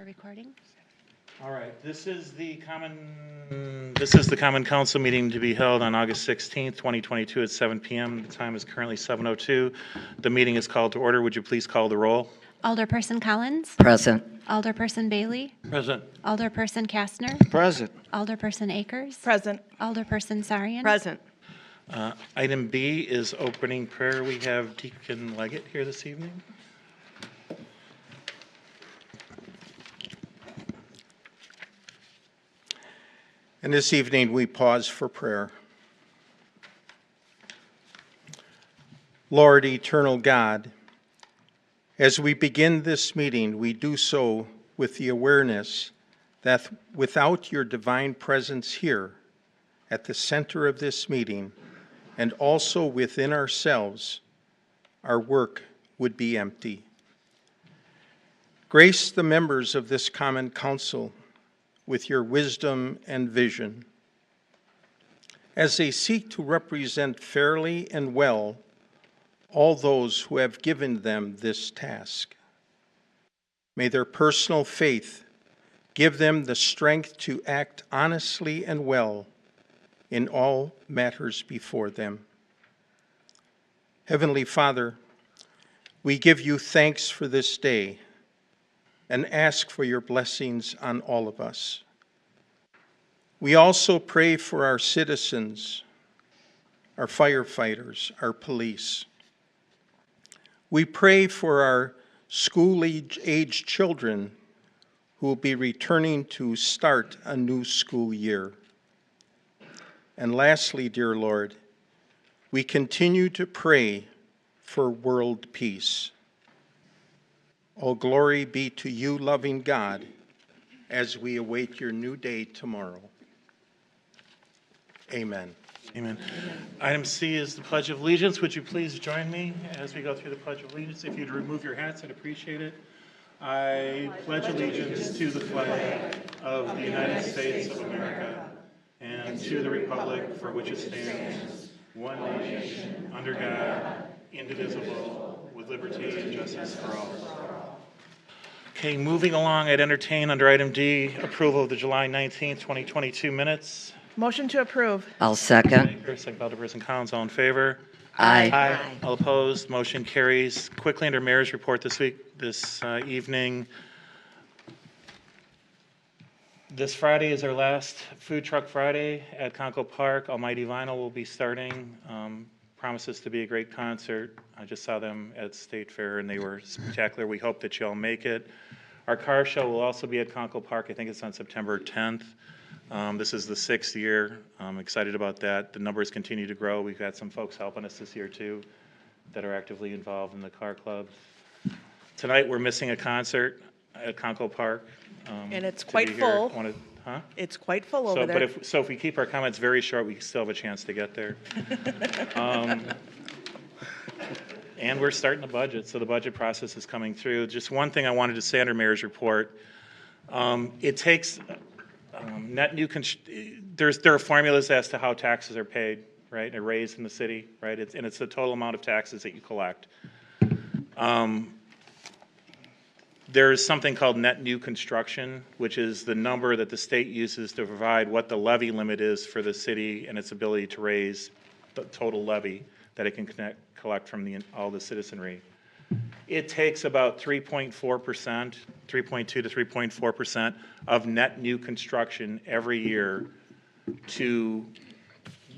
Recording. All right, this is the common council meeting to be held on August 16th, 2022 at 7 p.m. The time is currently 7:02. The meeting is called to order. Would you please call the roll? Alderperson Collins. Present. Alderperson Bailey. Present. Alderperson Kastner. Present. Alderperson Akers. Present. Alderperson Sarian. Present. Item B is opening prayer. We have Deacon Leggett here this evening. And this evening, we pause for prayer. Lord, eternal God, as we begin this meeting, we do so with the awareness that without your divine presence here at the center of this meeting and also within ourselves, our work would be empty. Grace the members of this common council with your wisdom and vision, as they seek to represent fairly and well all those who have given them this task. May their personal faith give them the strength to act honestly and well in all matters before them. Heavenly Father, we give you thanks for this day and ask for your blessings on all of us. We also pray for our citizens, our firefighters, our police. We pray for our school-age children who will be returning to start a new school year. And lastly, dear Lord, we continue to pray for world peace. All glory be to you, loving God, as we await your new day tomorrow. Amen. Amen. Item C is the Pledge of Allegiance. Would you please join me as we go through the Pledge of Allegiance? If you'd remove your hats, I'd appreciate it. I pledge allegiance to the flag of the United States of America and to the republic for which it stands, one nation, under God, indivisible, with liberty and justice for all. Okay, moving along, I'd entertain under item D, approval of the July 19th, 2022 minutes. Motion to approve. I'll second. Second by Alderperson Collins, all in favor? Aye. All opposed, motion carries. Quickly under Mayor's report this evening. This Friday is our last Food Truck Friday at Conkle Park. Almighty Vinyl will be starting. Promises to be a great concert. I just saw them at State Fair and they were spectacular. We hope that you all make it. Our car show will also be at Conkle Park. I think it's on September 10th. This is the 6th year. I'm excited about that. The numbers continue to grow. We've got some folks helping us this year too that are actively involved in the car club. Tonight we're missing a concert at Conkle Park. And it's to quite be here. full. Huh? It's quite full over there. If we keep our comments very short, we still have a chance to get there. And we're starting the budget, so the budget process is coming through. Just one thing I wanted to say under Mayor's report. It takes net new, there are formulas as to how taxes are paid, right, and raised in the city, right? It's the total amount of taxes that you collect. There's something called net new construction, which is the number that the state uses to provide what the levy limit is for the city and its ability to raise the total levy that it can collect from all the citizenry. It takes about 3.4%, 3.2 to 3.4% of net new construction every year to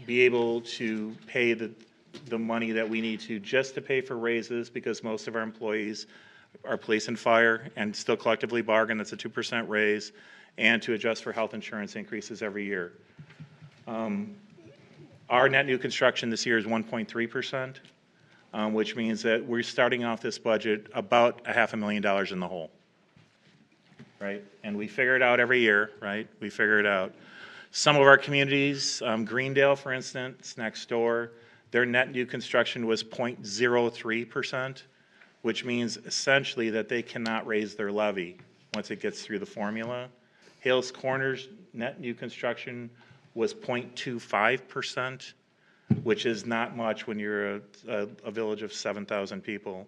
be able to pay the money that we need to just to pay for raises, because most of our employees are police and fire and still collectively bargain. That's a 2% raise, and to adjust for health insurance increases every year. Our net new construction this year is 1.3%. Which means that we're starting off this budget about $500,000 in the hole, right? And we figure it out every year, right? We figure it out. Some of our communities, Greendale, for instance, next door, their net new construction was 0.03%, which means essentially that they cannot raise their levy once it gets through the formula. Hales Corners net new construction was 0.25%. Which is not much when you're a village of 7,000 people.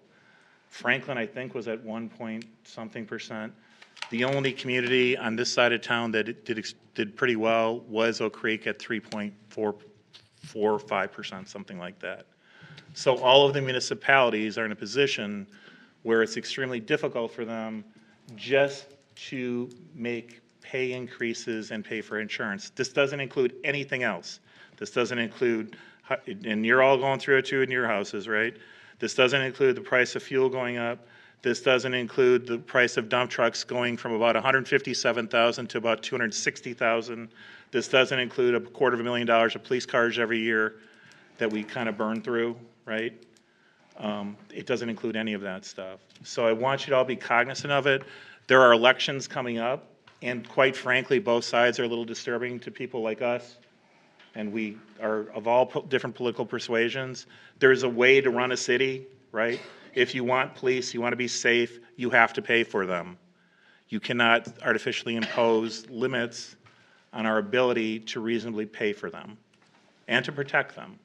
Franklin, I think, was at 1 point something percent. The only community on this side of town that did pretty well was Oak Creek at 3.45%, something like that. So all of the municipalities are in a position where it's extremely difficult for them just to make pay increases and pay for insurance. This doesn't include anything else. This doesn't include, and you're all going through it too in your houses, right? This doesn't include the price of fuel going up. This doesn't include the price of dump trucks going from about $157,000 to about $260,000. This doesn't include $250,000 of police cars every year that we kind of burn through, right? It doesn't include any of that stuff. So I want you to all be cognizant of it. There are elections coming up, and quite frankly, both sides are a little disturbing to people like us, and we are of all different political persuasions. There's a way to run a city, right? If you want police, you want to be safe, you have to pay for them. You cannot artificially impose limits on our ability to reasonably pay for them and to protect them.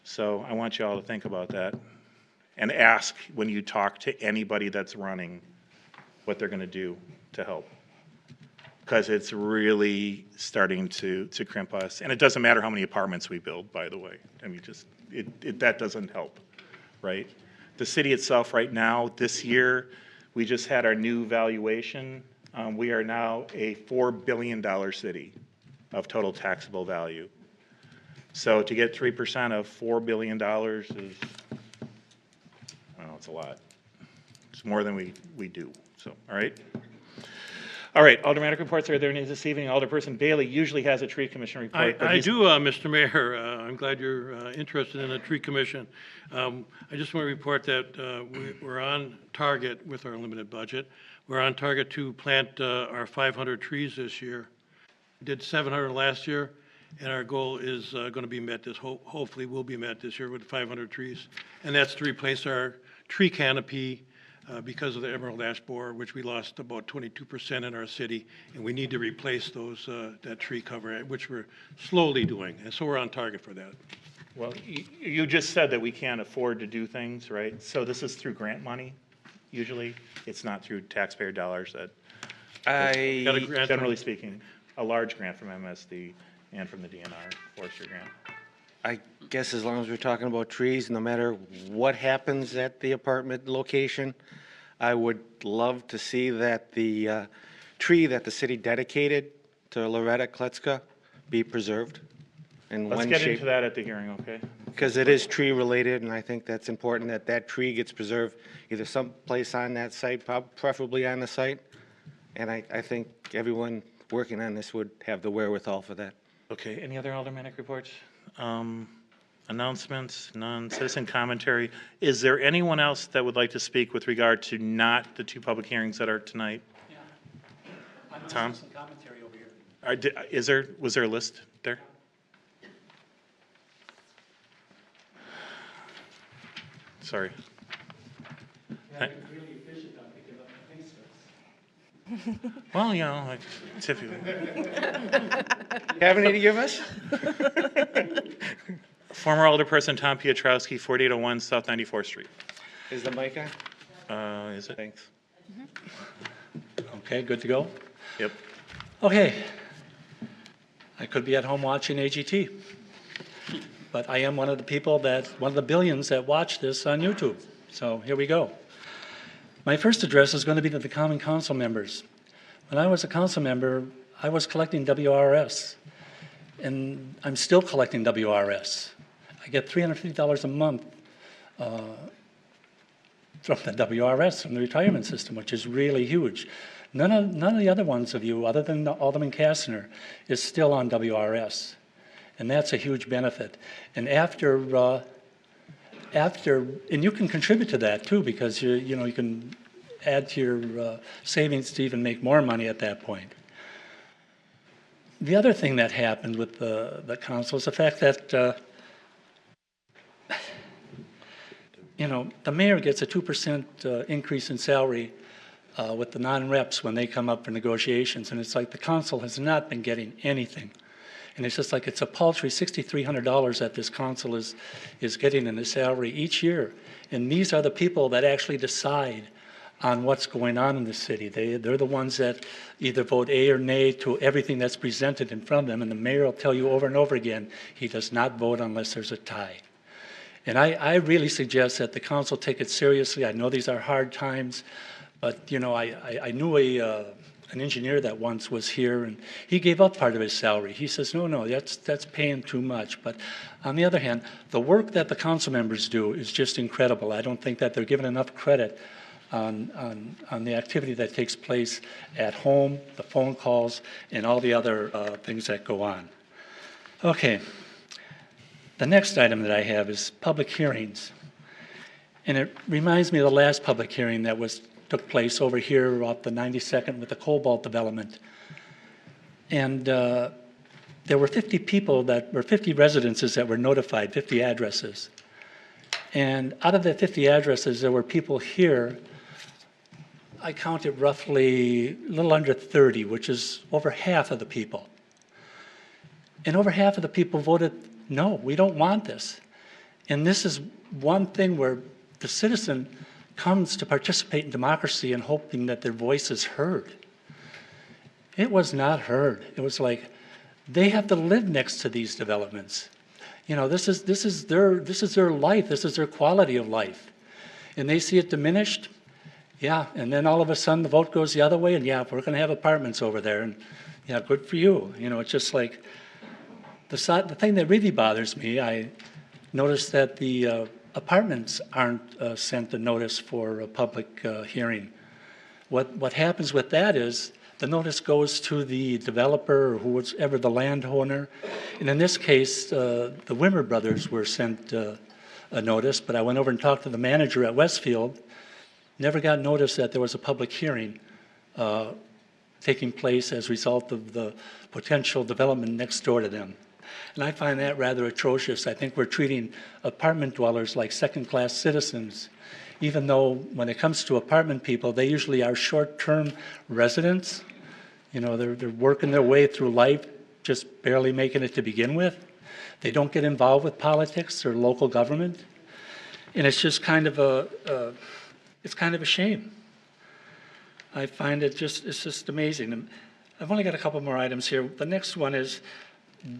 So I want you all to think about that and ask when you talk to anybody that's running what they're going to do to help. Because it's really starting to crimp us. And it doesn't matter how many apartments we build, by the way. I mean, that doesn't help, right? The city itself right now, this year, we just had our new valuation. We are now a $4 billion city of total taxable value. So to get 3% of $4 billion is, I don't know, it's a lot. It's more than we do, so, all right? All right, aldermanic reports are there this evening. Alderperson Bailey usually has a tree commission report. but I he's- do, Mr. Mayor. I'm glad you're interested in the tree commission. I just want to report that we're on target with our limited budget. We're on target to plant our 500 trees this year. We did 700 last year, and our goal is going to be met hopefully will be met this year with 500 trees. And that's to replace our tree canopy because of the emerald ash borer, which we lost about 22% in our city, and we need to replace those that tree cover, which we're slowly doing, and so we're on target for that. Well, you just said that we can't afford to do things, right? So this is through grant money, usually? It's not through taxpayer dollars that, Got a grant generally speaking, a large grant from MSD and from the DNR forestry grant. I guess as long as we're talking about trees, no matter what happens at the apartment location, I would love to see that the tree that the city dedicated to Loretta Kletzka be preserved in Let's one get shape. into that at the hearing, okay? Because it is tree related, and I think that's important that that tree gets preserved either someplace on that site, preferably on the site. And I think everyone working on this would have the wherewithal for that. Okay, any other aldermanic reports? Announcements, none, citizen commentary. Is there anyone else that would like to speak with regard to not the two public hearings that are tonight? Tom? Some commentary over here. Was there a list there? Sorry. Really efficient on picking up the pace. Well, you know, like typically. Have any to give us? Former alderperson Tom Piotrowski, 4801 South 94th Street. Is the mic on? Is it? Thanks. Okay, good to go? Yep. Okay. I could be at home watching AGT, but I am one of the billions that watch this on YouTube. So here we go. My first address is going to be to the Common Council members. When I was a council member, I was collecting WRS, and I'm still collecting WRS. I get $350 a month from the WRS, from the retirement system, which is really huge. None of the other ones of you, other than Alderman Kastner, is still on WRS, and that's a huge benefit. And and you can contribute to that too, because you can add to your savings to even make more money at that point. The other thing that happened with the council is the fact that the mayor gets a 2% increase in salary with the non-reps when they come up for negotiations, and it's like the council has not been getting anything. And it's just like it's a paltry $6,300 that this council is getting in the salary each year. And these are the people that actually decide on what's going on in the city. They're the ones that either vote A or nay to everything that's presented in front of them, and the mayor will tell you over and over again, he does not vote unless there's a tie. And I really suggest that the council take it seriously. I know these are hard times, but, you know, I knew an engineer that once was here, and he gave up part of his salary. He says, no, that's paying too much. But on the other hand, the work that the council members do is just incredible. I don't think that they're given enough credit on the activity that takes place at home, the phone calls, and all the other things that go on. Okay. The next item that I have is public hearings. And it reminds me of the last public hearing that took place over here off the 92nd with the Cobalt development. And there were 50 residences that were notified, 50 addresses. And out of the 50 addresses, there were people here, I counted roughly a little under 30, which is over half of the people. And over half of the people voted, no, we don't want this. And this is one thing where the citizen comes to participate in democracy and hoping that their voice is heard. It was not heard. It was like, they have to live next to these developments. You know, this is their life, this is their quality of life. And they see it diminished, yeah, and then all of a sudden the vote goes the other way, and yeah, we're gonna have apartments over there, and yeah, good for you. You know, it's just like, the thing that really bothers me, I noticed that the apartments aren't sent a notice for a public hearing. What happens with that is the notice goes to the developer or whoever the landowner. And in this case, the Wimmer brothers were sent a notice, but I went over and talked to the manager at Westfield, never got notice that there was a public hearing taking place as a result of the potential development next door to them. And I find that rather atrocious. I think we're treating apartment dwellers like second-class citizens, even though when it comes to apartment people, they usually are short-term residents. You know, they're working their way through life, just barely making it to begin with. They don't get involved with politics or local government. And it's just kind of a shame. I find it's just amazing. And I've only got a couple more items here. The next one is,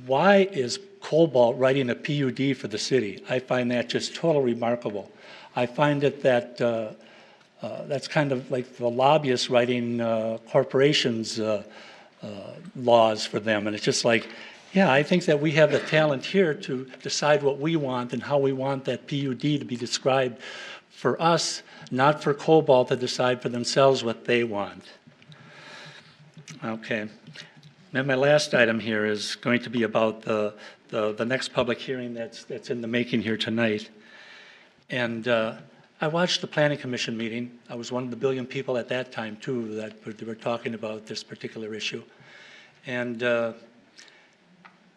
why is Cobalt writing a PUD for the city? I find that just totally remarkable. I find it that that's kind of like the lobbyists writing corporations' laws for them. And it's just like, yeah, I think that we have the talent here to decide what we want and how we want that PUD to be described for us, not for Cobalt to decide for themselves what they want. Okay. Then my last item here is going to be about the next public hearing that's in the making here tonight. And I watched the Planning Commission meeting. I was one of the billion people at that time, too, that were talking about this particular issue. And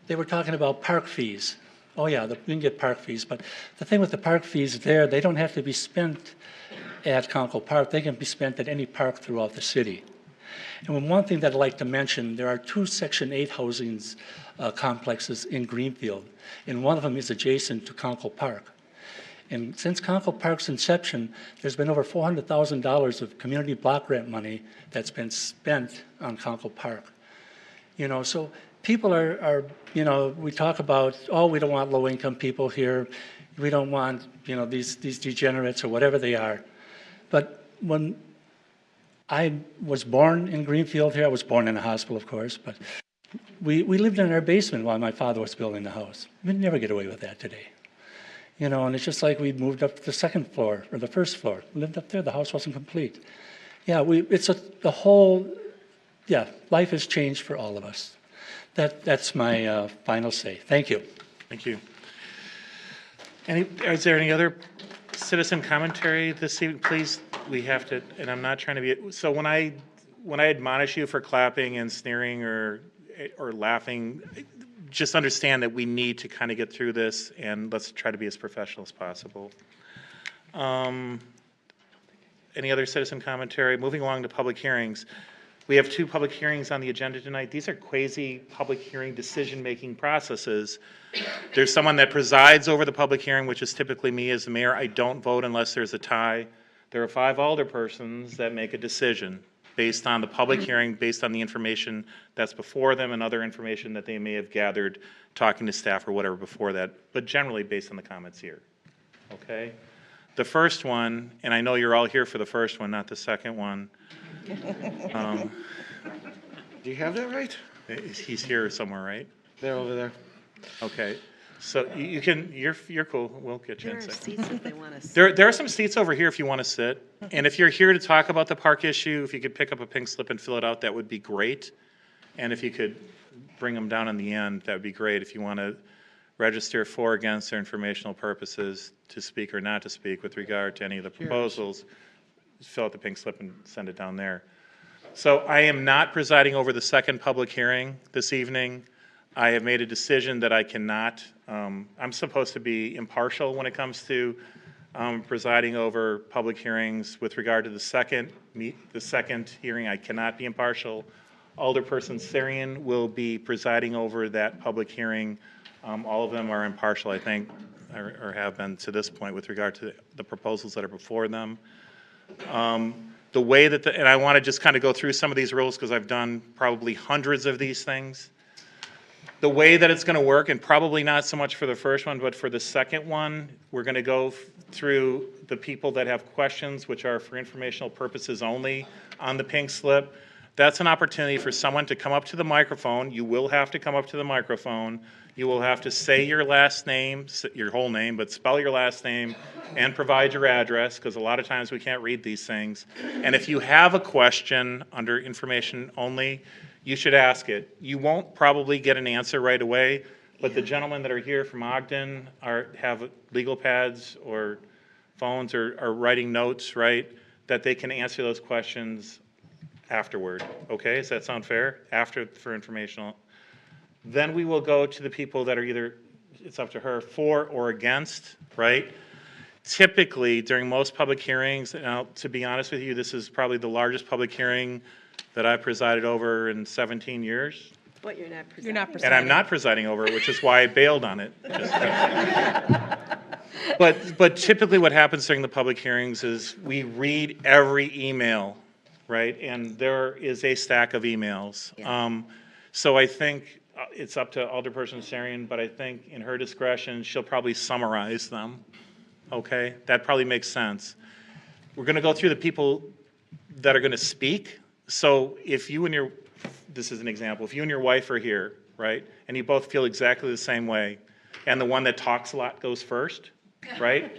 they were talking about park fees. Oh, yeah, we can get park fees. But the thing with the park fees there, they don't have to be spent at Conkle Park. They can be spent at any park throughout the city. And one thing that I'd like to mention, there are 2 Section 8 housing complexes in Greenfield, and one of them is adjacent to Conkle Park. And since Conkle Park's inception, there's been over $400,000 of community block grant money that's been spent on Conkle Park. You know, so people are, you know, we talk about, oh, we don't want low-income people here. We don't want, you know, these degenerates or whatever they are. But when I was born in Greenfield here. I was born in a hospital, of course, but we lived in our basement while my father was building the house. We'd never get away with that today. You know, and it's just like we moved up to the second floor or the first floor. We lived up there. The house wasn't complete. Yeah, life has changed for all of us. That's my final say. Thank you. Thank you. Is there any other citizen commentary this evening? Please, we have to, and I'm not trying to be, so when I admonish you for clapping and sneering or laughing, just understand that we need to kind of get through this, and let's try to be as professional as possible. Any other citizen commentary? Moving along to public hearings. We have 2 public hearings on the agenda tonight. These are quasi-public hearing decision-making processes. There's someone that presides over the public hearing, which is typically me as the mayor. I don't vote unless there's a tie. There are 5 alderpersons that make a decision based on the public hearing, based on the information that's before them and other information that they may have gathered talking to staff or whatever before that, but generally based on the comments here. Okay? The first one, and I know you're all here for the first one, not the second one. Do you have that right? He's here somewhere, right? They're over there. Okay. So you can, you're cool. We'll get you There in are a second. seats if they want to. There are some seats over here if you want to sit. And if you're here to talk about the park issue, if you could pick up a pink slip and fill it out, that would be great. And if you could bring them down in the end, that would be great. If you want to register for, against, or informational purposes to speak or not to speak with regard to any of the proposals, just fill out the pink slip and send it down there. So I am not presiding over the second public hearing this evening. I have made a decision that I cannot, I'm supposed to be impartial when it comes to presiding over public hearings. With regard to the second hearing, I cannot be impartial. Alderperson Sarian will be presiding over that public hearing. All of them are impartial, I think, or have been to this point with regard to the proposals that are before them. The way that, and I want to just kind of go through some of these rules because I've done probably hundreds of these things. The way that it's going to work, and probably not so much for the first one, but for the second one, we're going to go through the people that have questions, which are for informational purposes only, on the pink slip. That's an opportunity for someone to come up to the microphone. You will have to come up to the microphone. You will have to say your last name, your whole name, but spell your last name and provide your address, because a lot of times we can't read these things. And if you have a question under information only, you should ask it. You won't probably get an answer right away, but the gentlemen that are here from Ogden have legal pads or phones or are writing notes, right, that they can answer those questions afterward. Okay, does that sound fair? After, for informational. Then we will go to the people that are either, it's up to her, for or against, right? Typically, during most public hearings, now, to be honest with you, this is probably the largest public hearing that I've presided over in 17 years. But you're not presiding. You're not And presiding. I'm not presiding over it, which is why I bailed on it. But typically what happens during the public hearings is we read every email, right? And there is a stack of emails. So I think it's up to Alderperson Sarian, but I think in her discretion, she'll probably summarize them. Okay? That probably makes sense. We're going to go through the people that are going to speak. So if you and this is an example, if you and your wife are here, right, and you both feel exactly the same way, and the one that talks a lot goes first, right?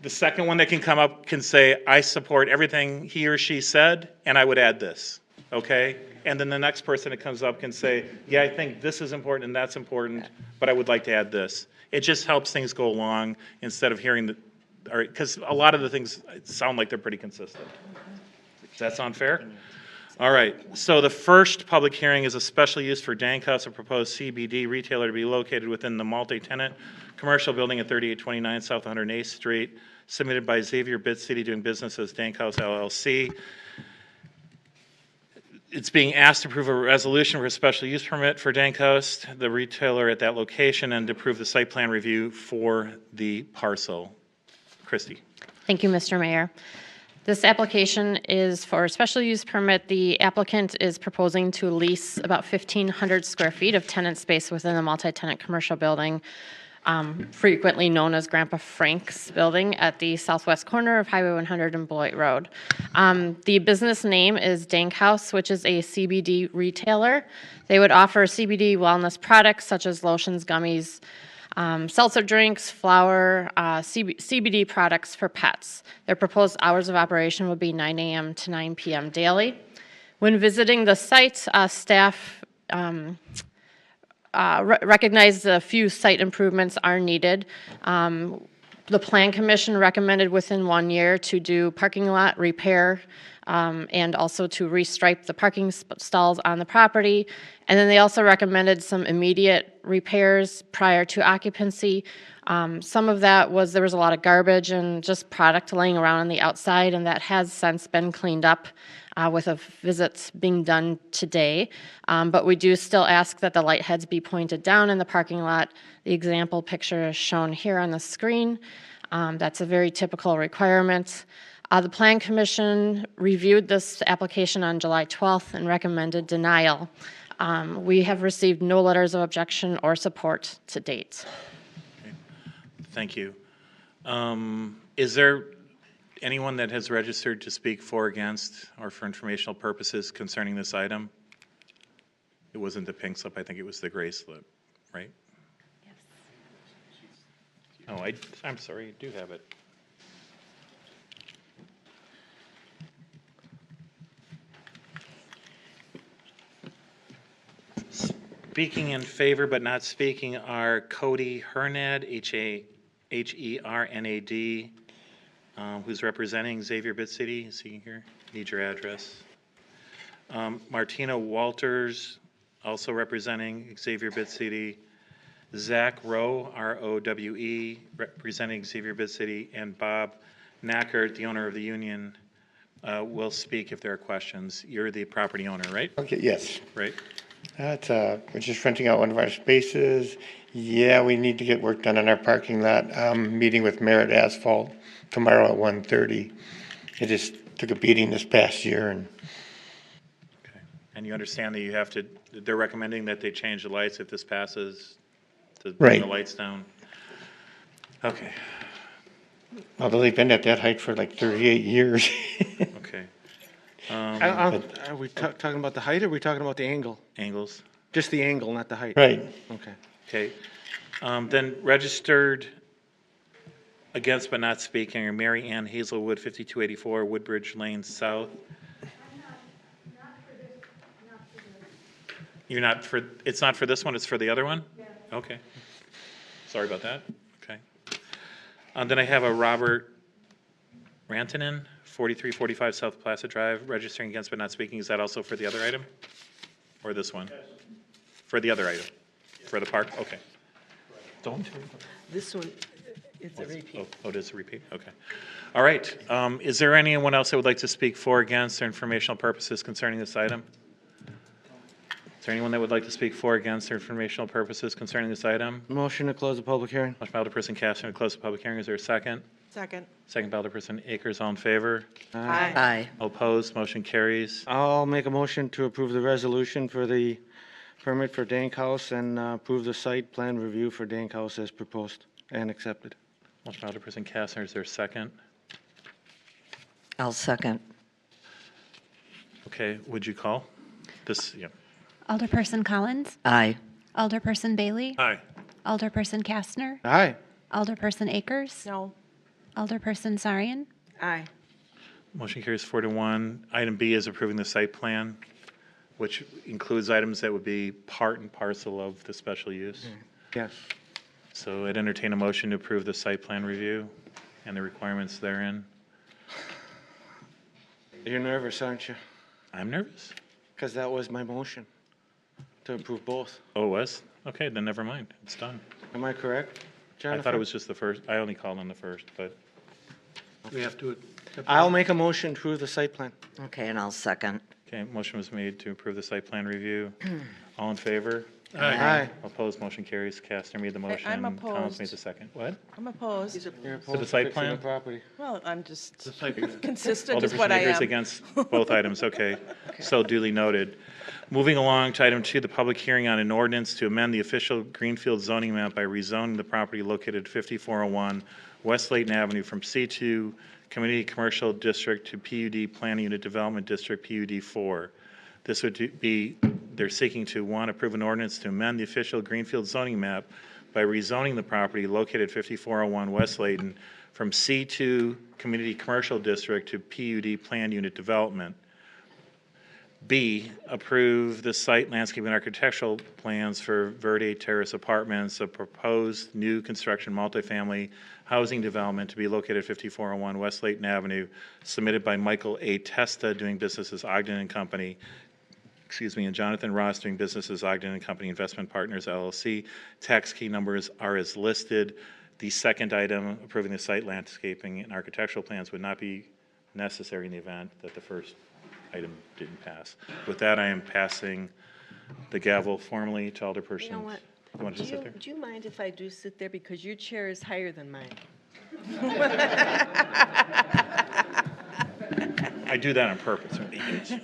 The second one that can come up can say, I support everything he or she said, and I would add this, okay? And then the next person that comes up can say, yeah, I think this is important and that's important, but I would like to add this. It just helps things go along instead of hearing because a lot of the things sound like they're pretty consistent. Does that sound fair? All right, so the first public hearing is a special use for Dank House, a proposed CBD retailer to be located within the multi-tenant commercial building at 3829 South 108th Street, submitted by Xavier Bit City doing business as Dank House LLC. It's being asked to approve a resolution for a special use permit for Dank House, the retailer at that location, and to approve the site plan review for the parcel. Christy. Thank you, Mr. Mayor. This application is for a special use permit. The applicant is proposing to lease about 1,500 square feet of tenant space within the multi-tenant commercial building, frequently known as Grandpa Frank's building at the southwest corner of Highway 100 and Beloit Road. The business name is Dank House, which is a CBD retailer. They would offer CBD wellness products such as lotions, gummies, seltzer drinks, flour, CBD products for pets. Their proposed hours of operation would be 9 a.m. to 9 p.m. daily. When visiting the site, staff recognized a few site improvements are needed. The Plan Commission recommended within 1 year to do parking lot repair and also to restripe the parking stalls on the property. And then they also recommended some immediate repairs prior to occupancy. Some of that was there was a lot of garbage and just product laying around on the outside, and that has since been cleaned up with a visit being done today. But we do still ask that the light heads be pointed down in the parking lot. The example picture is shown here on the screen. That's a very typical requirement. The Plan Commission reviewed this application on July 12th and recommended denial. We have received no letters of objection or support to date. Thank you. Is there anyone that has registered to speak for, against, or for informational purposes concerning this item? It wasn't the pink slip, I think it was the gray slip, right? Yes. Oh, I'm sorry, I do have it. Speaking in favor but not speaking are Cody Hernad, Hernad, who's representing Xavier Bit City. Is he here? Need your address. Martina Walters, also representing Xavier Bit City. Zach Rowe, R-O-W-E, representing Xavier Bit City. And Bob Knackert, the owner of the union, will speak if there are questions. You're the property owner, right? Okay, yes. Right? We're just renting out one of our spaces. Yeah, we need to get work done on our parking lot. Meeting with Merit Asphalt tomorrow at 1:30. It just took a beating this past year, and Okay. And you understand that you have to, they're recommending that they change the lights if this passes, to bring the Right. lights down? Okay, although they've been at that height for like 38 years. okay. Are we talking about the height, or are we talking about the angle? Angles? Just the angle, not the height? Right. Okay. Okay. Then registered against but not speaking are Mary Ann Hazelwood, 5284 Woodbridge Lane South. You're not for, it's not for this one, it's for the other one? Yeah. Okay. Sorry about that. Okay. Then I have a Robert Rantanen, 4345 South Placid Drive, registering against but not speaking. Is that also for the other item? Or this one? For the other item? For the park? Okay. Don't. This one, it's a repeat. Oh, it is a repeat? Okay. All right. Is there anyone else that would like to speak for, against, or informational purposes concerning this item? Is there anyone that would like to speak for, against, or informational purposes concerning this item? Motion to close the public hearing? Motion by Alderperson Kastner to close the public hearing. Is there a second? Second. Second by Alderperson Akers. All in favor? Aye. All opposed? Motion carries. I'll make a motion to approve the resolution for the permit for Dank House and approve the site plan review for Dank House as proposed and accepted. Motion by Alderperson Kastner. Is there a second? I'll second. Okay. Would you call? This, yeah. Alderperson Collins? Aye. Alderperson Bailey? Aye. Alderperson Kastner? Aye. Alderperson Akers? No. Alderperson Sarian? Aye. Motion carries 4-1. Item B is approving the site plan, which includes items that would be part and parcel of the special use. Yes. So I'd entertain a motion to approve the site plan review and the requirements therein. You're nervous, aren't you? I'm nervous. Because that was my motion, to approve both. Oh, it was? Okay, then never mind. It's done. Am I correct, I Jennifer? thought it was just the first. I only called on the first, but We have to. I'll make a motion to approve the site plan. Okay, and I'll second. okay, motion was made to approve the site plan review. All in favor? Aye. Opposed? Motion carries. Kastner made the motion. I'm Collins opposed. made the second. What? I'm opposed. You're For the site fixing plan? the property. Well, I'm just The site plan. consistent is Alderperson what I Akers am. against both items, okay. So duly noted. Moving along to item 2, the public hearing on an ordinance to amend the official Greenfield zoning map by rezoning the property located at 5401 West Layton Avenue from C2 Community Commercial District to PUD Plan Unit Development District, PUD 4. This would be, they're seeking to, 1, approve an ordinance to amend the official Greenfield zoning map by rezoning the property located at 5401 West Layton from C2 Community Commercial District to PUD Plan Unit Development. B, approve the site landscape and architectural plans for Verde Terrace Apartments, a proposed new construction multifamily housing development to be located at 5401 West Layton Avenue, submitted by Michael A. Testa, doing business as Ogden and Company, and Jonathan Ross, doing business as Ogden and Company Investment Partners, LLC. Tax key numbers are as listed. The second item, approving the site landscaping and architectural plans, would not be necessary in the event that the first item didn't pass. With that, I am passing the gavel formally to Alderperson. You know what? You want to sit there? Do you mind if I do sit there, because your chair is higher than mine? I do that on purpose.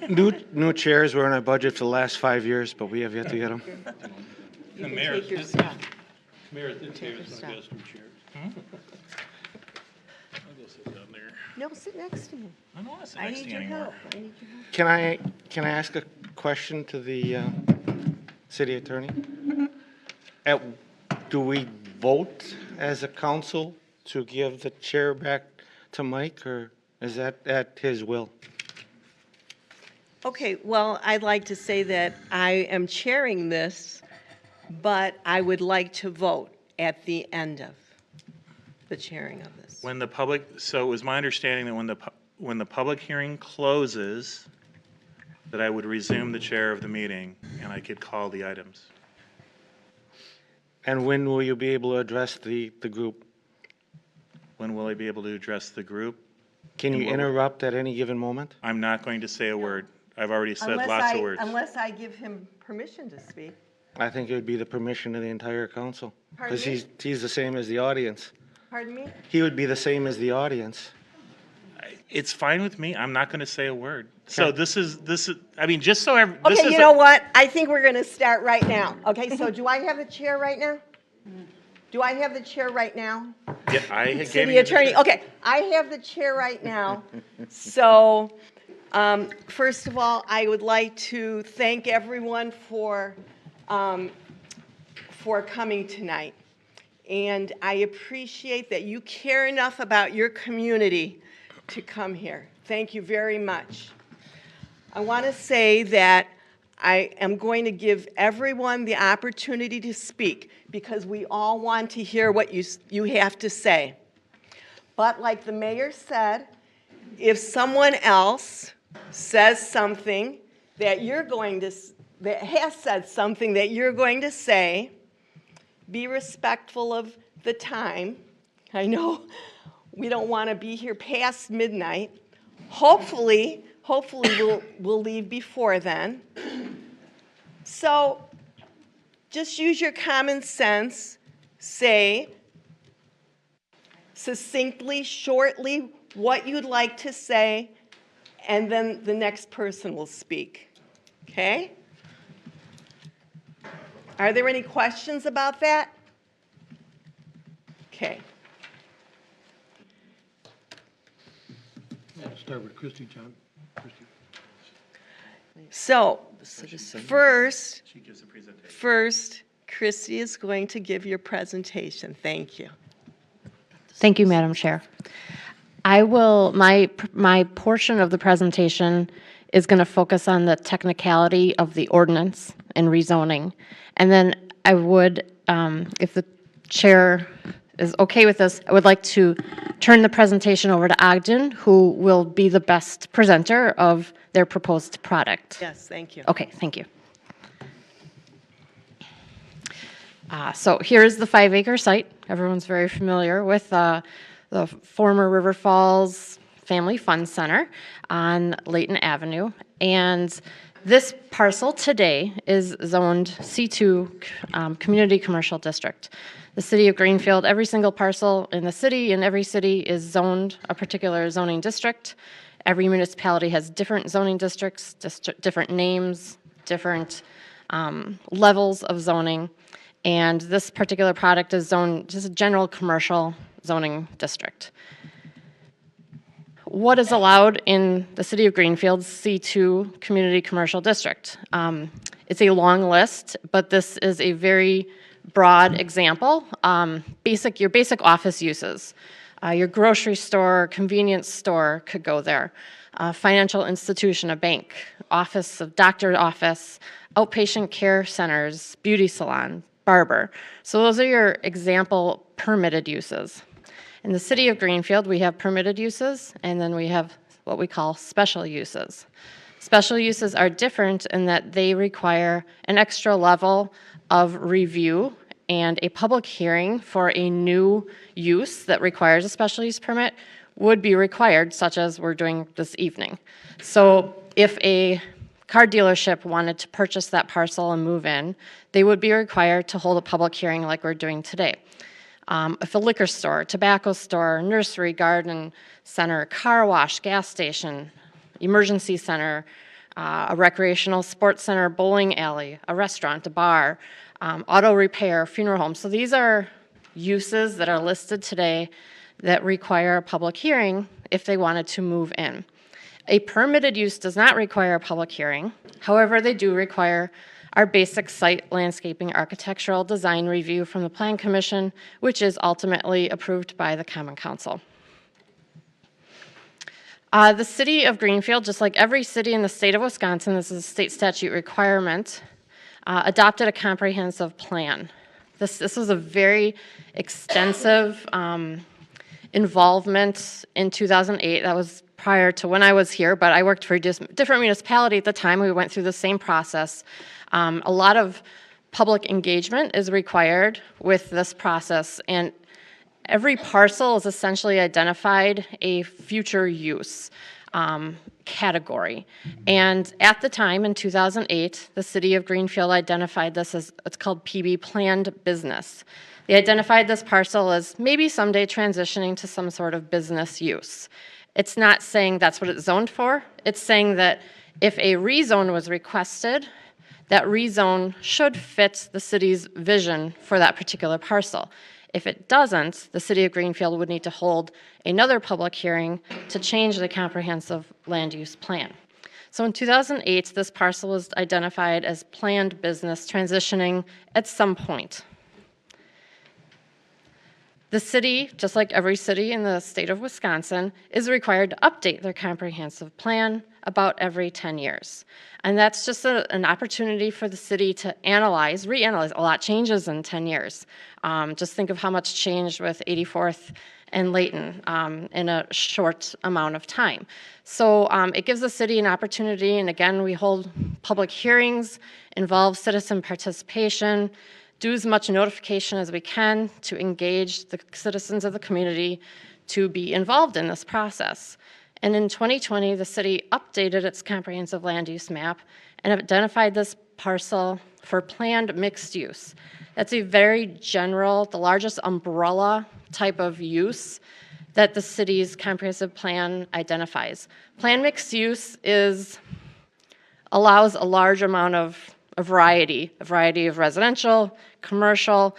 New chairs were in our budget for the last 5 years, but we have yet to get them. The mayor Take your did- spot. Mayor did say Take it's your not just new chairs. I'll go sit down there. No, sit next to me. I don't want to sit I next to need you your anymore. help. I need your help. Can I ask a question to the city attorney? Do we vote as a council to give the chair back to Mike, or is that at his will? Okay, well, I'd like to say that I am chairing this, but I would like to vote at the end of the chairing of this. When the public, so it was my understanding that when the public hearing closes, that I would resume the chair of the meeting and I could call the items. And when will you be able to address the group? When will I be able to address the group? Can you what- interrupt at any given moment? I'm not going to say a word. I've already said lots of words. Unless I give him permission to speak. I think it would be the permission of the entire council. Pardon Because me? he's the same as the audience. Pardon me? He would be the same as the audience. It's fine with me. I'm not going to say a word. So this is, I mean, just so every, this Okay, is you know what? I think we're going to start right now. Okay, so do I have the chair right now? Do I have the chair right now? Yeah, I gave you City the attorney, chair. okay, I have the chair right now. So, first of all, I would like to thank everyone for coming tonight. And I appreciate that you care enough about your community to come here. Thank you very much. I want to say that I am going to give everyone the opportunity to speak because we all want to hear what you have to say. But like the mayor said, if someone else says something that that has said something that you're going to say, be respectful of the time. I know we don't want to be here past midnight. Hopefully we'll leave before then. So just use your common sense. Say succinctly, shortly, what you'd like to say, and then the next person will speak. Okay? Are there any questions about that? Okay. Yeah, start with Christie, John. Christie. So, Citizen. first, She gives a presentation. Christy is going to give your presentation. Thank you. Thank you, Madam Chair. My portion of the presentation is going to focus on the technicality of the ordinance and rezoning. And then I would, if the chair is okay with this, I would like to turn the presentation over to Ogden, who will be the best presenter of their proposed product. Yes, thank you. Okay, thank you. So here's the 5-acre site. Everyone's very familiar with the former River Falls Family Fun Center on Layton Avenue. And this parcel today is zoned C2 Community Commercial District. The city of Greenfield, every single parcel in the city, in every city is zoned a particular zoning district. Every municipality has different zoning districts, different names, different levels of zoning. And this particular product is zoned just a general commercial zoning district. What is allowed in the city of Greenfield's C2 Community Commercial District? It's a long list, but this is a very broad example. Your basic office uses. Your grocery store, convenience store could go there. Financial institution, a bank, doctor's office, outpatient care centers, beauty salon, barber. So those are your example permitted uses. In the city of Greenfield, we have permitted uses, and then we have what we call special uses. Special uses are different in that they require an extra level of review and a public hearing for a new use that requires a special use permit would be required, such as we're doing this evening. So if a car dealership wanted to purchase that parcel and move in, they would be required to hold a public hearing like we're doing today. If a liquor store, tobacco store, nursery, garden center, car wash, gas station, emergency center, a recreational sports center, bowling alley, a restaurant, a bar, auto repair, funeral home. So these are uses that are listed today that require a public hearing if they wanted to move in. A permitted use does not require a public hearing. However, they do require our basic site landscaping architectural design review from the Plan Commission, which is ultimately approved by the Common Council. The city of Greenfield, just like every city in the state of Wisconsin, this is a state statute requirement, adopted a comprehensive plan. This was a very extensive involvement in 2008. That was prior to when I was here, but I worked for a different municipality at the time. We went through the same process. A lot of public engagement is required with this process, and every parcel is essentially identified a future use category. And at the time, in 2008, the city of Greenfield identified this as, it's called PB, planned business. They identified this parcel as maybe someday transitioning to some sort of business use. It's not saying that's what it's zoned for. It's saying that if a rezone was requested, that rezone should fit the city's vision for that particular parcel. If it doesn't, the city of Greenfield would need to hold another public hearing to change the comprehensive land use plan. So in 2008, this parcel was identified as planned business transitioning at some point. The city, just like every city in the state of Wisconsin, is required to update their comprehensive plan about every 10 years. And that's just an opportunity for the city to reanalyze. A lot changes in 10 years. Just think of how much changed with 84th and Layton in a short amount of time. So it gives the city an opportunity, and again, we hold public hearings, involve citizen participation, do as much notification as we can to engage the citizens of the community to be involved in this process. And in 2020, the city updated its comprehensive land use map and identified this parcel for planned mixed use. That's a very general, the largest umbrella type of use that the city's comprehensive plan identifies. Planned mixed use allows a large amount of a variety of residential, commercial,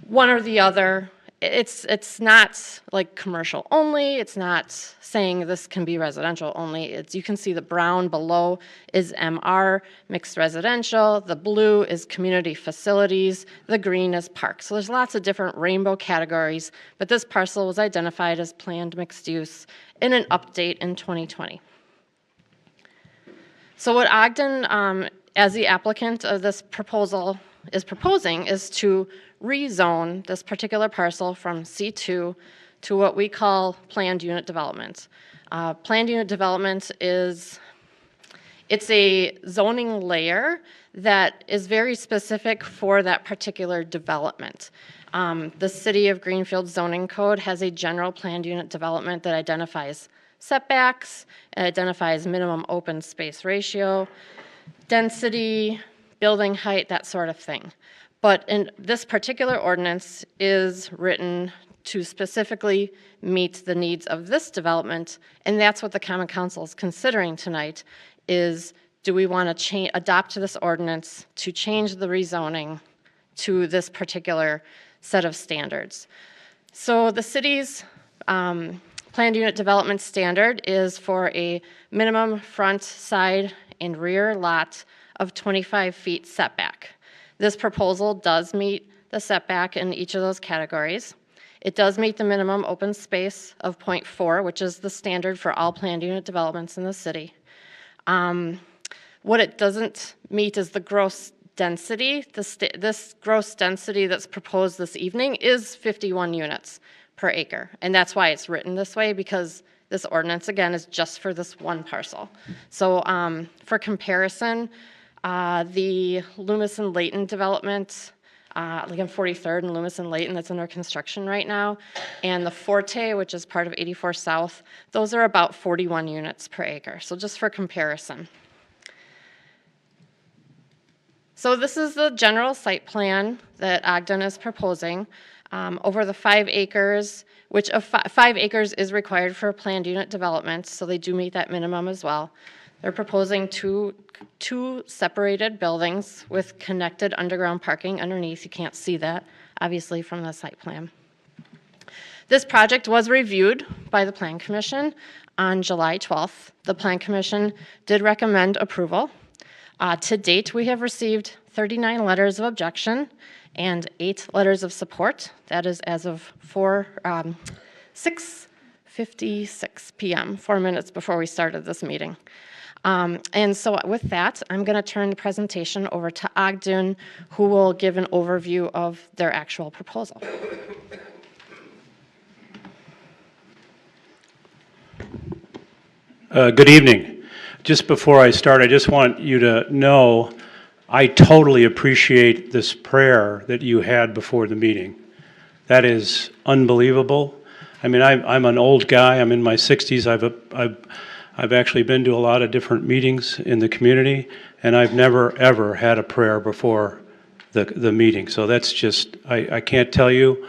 one or the other. It's not like commercial only. It's not saying this can be residential only. You can see the brown below is MR, mixed residential. The blue is community facilities. The green is parks. So there's lots of different rainbow categories, but this parcel was identified as planned mixed use in an update in 2020. So what Ogden, as the applicant of this proposal, is proposing is to rezone this particular parcel from C2 to what we call planned unit development. Planned unit development it's a zoning layer that is very specific for that particular development. The City of Greenfield zoning code has a general planned unit development that identifies setbacks, it identifies minimum open space ratio, density, building height, that sort of thing. But in this particular ordinance is written to specifically meet the needs of this development, and that's what the Common Council is considering tonight, is do we want to adopt this ordinance to change the rezoning to this particular set of standards. So the city's planned unit development standard is for a minimum front, side, and rear lot of 25 feet setback. This proposal does meet the setback in each of those categories. It does meet the minimum open space of 0.4, which is the standard for all planned unit developments in the city. What it doesn't meet is the gross density. This gross density that's proposed this evening is 51 units per acre. And that's why it's written this way, because this ordinance, again, is just for this one parcel. So for comparison, the Loomis and Layton development, like on 43rd and Loomis and Layton, that's under construction right now, and the Forte, which is part of 84 South, those are about 41 units per acre. So just for comparison. So this is the general site plan that Ogden is proposing. over the 5 acres, which 5 acres is required for planned unit development, so they do meet that minimum as well. They're proposing two separated buildings with connected underground parking underneath. You can't see that, obviously, from the site plan. This project was reviewed by the Plan Commission on July 12th. The Plan Commission did recommend approval. To date, we have received 39 letters of objection and 8 letters of support. That is as of 6:56 p.m., 4 minutes before we started this meeting. And so with that, I'm going to turn the presentation over to Ogden, who will give an overview of their actual proposal. Good evening. Just before I start, I just want you to know I totally appreciate this prayer that you had before the meeting. That is unbelievable. I mean, I'm an old guy. I'm in my 60s. I've actually been to a lot of different meetings in the community, and I've never, ever had a prayer before the meeting. So that's just, I can't tell you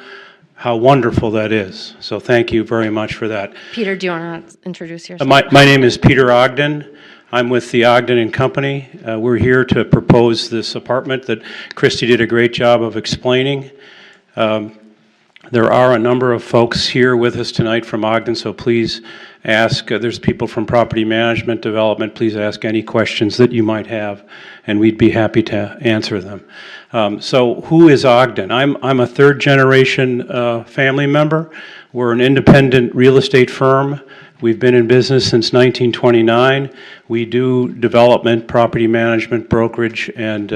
how wonderful that is. So thank you very much for that. Peter, do you want to introduce yourself? My name is Peter Ogden. I'm with the Ogden and Company. We're here to propose this apartment that Christy did a great job of explaining. There are a number of folks here with us tonight from Ogden, so please ask. There's people from property management, development. Please ask any questions that you might have, and we'd be happy to answer them. So who is Ogden? I'm a third-generation family member. We're an independent real estate firm. We've been in business since 1929. We do development, property management, brokerage, and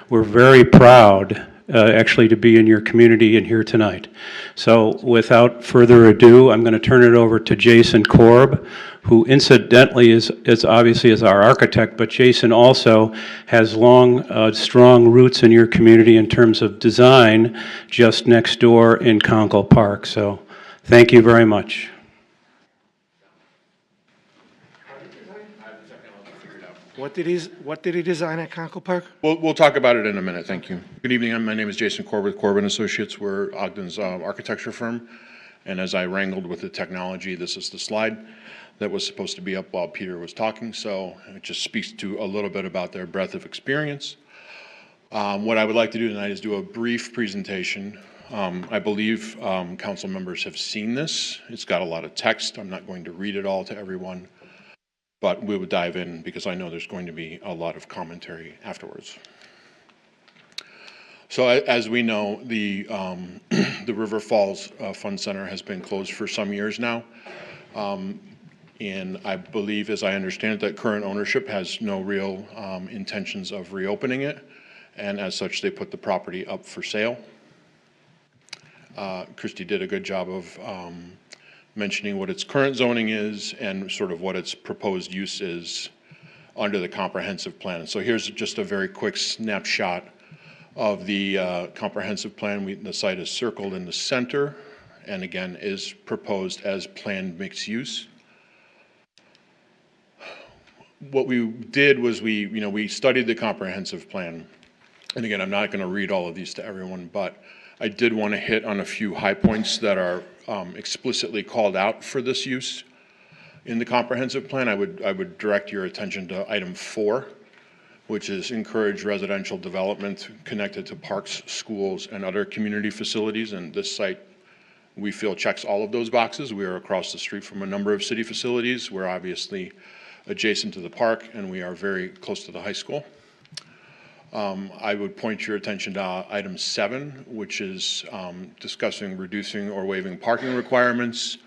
we're very proud actually to be in your community and here tonight. So without further ado, I'm going to turn it over to Jason Korb, who incidentally is obviously is our architect, but Jason also has long, strong roots in your community in terms of design just next door in Conkle Park. So thank you very much. What did he design at Conkle Park? We'll talk about it in a minute, thank you. Good evening, my name is Jason Korb with Korb & Associates. We're Ogden's architecture firm, and as I wrangled with the technology, this is the slide that was supposed to be up while Peter was talking, so it just speaks to a little bit about their breadth of experience. What I would like to do tonight is do a brief presentation. I believe council members have seen this. It's got a lot of text. I'm not going to read it all to everyone. But we would dive in because I know there's going to be a lot of commentary afterwards. So as we know, the River Falls Fun Center has been closed for some years now. And I believe, as I understand it, that current ownership has no real intentions of reopening it. And as such, they put the property up for sale. Christy did a good job of mentioning what its current zoning is and sort of what its proposed use is under the comprehensive plan. So here's just a very quick snapshot of the comprehensive plan. The site is circled in the center and again is proposed as planned mixed use. What we did was we studied the comprehensive plan. And again, I'm not going to read all of these to everyone, but I did want to hit on a few high points that are explicitly called out for this use in the comprehensive plan. I would direct your attention to item 4, which is encourage residential development connected to parks, schools, and other community facilities. And this site, we feel, checks all of those boxes. We are across the street from a number of city facilities. We're obviously adjacent to the park, and we are very close to the high school. I would point your attention to item 7, which is discussing reducing or waiving parking requirements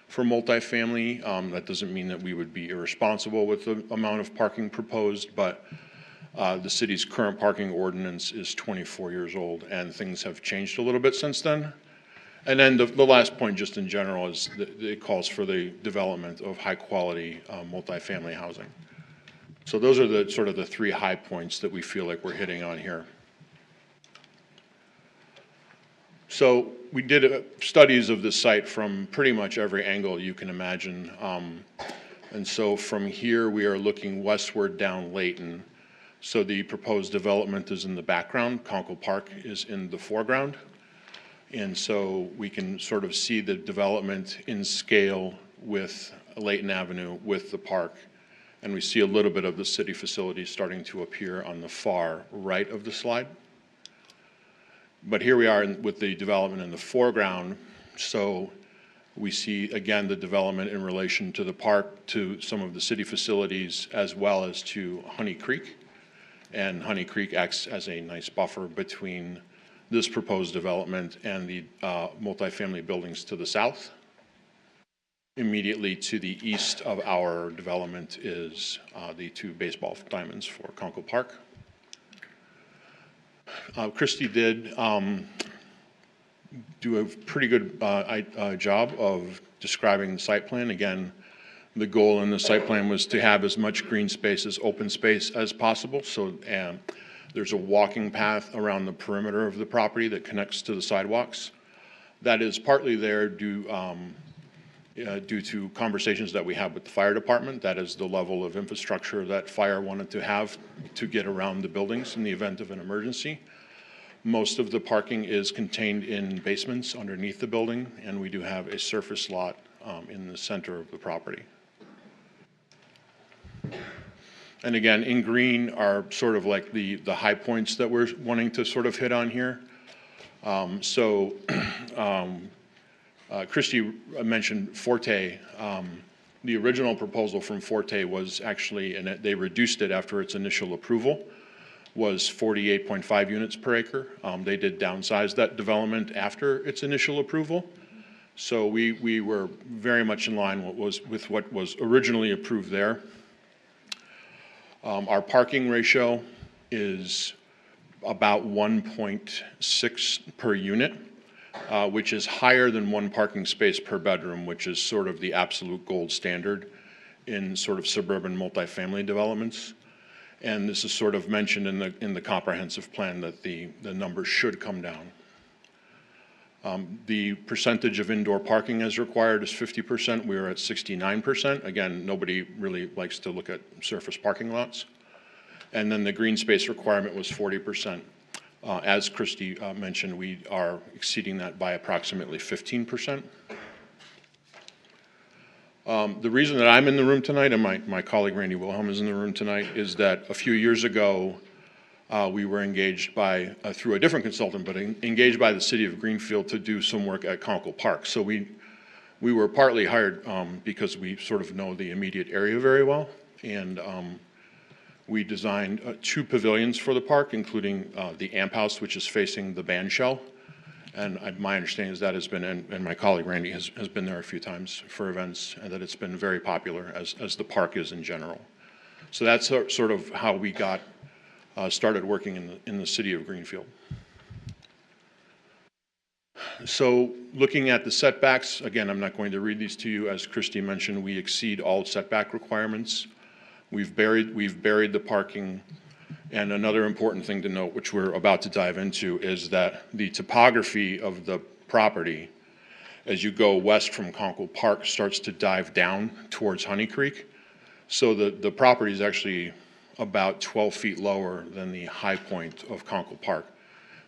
for multifamily. That doesn't mean that we would be irresponsible with the amount of parking proposed, but the city's current parking ordinance is 24 years old, and things have changed a little bit since then. And then the last point, just in general, is that it calls for the development of high-quality multifamily housing. So those are the sort of the 3 high points that we feel like we're hitting on here. So we did studies of this site from pretty much every angle you can imagine. And so from here, we are looking westward down Layton. So the proposed development is in the background. Conkle Park is in the foreground. And so we can sort of see the development in scale with Layton Avenue, with the park. And we see a little bit of the city facilities starting to appear on the far right of the slide. But here we are with the development in the foreground. So we see, again, the development in relation to the park, to some of the city facilities, as well as to Honey Creek. And Honey Creek acts as a nice buffer between this proposed development and the multifamily buildings to the south. Immediately to the east of our development is the 2 baseball diamonds for Conkle Park. Christie did do a pretty good job of describing the site plan. Again, the goal in the site plan was to have as much green space as open space as possible. So there's a walking path around the perimeter of the property that connects to the sidewalks. That is partly there due to conversations that we have with the fire department. That is the level of infrastructure that fire wanted to have to get around the buildings in the event of an emergency. Most of the parking is contained in basements underneath the building, and we do have a surface lot in the center of the property. And again, in green are sort of like the high points that we're wanting to sort of hit on here. Christie mentioned Forte. The original proposal from Forte was actually, and they reduced it after its initial approval, was 48.5 units per acre. They did downsize that development after its initial approval. So we were very much in line with what was originally approved there. Our parking ratio is about 1.6 per unit, which is higher than 1 parking space per bedroom, which is sort of the absolute gold standard in sort of suburban multifamily developments. And this is sort of mentioned in the comprehensive plan that the numbers should come down. The percentage of indoor parking as required is 50%. We are at 69%. Again, nobody really likes to look at surface parking lots. And then the green space requirement was 40%. As Christie mentioned, we are exceeding that by approximately 15%. The reason that I'm in the room tonight, and my colleague Randy Wilhelm is in the room tonight, is that a few years ago, we were engaged by, through a different consultant, but engaged by the city of Greenfield to do some work at Conkle Park. So we were partly hired because we sort of know the immediate area very well. And we designed 2 pavilions for the park, including the Amp House, which is facing the band shell. And my understanding is that has been, and my colleague Randy has been there a few times for events, and that it's been very popular, as the park is in general. So that's sort of how we got started working in the city of Greenfield. So looking at the setbacks, again, I'm not going to read these to you. As Christie mentioned, we exceed all setback requirements. We've buried the parking. And another important thing to note, which we're about to dive into, is that the topography of the property, as you go west from Conkle Park, starts to dive down towards Honey Creek. So the property is actually about 12 feet lower than the high point of Conkle Park,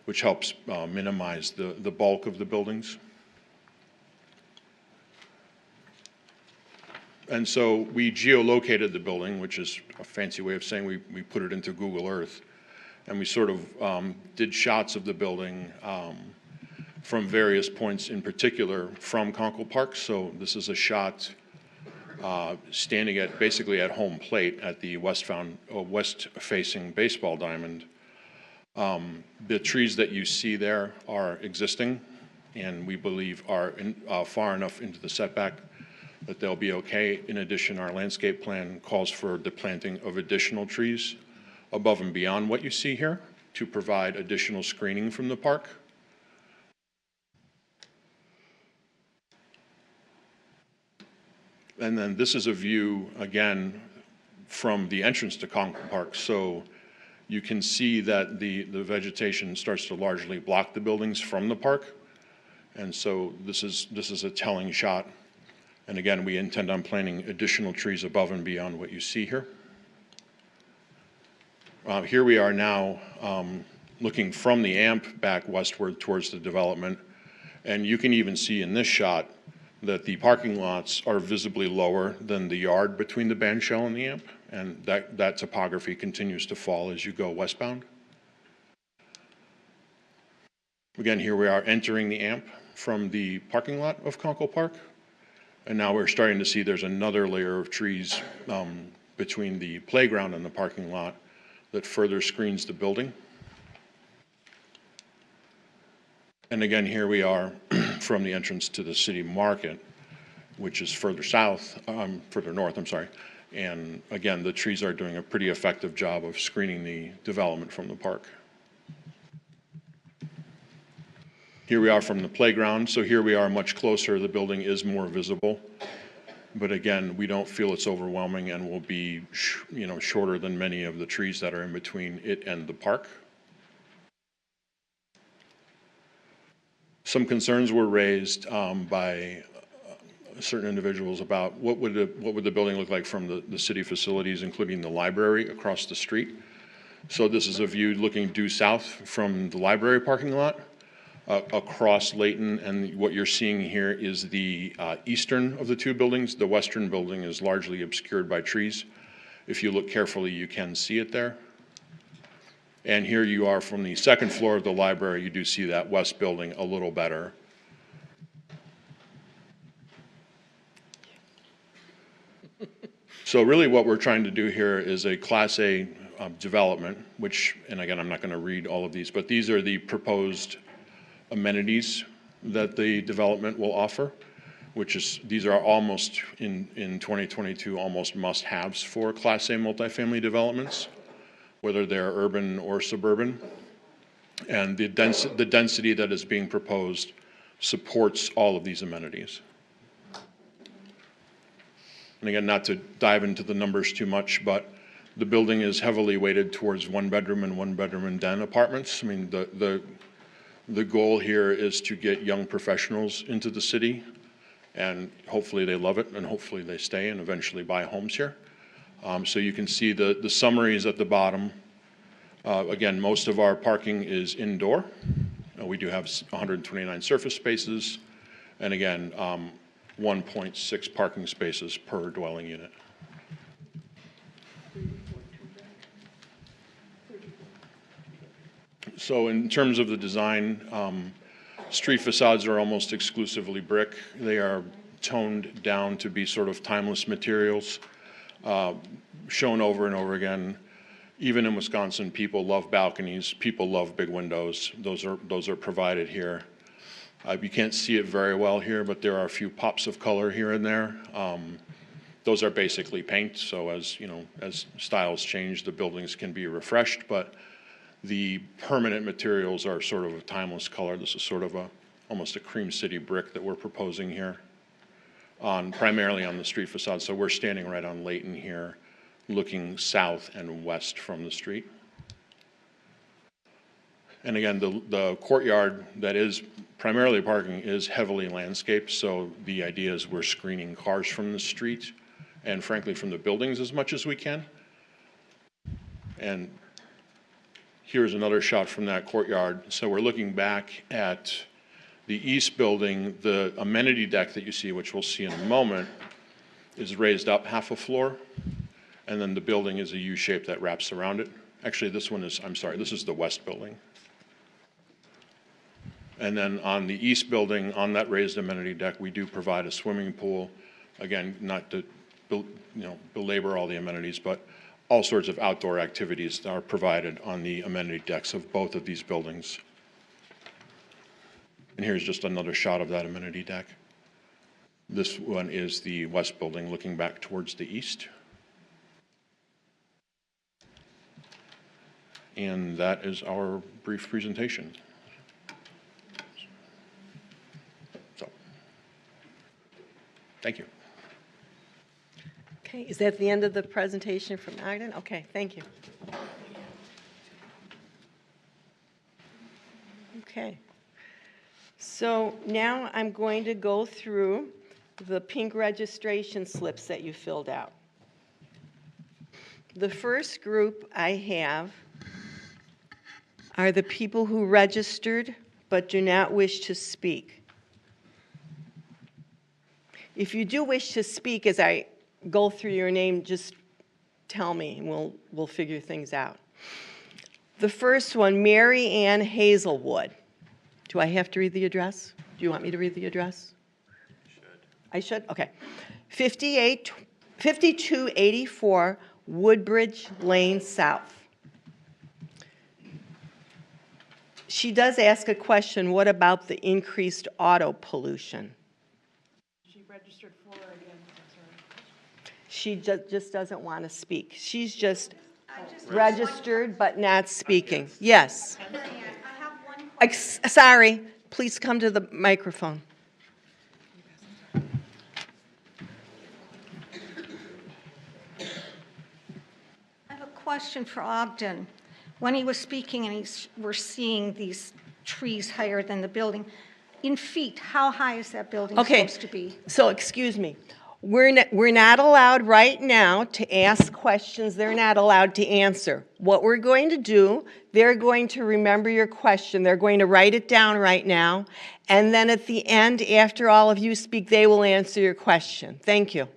which helps minimize the bulk of the buildings. And so we geolocated the building, which is a fancy way of saying we put it into Google Earth. And we sort of did shots of the building from various points, in particular from Conkle Park. So this is a shot standing basically at home plate at the west-facing baseball diamond. The trees that you see there are existing, and we believe are far enough into the setback that they'll be okay. In addition, our landscape plan calls for the planting of additional trees above and beyond what you see here to provide additional screening from the park. And then this is a view, again, from the entrance to Conkle Park. So you can see that the vegetation starts to largely block the buildings from the park. And so this is a telling shot. And again, we intend on planting additional trees above and beyond what you see here. Here we are now looking from the AMP back westward towards the development. And you can even see in this shot that the parking lots are visibly lower than the yard between the band shell and the amp, and that topography continues to fall as you go westbound. Again, here we are entering the amp from the parking lot of Conkle Park, and now we're starting to see there's another layer of trees between the playground and the parking lot that further screens the building. And again, here we are from the entrance to the city market, which is further north, I'm sorry. And again, the trees are doing a pretty effective job of screening the development from the park. Here we are from the playground. So here we are much closer. The building is more visible. But again, we don't feel it's overwhelming and will be, shorter than many of the trees that are in between it and the park. Some concerns were raised by certain individuals about what would the building look like from the city facilities, including the library across the street. So this is a view looking due south from the library parking lot across Layton, and what you're seeing here is the eastern of the two buildings. The western building is largely obscured by trees. If you look carefully, you can see it there. And here you are from the second floor of the library. You do see that west building a little better. So really what we're trying to do here is a Class A development, which, and again, I'm not going to read all of these, but these are the proposed amenities that the development will offer, these are almost, in 2022, almost must-haves for Class A multifamily developments, whether they're urban or suburban. And the density that is being proposed supports all of these amenities. And again, not to dive into the numbers too much, but the building is heavily weighted towards one-bedroom and den apartments. I mean, the goal here is to get young professionals into the city, and hopefully they love it, and hopefully they stay and eventually buy homes here. So you can see the summaries at the bottom. Again, most of our parking is indoor. We do have 129 surface spaces, and again, 1.6 parking spaces per dwelling unit. So in terms of the design, street facades are almost exclusively brick. They are toned down to be sort of timeless materials, shown over and over again. Even in Wisconsin, people love balconies. People love big windows. Those are provided here. You can't see it very well here, but there are a few pops of color here and there. Those are basically paint. So as styles change, the buildings can be refreshed, but the permanent materials are sort of a timeless color. This is sort of almost a cream city brick that we're proposing here, primarily on the street facade. So we're standing right on Layton here, looking south and west from the street. And again, the courtyard that is primarily parking is heavily landscaped. So the idea is we're screening cars from the street and frankly from the buildings as much as we can. And here's another shot from that courtyard. So we're looking back at the east building. The amenity deck that you see, which we'll see in a moment, is raised up half a floor. And then the building is a U shape that wraps around it. Actually, this is the west building. And then on the east building, on that raised amenity deck, we do provide a swimming pool. Again, not to belabor all the amenities, but all sorts of outdoor activities are provided on the amenity decks of both of these buildings. And here's just another shot of that amenity deck. This one is the west building looking back towards the east. And that is our brief presentation. So, thank you. Okay, is that the end of the presentation from Ogden? Okay, thank you. Okay. So now I'm going to go through the pink registration slips that you filled out. The first group I have are the people who registered but do not wish to speak. If you do wish to speak as I go through your name, just tell me, and we'll figure things out. The first one, Mary Ann Hazelwood. Do I have to read the address? Do you want me to read the address? I should? Okay. 5284 Woodbridge Lane South. She does ask a question, what about the increased auto pollution? She registered for or against, She just doesn't want to speak. She's just registered but not speaking. Yes. I have one Sorry, please come to the microphone. I have a question for Ogden. When he was speaking and we're seeing these trees higher than the building, in feet, how high is that building Okay, supposed to be? so excuse me. We're not allowed right now to ask questions they're not allowed to answer. What we're going to do, they're going to remember your question. They're going to write it down right now. And then at the end, after all of you speak, they will answer your question. Thank you.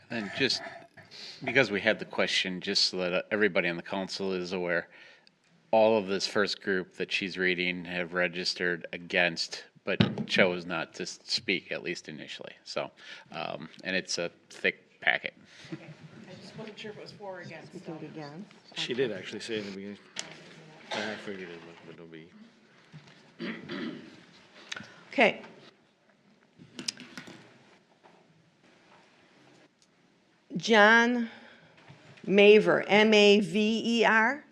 And just because we had the question, just so that everybody on the council is aware, all of this first group that she's reading have registered against, but chose not to speak, at least initially. So, and it's a thick packet. I just wasn't sure if it was for or against. Do it again. She did actually say in the beginning. I figured it'll be. Okay. John Maver, M-A-V-E-R?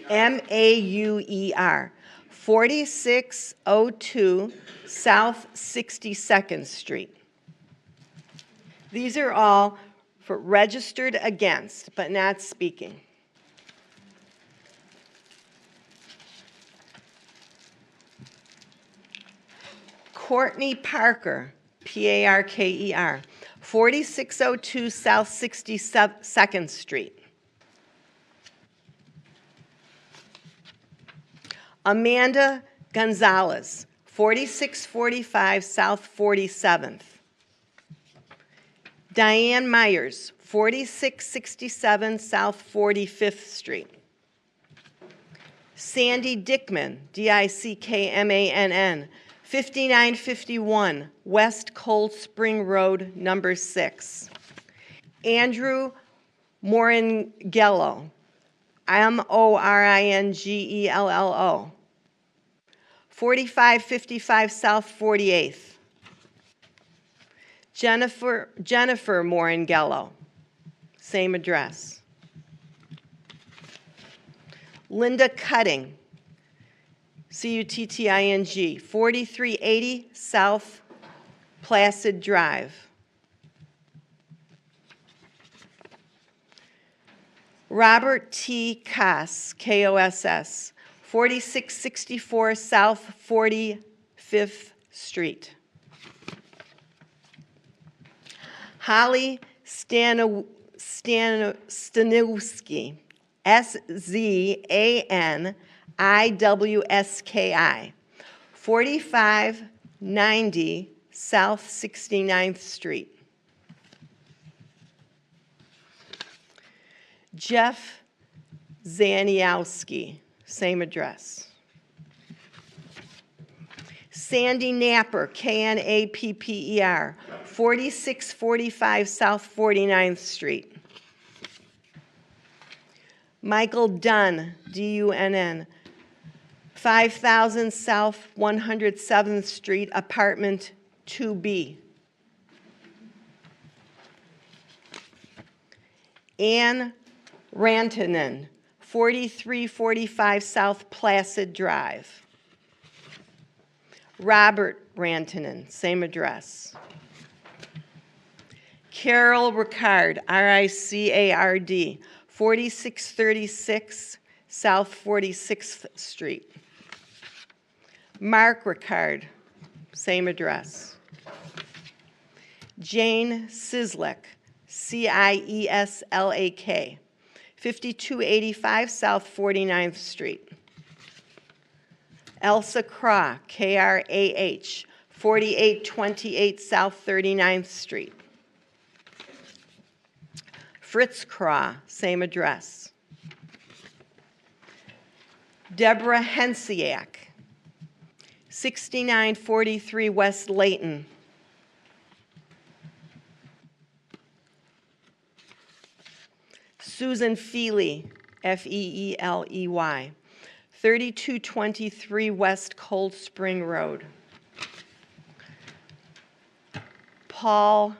M-A-U-E-R, 4602 South 62nd Street. These are all for registered against, but not speaking. Courtney Parker, P-A-R-K-E-R, 4602 South 62nd Street. Amanda Gonzalez, 4645 South 47th. Diane Myers, 4667 South 45th Street. Sandy Dickman, D-I-C-K-M-A-N-N, 5951 West Cold Spring Road, number 6. Andrew Moringello, M-O-R-I-N-G-E-L-L-O, 4555 South 48th. Jennifer Moringello, same address. Linda Cutting, C-U-T-T-I-N-G, 4380 South Placid Drive. Robert T. Koss, K-O-S-S, 4664 South 45th Street. Holly Stanowski, S-Z-A-N-I-W-S-K-I, 4590 South 69th Street. Jeff Zaniowski, same address. Sandy Napper, K-N-A-P-P-E-R, 4645 South 49th Street. Michael Dunn, D-U-N-N, 5000 South 107th Street, Apartment 2B. Ann Rantanen, 4345 South Placid Drive. Robert Rantanen, same address. Carol Ricard, R-I-C-A-R-D, 4636 South 46th Street. Mark Ricard, same address. Jane Cislak, C-I-E-S-L-A-K, 5285 South 49th Street. Elsa Krah, Krah, 4828 South 39th Street. Fritz Krah, same address. Deborah Hensiak, 6943 West Layton. Susan Feely, Feeley, 3223 West Cold Spring Road. Paul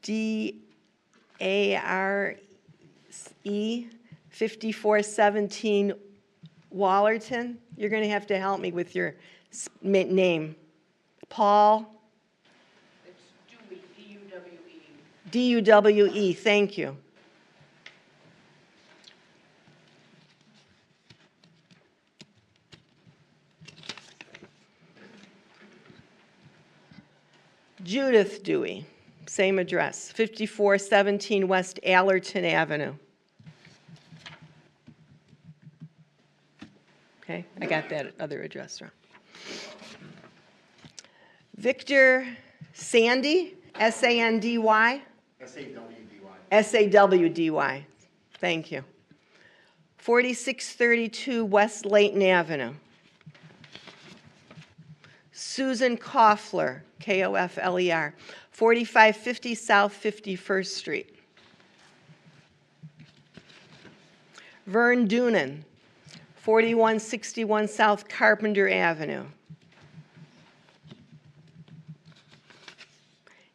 Dare, 5417 Wallerton. You're going to have to help me with your name. Paul? It's Dewey, D-U-W-E. D-U-W-E, thank you. Judith Dewey, same address, 5417 West Allerton Avenue. Okay, I got that other address wrong. Victor Sandy, S-A-N-D-Y? S-A-W-D-Y. S-A-W-D-Y, thank you. 4632 West Layton Avenue. Susan Koffler, K-O-F-L-E-R, 4550 South 51st Street. Vern Doonan, 4161 South Carpenter Avenue.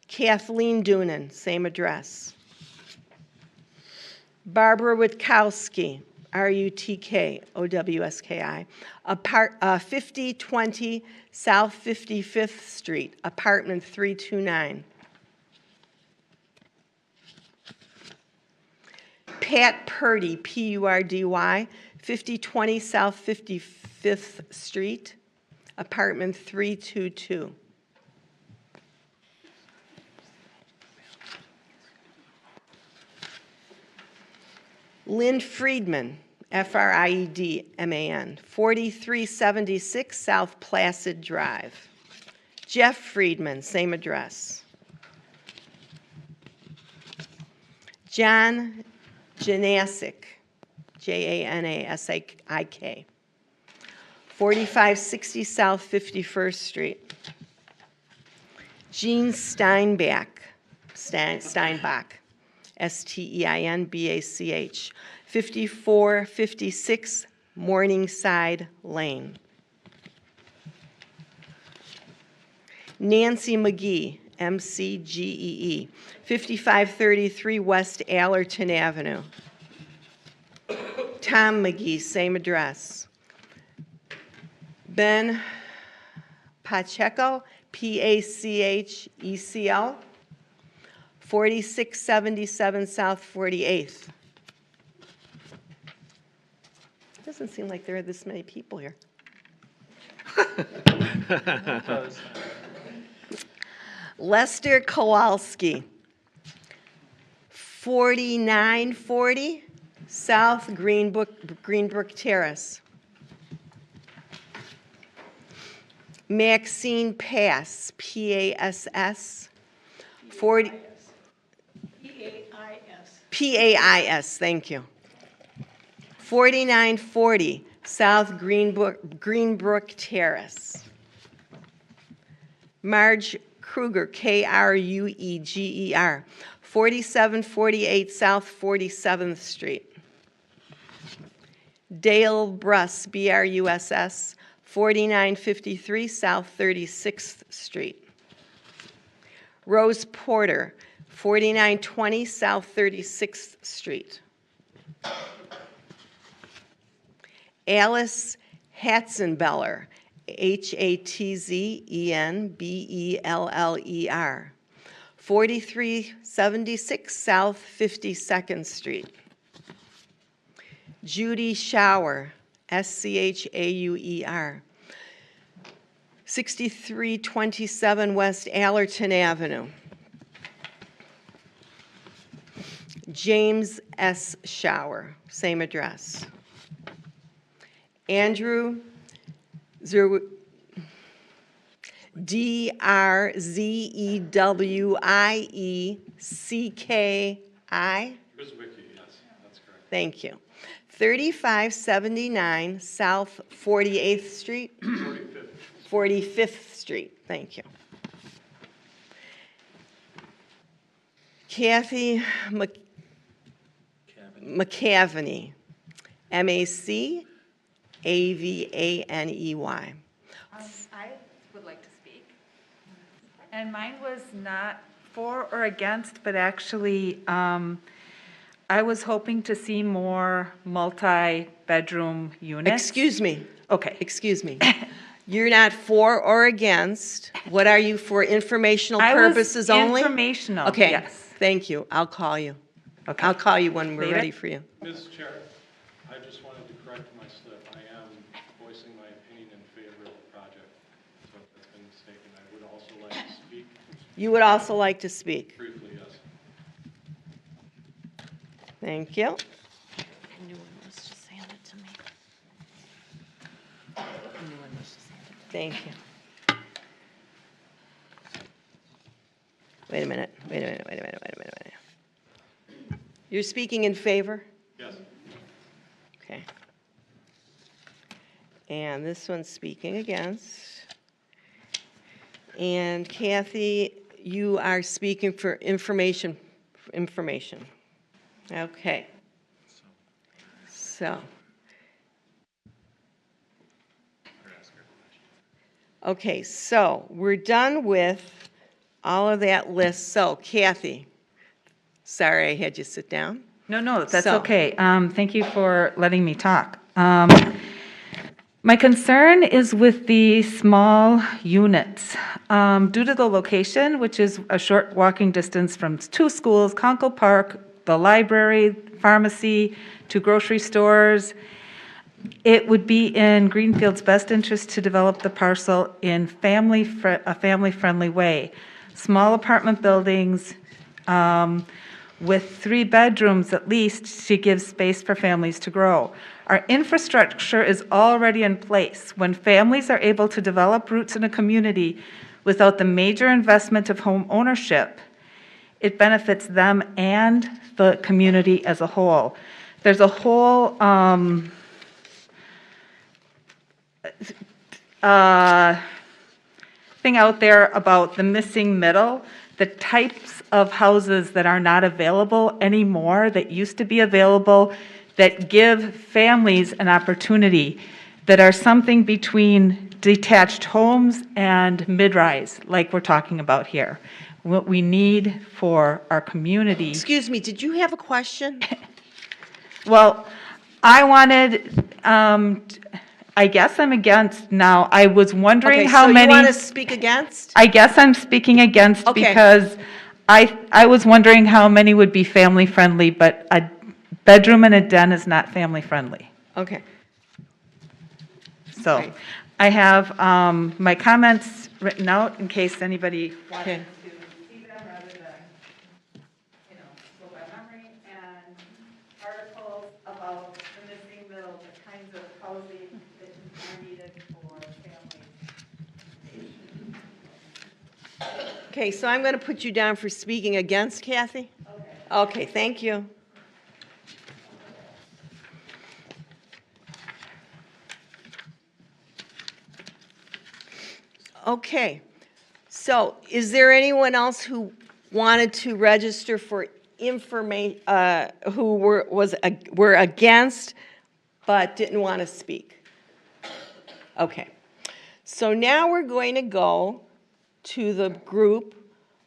Kathleen Doonan, same address. Barbara Witkowski, R-U-T-K-O-W-S-K-I, 5020 South 55th Street, apartment 329. Pat Purdy, P-U-R-D-Y, 5020 South 55th Street, apartment 322. Lynn Friedman, F-R-I-E-D-M-A-N, 4376 South Placid Drive. Jeff Friedman, same address. John Janasik, J-A-N-A-S-I-K, 4560 South 51st Street. Jean Steinbach, S-T-E-I-N-B-A-C-H, 5456 Morningside Lane. Nancy McGee, M-C-G-E-E, 5533 West Allerton Avenue. Tom McGee, same address. Ben Pacheco, P-A-C-H-E-C-O, 4677 South 48th. Doesn't seem like there are this many people here. Lester Kowalski, 4940 South Greenbrook Terrace. Maxine Pass, P-A-S-S, 40... P-A-I-S, thank you. 4940 South Greenbrook Terrace. Marge Kruger, K-R-U-E-G-E-R, 4748 South 47th Street. Dale Bruss, B-R-U-S-S, 4953 South 36th Street. Rose Porter, 4920 South 36th Street. Alice Hatzenbeller, H-A-T-Z-E-N-B-E-L-L-E-R, 4376 South 52nd Street. Judy Schauer, S-C-H-A-U-E-R, 6327 West Allerton Avenue. James S. Schauer, same address. Andrew Zerwicki, Drzewiecki. Thank you. 3579 South 48th Street? 45th Street, thank you. Kathy McAvaney, MacAvaney. I would like to speak. And mine was not for or against, but actually, I was hoping to see more multi-bedroom units. Excuse me. Okay. Excuse me. You're not for or against. What are you for, informational I was purposes only? informational, Okay, yes. thank you. I'll call you. Okay. I'll call you when we're Leave ready it. for you. Ms. Chair, I just wanted to correct my slip. I am voicing my opinion in favor of the project. So if that's been mistaken, I would also like to speak You would also like to speak? briefly, yes. Thank you. Thank you. Wait a minute. You're speaking in favor? Yes. Okay. And this one's speaking against. And Kathy, you are speaking for information. Okay. So. Okay, so we're done with all of that list. So Kathy, sorry I had you sit down. No, that's So- okay. Thank you for letting me talk. My concern is with the small units. Due to the location, which is a short walking distance from 2 schools, Conkle Park, the library, pharmacy, 2 grocery stores, it would be in Greenfield's best interest to develop the parcel in a family-friendly way. Small apartment buildings with 3 bedrooms at least to give space for families to grow. Our infrastructure is already in place. When families are able to develop roots in a community without the major investment of home ownership, it benefits them and the community as a whole. There's a whole thing out there about the missing middle, the types of houses that are not available anymore, that used to be available, that give families an opportunity, that are something between detached homes and mid-rise, like we're talking about here. What we need for our community. Excuse me, did you have a question? Well, I wanted, I guess I'm against now. I was wondering Okay, how so many. you want to speak against? I guess I'm speaking against Okay. because I was wondering how many would be family-friendly, but a bedroom and a den is not family-friendly. Okay. So Right. I have my comments written out in case anybody wanted Okay. to see them rather than, go by memory, and articles about the missing middle, the kinds of housing that are needed for families. Okay, so I'm going to put you down for speaking against, Kathy? Okay, thank you. Okay, so is there anyone else who wanted to register for who were against but didn't want to speak? Okay, so now we're going to go to the group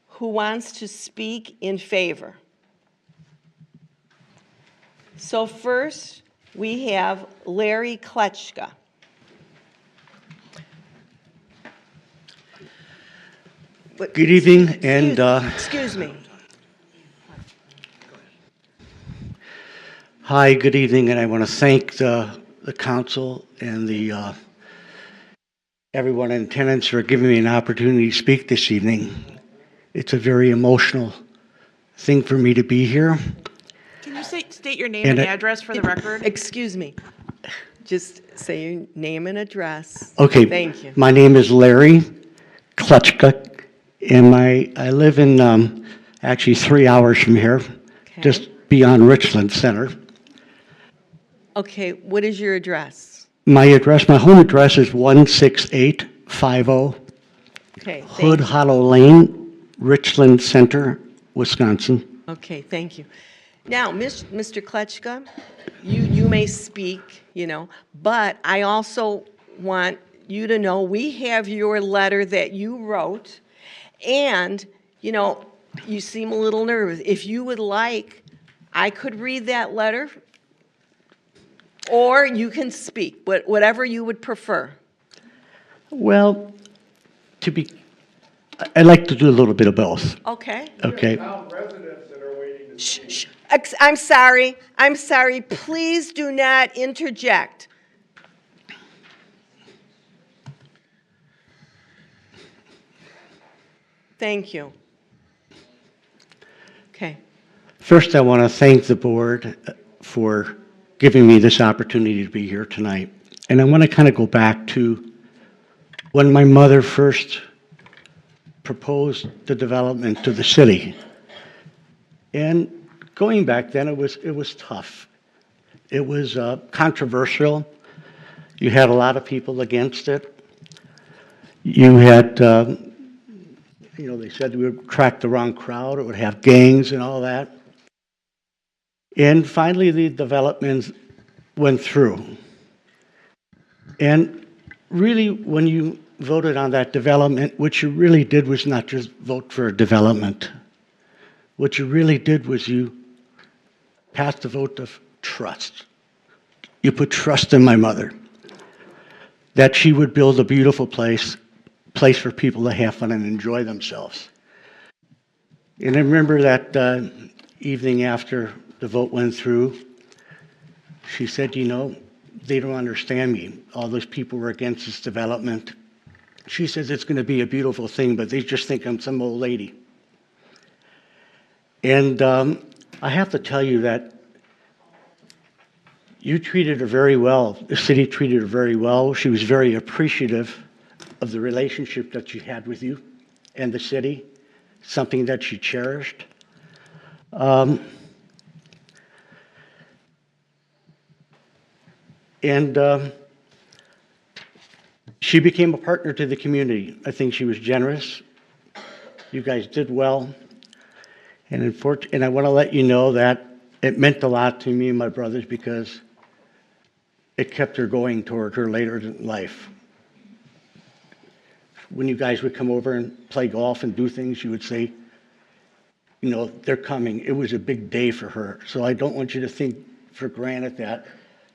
who wants to speak in favor. So first, we have Larry Kletchka. Good evening, and Excuse me. hi, good evening, and I want to thank the council and everyone in attendance for giving me an opportunity to speak this evening. It's a very emotional thing for me to be here. Can you state your name And and I- address for the record? Excuse me. Just say your name and address. Okay. Thank you. My name is Larry Klutchka, and I live in actually 3 hours from here, just beyond Richland Center. Okay, what is your address? My home address is 16850 Okay, thank Hood you. Hollow Lane, Richland Center, Wisconsin. Okay, thank you. Now, Mr. Kletchka, you may speak, but I also want you to know we have your letter that you wrote, and, you seem a little nervous. If you would like, I could read that letter, or you can speak, whatever you would prefer. Well, I'd like to do a little bit of both. Okay. Okay. Shh, shh. I'm sorry. I'm sorry. Please do not interject. Thank you. Okay. First, I want to thank the board for giving me this opportunity to be here tonight. And I want to kind of go back to when my mother first proposed the development to the city. And going back then, it was tough. It was controversial. You had a lot of people against it. You had, they said we would attract the wrong crowd. It would have gangs and all that. And finally, the development went through. And really, when you voted on that development, what you really did was not just vote for a development. What you really did was you passed a vote of trust. You put trust in my mother that she would build a beautiful place for people to have fun and enjoy themselves. And I remember that evening after the vote went through, she said, they don't understand me. All those people were against this development. She says it's going to be a beautiful thing, but they just think I'm some old lady. And I have to tell you that you treated her very well. The city treated her very well. She was very appreciative of the relationship that she had with you and the city, something that she cherished. She became a partner to the community. I think she was generous. You guys did well. And I want to let you know that it meant a lot to me and my brothers because it kept her going toward her later in life. When you guys would come over and play golf and do things, you would say, they're coming. It was a big day for her. So I don't want you to think for granted that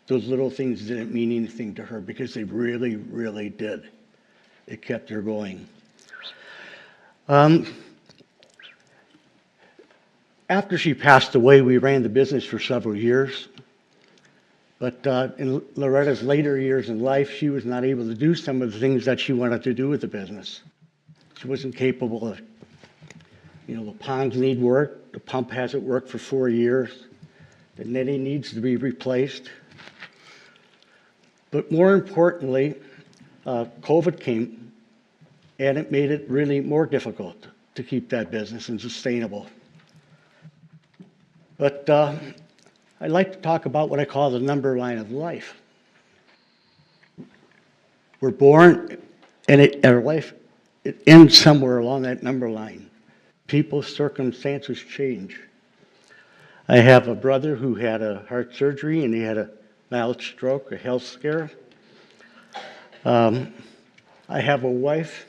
those little things didn't mean anything to her because they really, really did. It kept her going. After she passed away, we ran the business for several years. But in Loretta's later years in life, she was not able to do some of the things that she wanted to do with the business. She wasn't capable of, the ponds need work. The pump hasn't worked for 4 years. The netting needs to be replaced. But more importantly, COVID came, and it made it really more difficult to keep that business and sustainable. But I'd like to talk about what I call the number line of life. We're born, and our life it ends somewhere along that number line. People's circumstances change. I have a brother who had a heart surgery, and he had a mild stroke, a health scare. I have a wife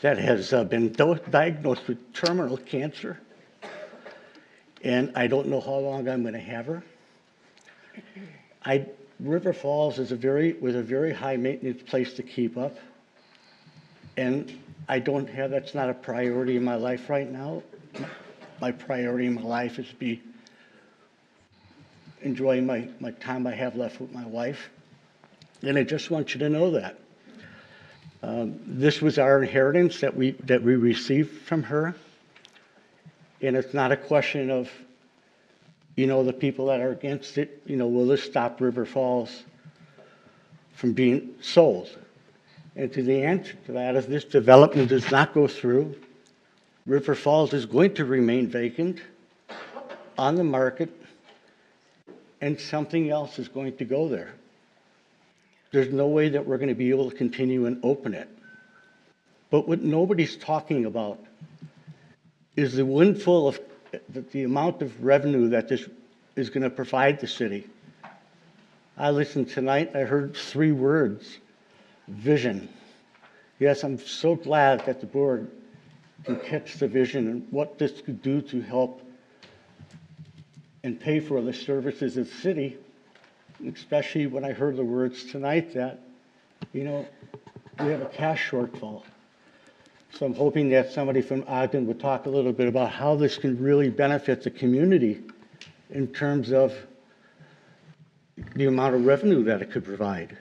that has been diagnosed with terminal cancer, and I don't know how long I'm going to have her. River Falls was a very high maintenance place to keep up, and that's not a priority in my life right now. My priority in my life is to be enjoying my time I have left with my wife, and I just want you to know that. This was our inheritance that we received from her, and it's not a question of, the people that are against it, will this stop River Falls from being sold? And to the answer to that, if this development does not go through, River Falls is going to remain vacant on the market, and something else is going to go there. There's no way that we're going to be able to continue and open it. But what nobody's talking about is the windfall of the amount of revenue that this is going to provide the city. I listened tonight, I heard 3 words: vision. Yes, I'm so glad that the board can catch the vision and what this could do to help and pay for the services of the city, especially when I heard the words tonight that, we have a cash shortfall. So I'm hoping that somebody from Ogden would talk a little bit about how this can really benefit the community in terms of the amount of revenue that it could provide.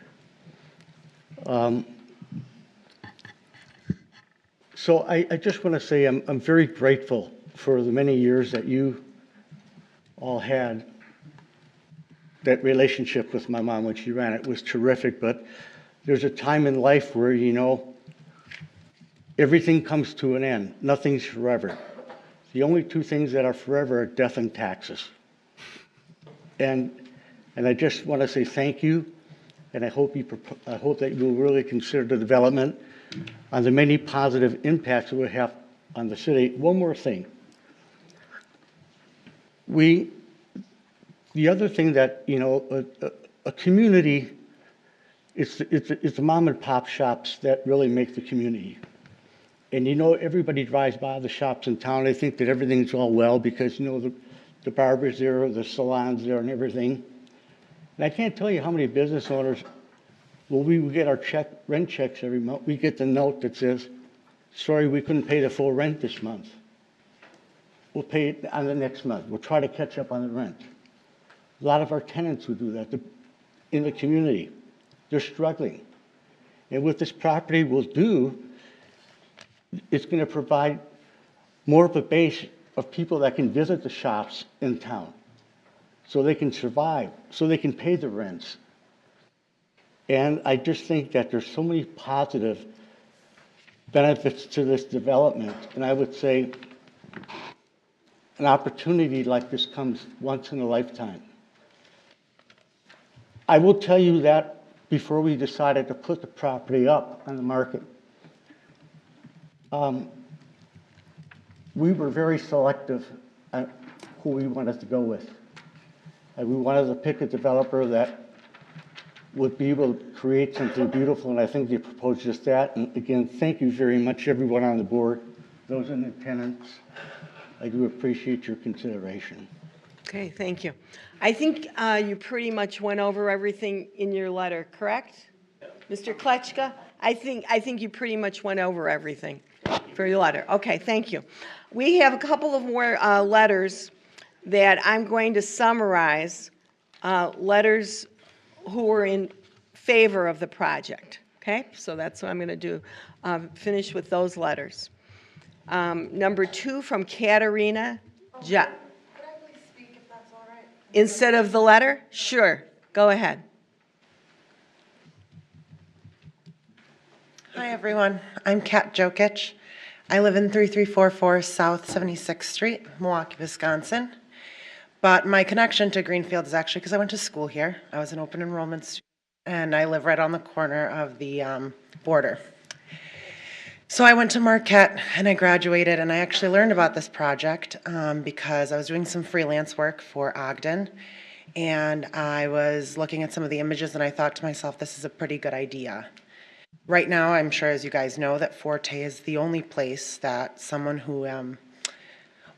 So I just want to say I'm very grateful for the many years that you all had that relationship with my mom when she ran it. Was terrific, but there's a time in life where, everything comes to an end. Nothing's forever. The only 2 things that are forever are death and taxes. And I just want to say thank you, and I hope that you will really consider the development on the many positive impacts it will have on the city. One more thing. The other thing that, a community, it's the mom and pop shops that really make the community. And everybody drives by the shops in town. They think that everything's all well because, the barber's there, the salon's there and everything. And I can't tell you how many business owners, we get our rent checks every month. We get the note that says, sorry, we couldn't pay the full rent this month. We'll pay it on the next month. We'll try to catch up on the rent. A lot of our tenants would do that in the community. They're struggling. And what this property will do, it's going to provide more of a base of people that can visit the shops in town so they can survive, so they can pay the rents. And I just think that there's so many positive benefits to this development. And I would say an opportunity like this comes once in a lifetime. I will tell you that before we decided to put the property up on the market, we were very selective on who we wanted to go with. And we wanted to pick a developer that would be able to create something beautiful, and I think they proposed just that. And again, thank you very much, everyone on the board, those in attendance. I do appreciate your consideration. Okay, thank you. I think you pretty much went over everything in your letter, correct? Mr. Kletchka? I think you pretty much went over everything for your letter. Okay, thank you. We have a couple of more letters that I'm going to summarize, letters who are in favor of the project. Okay, so that's what I'm going to do. Finish with those letters. Number 2 from Katerina. Could I please speak if that's all right? Instead of the letter? Sure. Go ahead. Hi, everyone. I'm Kat Jokic. I live in 3344 South 76th Street, Milwaukee, Wisconsin. But my connection to Greenfield is actually because I went to school here. I was an open enrollment student, and I live right on the corner of the border. So I went to Marquette, and I graduated, and I actually learned about this project because I was doing some freelance work for Ogden, and I was looking at some of the images, and I thought to myself, this is a pretty good idea. Right now, I'm sure, as you guys know, that Forte is the only place that someone who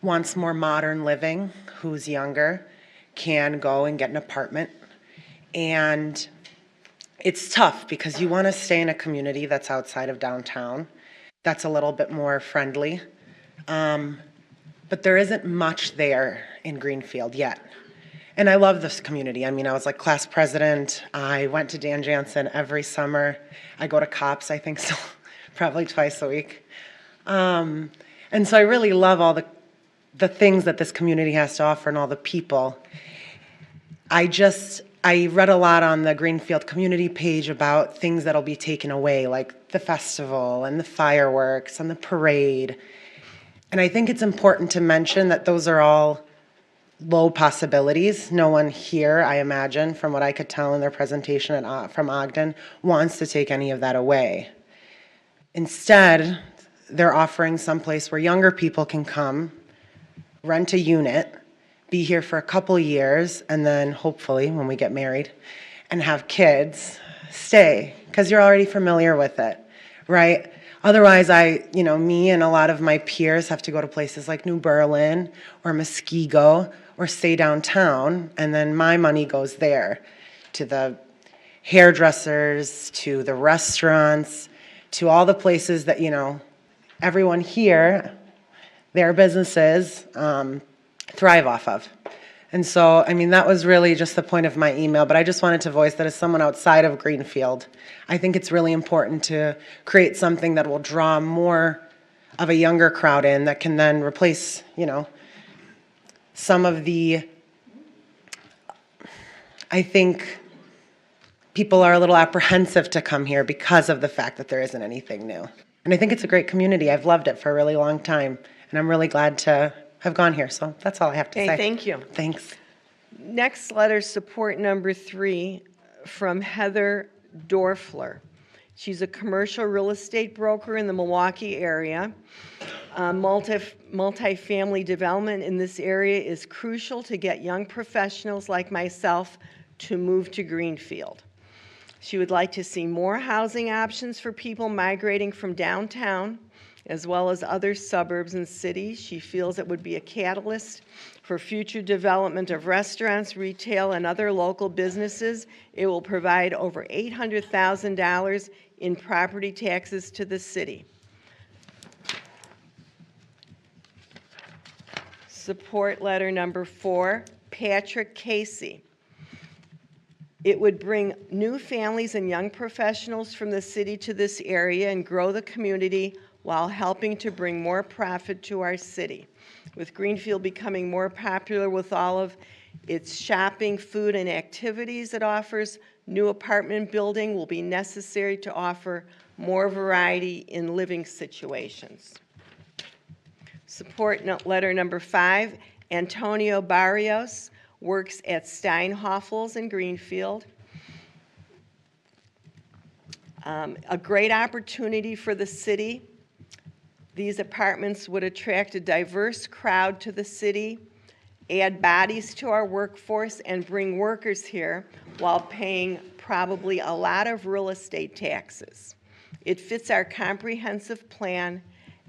wants more modern living, who's younger, can go and get an apartment. And it's tough because you want to stay in a community that's outside of downtown, that's a little bit more friendly. But there isn't much there in Greenfield yet. And I love this community. I mean, I was like class president. I went to Dan Jansen every summer. I go to COPS, I think, still probably twice a week. And so I really love all the the things that this community has to offer and all the people. I read a lot on the Greenfield community page about things that'll be taken away, like the festival and the fireworks and the parade. And I think it's important to mention that those are all low possibilities. No one here, I imagine, from what I could tell in their presentation from Ogden, wants to take any of that away. Instead, they're offering someplace where younger people can come, rent a unit, be here for a couple years, and then hopefully, when we get married and have kids, stay, because you're already familiar with it, right? Otherwise, me and a lot of my peers have to go to places like New Berlin or Muskego or stay downtown, and then my money goes there to the hairdressers, to the restaurants, to all the places that, everyone here, their businesses thrive off of. And so, that was really just the point of my email, but I just wanted to voice that as someone outside of Greenfield, I think it's really important to create something that will draw more of a younger crowd in that can then replace, some of the, I think people are a little apprehensive to come here because of the fact that there isn't anything new. And I think it's a great community. I've loved it for a really long time, and I'm really glad to have gone here. So that's all I have to say. Thank you. Thanks. Next letter, support number 3, from Heather Dorfler. She's a commercial real estate broker in the Milwaukee area. Multifamily development in this area is crucial to get young professionals like myself to move to Greenfield. She would like to see more housing options for people migrating from downtown, as well as other suburbs and cities. She feels it would be a catalyst for future development of restaurants, retail, and other local businesses. It will provide over $800,000 in property taxes to the city. Support letter number 4, Patrick Casey. It would bring new families and young professionals from the city to this area and grow the community while helping to bring more profit to our city. With Greenfield becoming more popular with all of its shopping, food, and activities it offers, new apartment building will be necessary to offer more variety in living situations. Support letter number 5, Antonio Barrios works at Steinhoffels in Greenfield. A great opportunity for the city. These apartments would attract a diverse crowd to the city, add bodies to our workforce, and bring workers here while paying probably a lot of real estate taxes. It fits our comprehensive plan,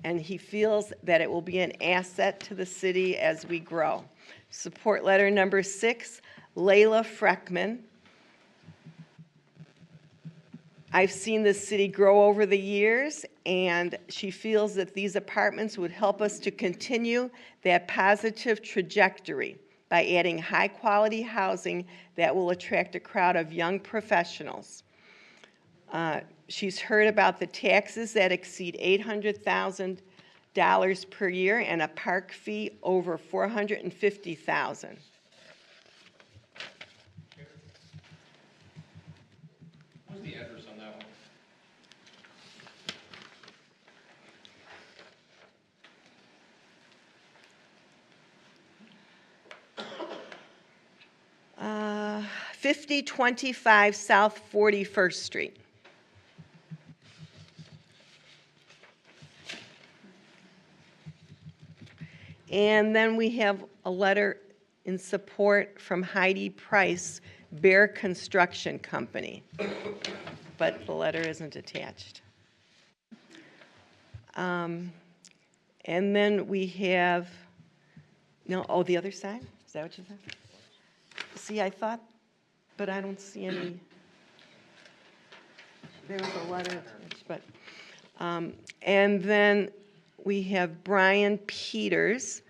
and he feels that it will be an asset to the city as we grow. Support letter number 6, Layla Freckman. I've seen this city grow over the years, and she feels that these apartments would help us to continue that positive trajectory by adding high-quality housing that will attract a crowd of young professionals. She's heard about the taxes that exceed $800,000 per year and a park fee over $450,000. What's the address on that one? Uh, 5025 South 41st Street. And then we have a letter in support from Heidi Price, Bear Construction Company, but the letter isn't attached. And then we have, the other side? Is that what you said? See, I thought, but I don't see any. There was a letter, but, and then we have Brian Peters.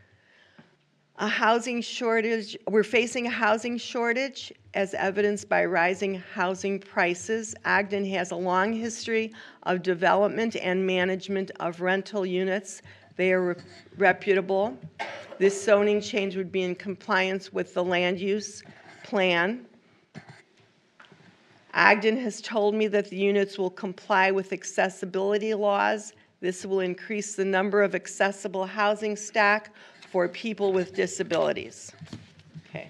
A housing shortage, we're facing a housing shortage as evidenced by rising housing prices. Ogden has a long history of development and management of rental units. They are reputable. This zoning change would be in compliance with the land use plan. Ogden has told me that the units will comply with accessibility laws. This will increase the number of accessible housing stock for people with disabilities. Okay.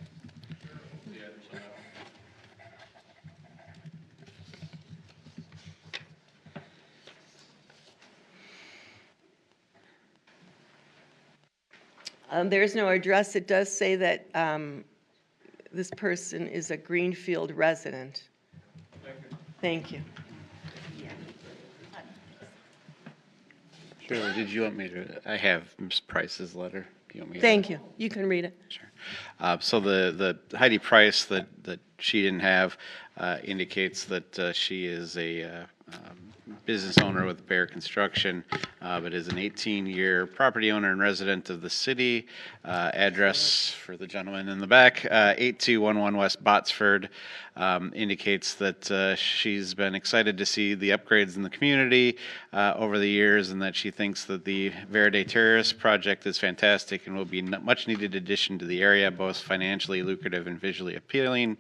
There's no address. It does say that this person is a Greenfield resident. Thank you. Shirley, did you want me to, I have Ms. Price's letter. Do you want me to? Thank you. You can read it. So the Heidi Price that she didn't have indicates that she is a business owner with Bear Construction, but is an 18-year property owner and resident of the city. Address for the gentleman in the back, 8211 West Botsford, indicates that she's been excited to see the upgrades in the community over the years, and that she thinks that the Verde Terrace project is fantastic and will be a much-needed addition to the area, both financially lucrative and visually appealing.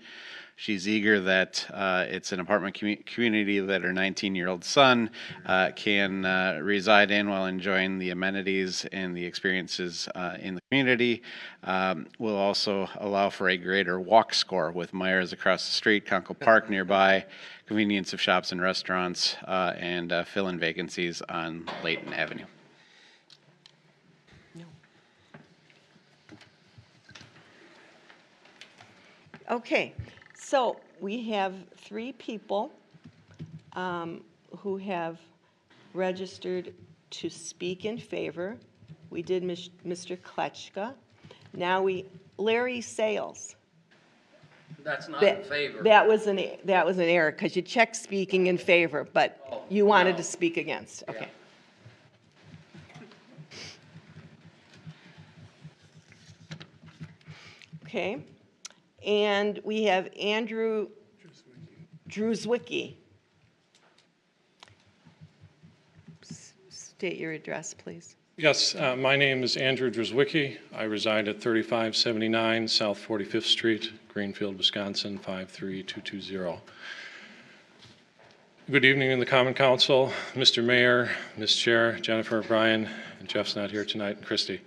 She's eager that it's an apartment community that her 19-year-old son can reside in while enjoying the amenities and the experiences in the community. Will also allow for a greater walk score with Myers across the street, Conkle Park nearby, convenience of shops and restaurants, and fill in vacancies on Layton Avenue. Okay, so we have 3 people who have registered to speak in favor. We did Mr. Kletchka. Now Larry Sales. That's not in favor. That was an error, because you checked speaking in favor, but you wanted to speak against. Okay. Okay. And we have Andrew Druzwicki. State your address, please. Yes, my name is Andrew Druzwicki. I reside at 3579 South 45th Street, Greenfield, Wisconsin, 53220. Good evening in the Common Council, Mr. Mayor, Ms. Chair, Jennifer, Brian, and Jeff's not here tonight, and Christy.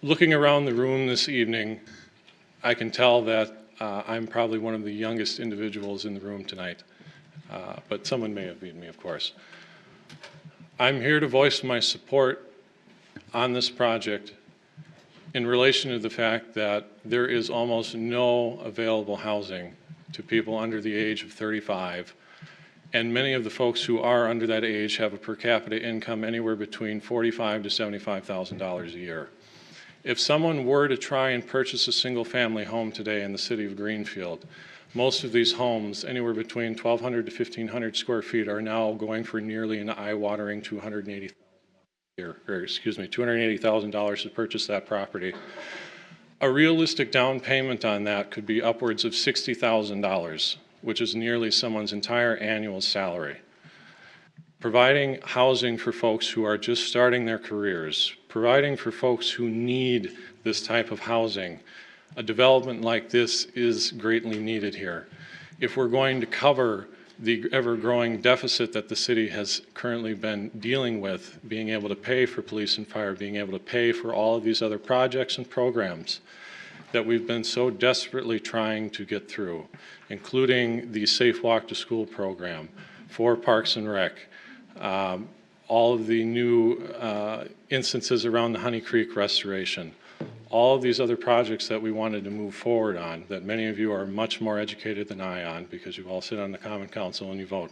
Looking around the room this evening, I can tell that I'm probably one of the youngest individuals in the room tonight, but someone may have beaten me, of course. I'm here to voice my support on this project in relation to the fact that there is almost no available housing to people under the age of 35, and many of the folks who are under that age have a per capita income anywhere between $45,000 to $75,000 a year. If someone were to try and purchase a single-family home today in the city of Greenfield, most of these homes, anywhere between 1,200 to 1,500 square feet, are now going for nearly an eye-watering $280,000 to purchase that property. A realistic down payment on that could be upwards of $60,000, which is nearly someone's entire annual salary. Providing housing for folks who are just starting their careers, providing for folks who need this type of housing, a development like this is greatly needed here. If we're going to cover the ever-growing deficit that the city has currently been dealing with, being able to pay for police and fire, being able to pay for all of these other projects and programs that we've been so desperately trying to get through, including the Safe Walk to School program, for Parks and Rec, all of the new instances around the Honey Creek restoration, all of these other projects that we wanted to move forward on, that many of you are much more educated than I on, because you all sit on the Common Council and you vote.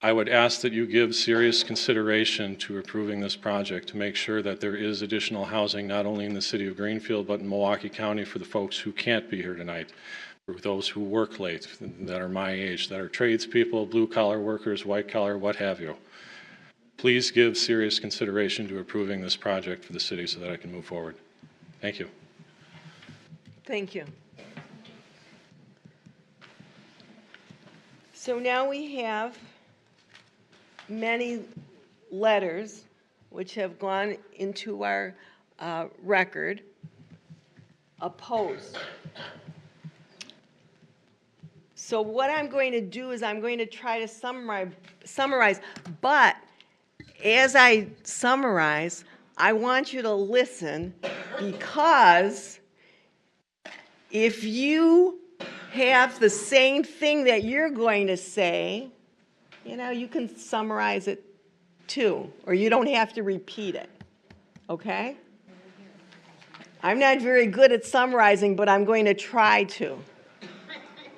I would ask that you give serious consideration to approving this project to make sure that there is additional housing, not only in the city of Greenfield, but in Milwaukee County for the folks who can't be here tonight, for those who work late, that are my age, that are tradespeople, blue-collar workers, white-collar, what have you. Please give serious consideration to approving this project for the city so that I can move forward. Thank you. Thank you. So now we have many letters which have gone into our record. Opposed. So what I'm going to do is I'm going to try to summarize, but as I summarize, I want you to listen, because if you have the same thing that you're going to say, you can summarize it too, or you don't have to repeat it, okay? I'm not very good at summarizing, but I'm going to try to.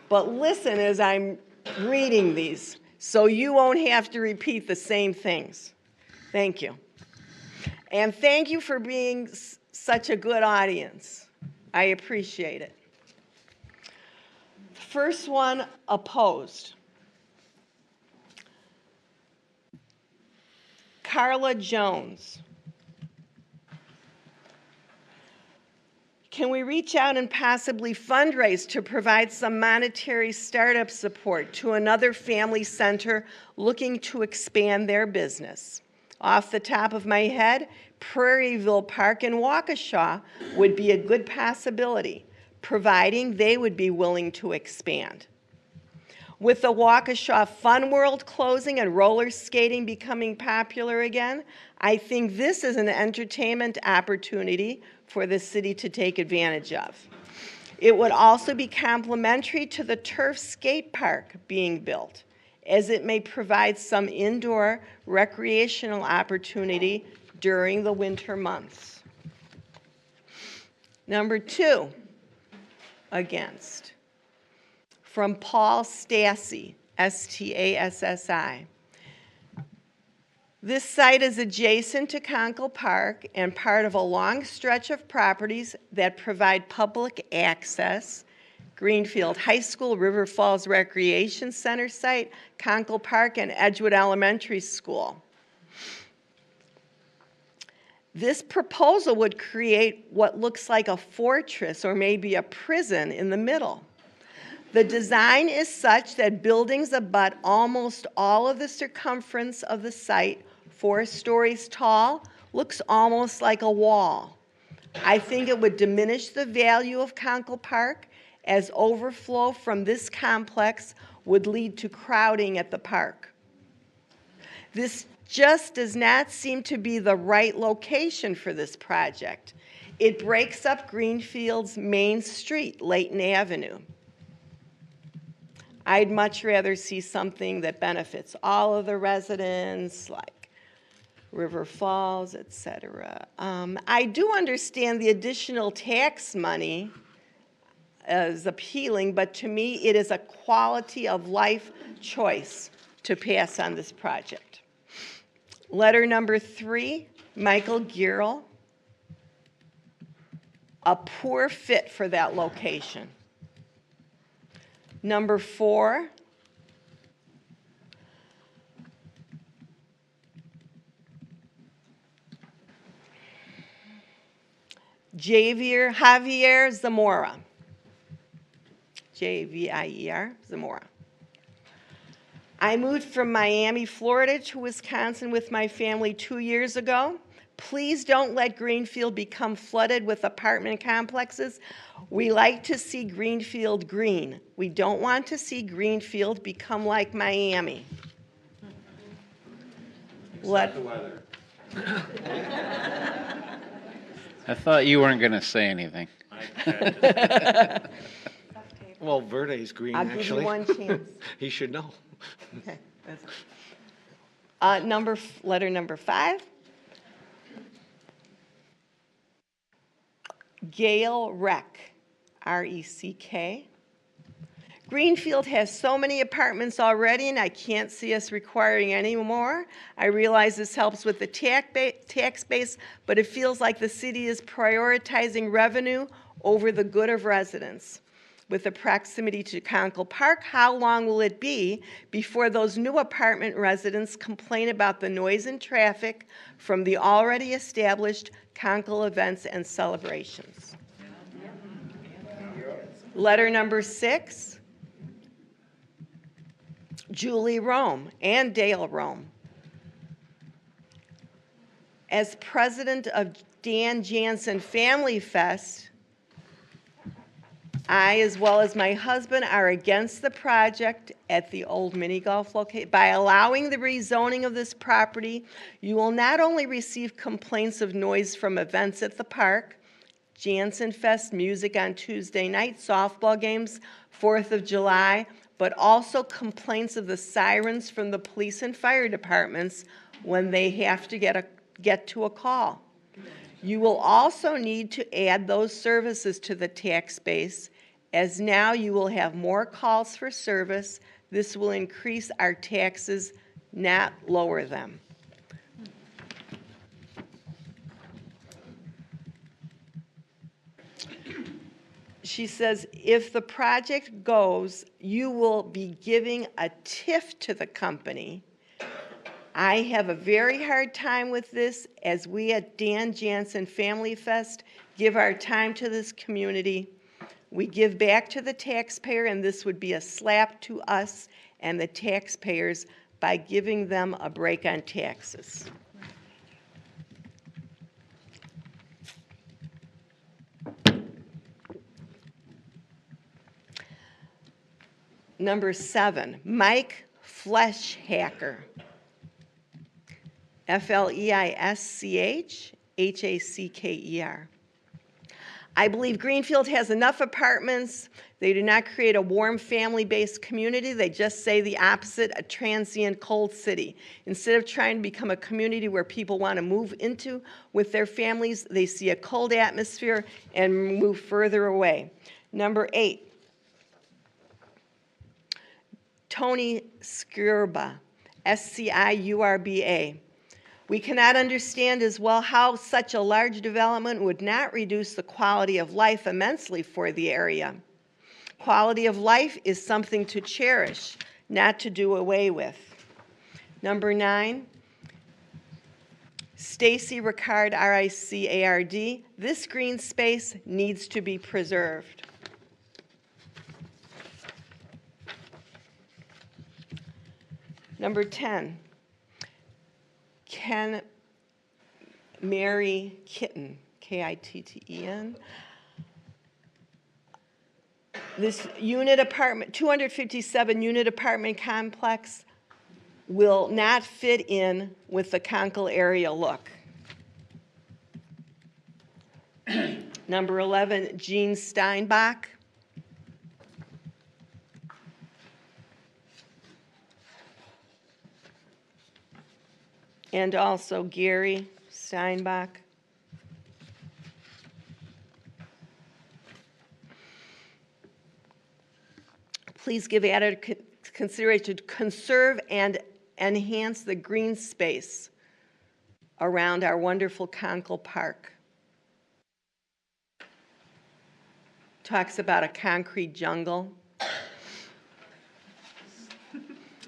But listen as I'm reading these, so you won't have to repeat the same things. Thank you. And thank you for being such a good audience. I appreciate it. First one, opposed. Carla Jones. Can we reach out and possibly fundraise to provide some monetary startup support to another family center looking to expand their business? Off the top of my head, Prairieville Park in Waukesha would be a good possibility, providing they would be willing to expand. With the Waukesha Fun World closing and roller skating becoming popular again, I think this is an entertainment opportunity for the city to take advantage of. It would also be complementary to the turf skate park being built, as it may provide some indoor recreational opportunity during the winter months. Number 2, against. From Paul Stassi, S-T-A-S-S-I. This site is adjacent to Conkle Park and part of a long stretch of properties that provide public access: Greenfield High School, River Falls Recreation Center site, Conkle Park, and Edgewood Elementary School. This proposal would create what looks like a fortress or maybe a prison in the middle. The design is such that buildings abut almost all of the circumference of the site, 4 stories tall, looks almost like a wall. I think it would diminish the value of Conkle Park, as overflow from this complex would lead to crowding at the park. This just does not seem to be the right location for this project. It breaks up Greenfield's main street, Layton Avenue. I'd much rather see something that benefits all of the residents, like River Falls, etc. I do understand the additional tax money is appealing, but to me it is a quality of life choice to pass on this project. Letter number 3, Michael Gierl. A poor fit for that location. Number 4, Javier Zamora. Javier Zamora. I moved from Miami, Florida to Wisconsin with my family 2 years ago. Please don't let Greenfield become flooded with apartment complexes. We like to see Greenfield green. We don't want to see Greenfield become like Miami. Except the weather. I thought you weren't going to say anything. Well, Verde's green, I'll actually. give you one chance. He should know. Okay. Letter number 5. Gail Reck, R-E-C-K. Greenfield has so many apartments already, and I can't see us requiring any more. I realize this helps with the tax base, but it feels like the city is prioritizing revenue over the good of residents. With the proximity to Conkle Park, how long will it be before those new apartment residents complain about the noise and traffic from the already established Conkle events and celebrations? Letter number 6, Julie Rome and Dale Rome. As president of Dan Jansen Family Fest, I, as well as my husband, are against the project at the old mini golf location. By allowing the rezoning of this property, you will not only receive complaints of noise from events at the park, Jansen Fest music on Tuesday night, softball games, 4th of July, but also complaints of the sirens from the police and fire departments when they have to get to a call. You will also need to add those services to the tax base, as now you will have more calls for service. This will increase our taxes, not lower them. She says, if the project goes, you will be giving a TIF to the company. I have a very hard time with this, as we at Dan Jansen Family Fest give our time to this community. We give back to the taxpayer, and this would be a slap to us and the taxpayers by giving them a break on taxes. Number 7, Mike Fleischhacker. Fleischhacker. I believe Greenfield has enough apartments. They do not create a warm family-based community. They just say the opposite, a transient cold city. Instead of trying to become a community where people want to move into with their families, they see a cold atmosphere and move further away. Number 8, Tony Sciurba, Sciurba. We cannot understand as well how such a large development would not reduce the quality of life immensely for the area. Quality of life is something to cherish, not to do away with. Number 9, Stacy Ricard, R-I-C-A-R-D. This green space needs to be preserved. Number 10, Ken Mary Kitten, K-I-T-T-E-N. This unit apartment, 257 unit apartment complex will not fit in with the Conkle area look. Number 11, Jean Steinbach. And also Gary Steinbach. Please give added consideration to conserve and enhance the green space around our wonderful Conkle Park. Talks about a concrete jungle.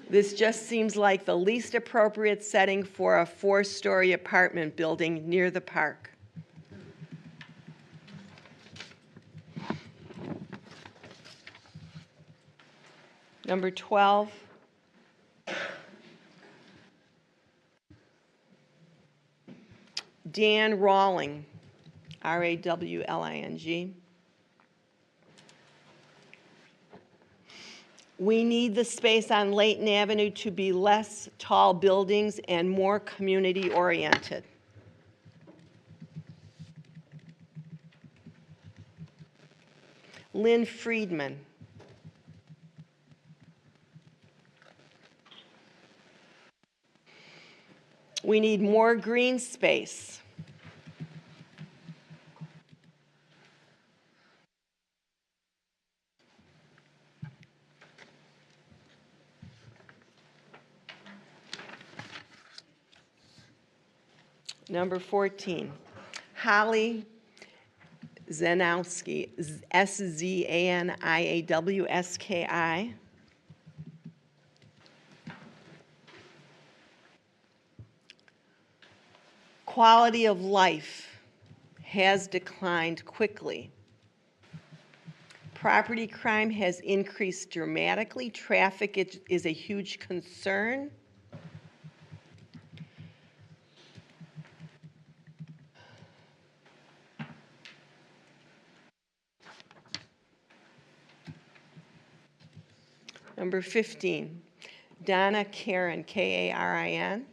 This just seems like the least appropriate setting for a 4-story apartment building near the park. Number 12, Dan Rawling, R-A-W-L-I-N-G. We need the space on Layton Avenue to be less tall buildings and more community-oriented. Lynn Friedman. We need more green space. Number 14, Holly Zanowski, S-Z-A-N-I-A-W-S-K-I. Quality of life has declined quickly. Property crime has increased dramatically. Traffic is a huge concern. Number 15, Donna Karin, Karin.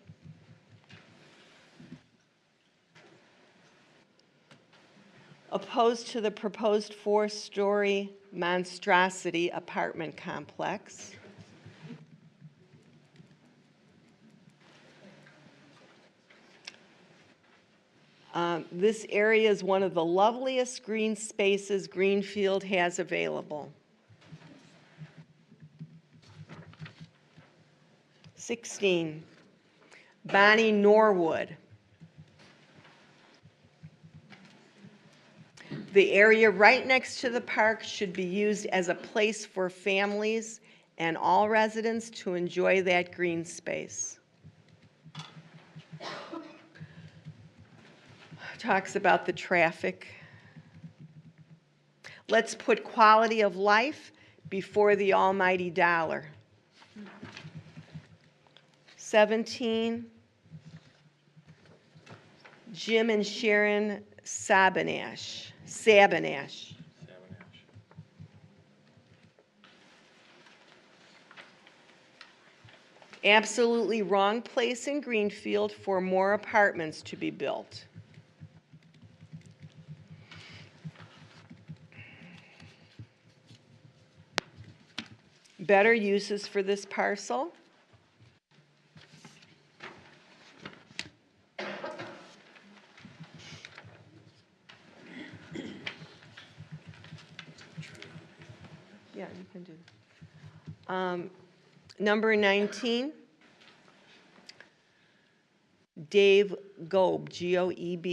Opposed to the proposed 4-story monstrosity apartment complex. This area is one of the loveliest green spaces Greenfield has available. 16, Bonnie Norwood. The area right next to the park should be used as a place for families and all residents to enjoy that green space. Talks about the traffic. Let's put quality of life before the almighty dollar. 17, Jim and Sharon Sabanash. Absolutely wrong place in Greenfield for more apartments to be built. Better uses for this parcel. Yeah, you can do that. Number 19, Dave Goeb, Goeb.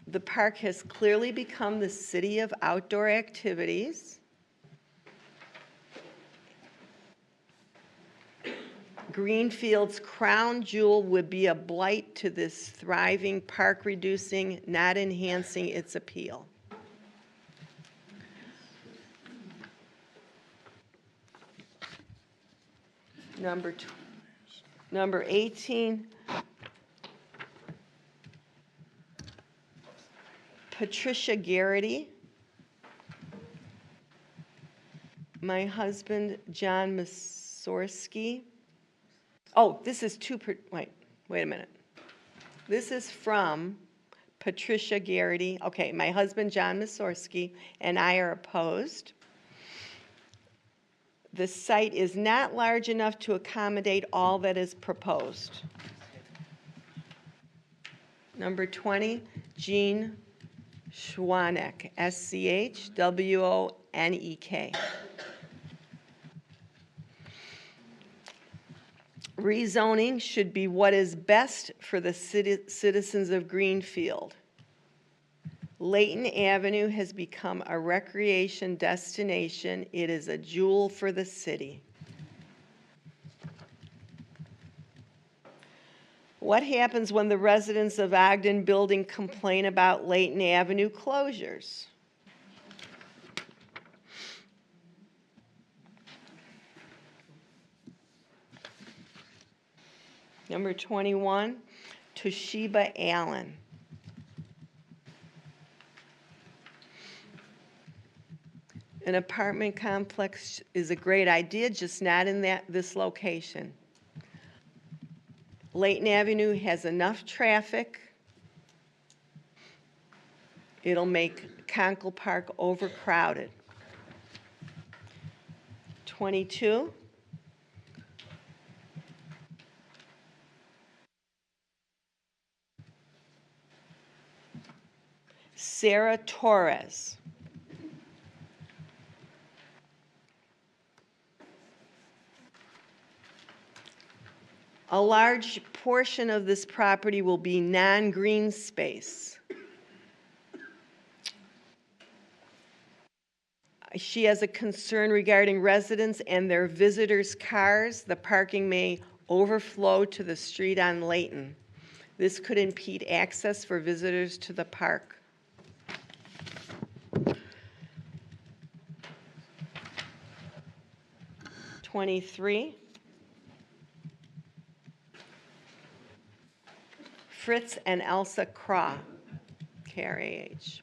The park has clearly become the city of outdoor activities. Greenfield's crown jewel would be a blight to this thriving park, reducing, not enhancing its appeal. Number 18, Patricia Garrity. My husband, John Masorski. Oh, this is wait a minute. This is from Patricia Garrity. Okay, my husband, John Masorski, and I are opposed. The site is not large enough to accommodate all that is proposed. Number 20, Jean Schwanek, Schwonek. Rezoning should be what is best for the citizens of Greenfield. Layton Avenue has become a recreation destination. It is a jewel for the city. What happens when the residents of Ogden Building complain about Layton Avenue closures? Number 21, Toshiba Allen. An apartment complex is a great idea, just not in this location. Layton Avenue has enough traffic. It'll make Conkle Park overcrowded. 22. Sarah Torres. A large portion of this property will be non-green space. She has a concern regarding residents and their visitors' cars. The parking may overflow to the street on Layton. This could impede access for visitors to the park. '23. Fritz and Elsa Krah, KRAH.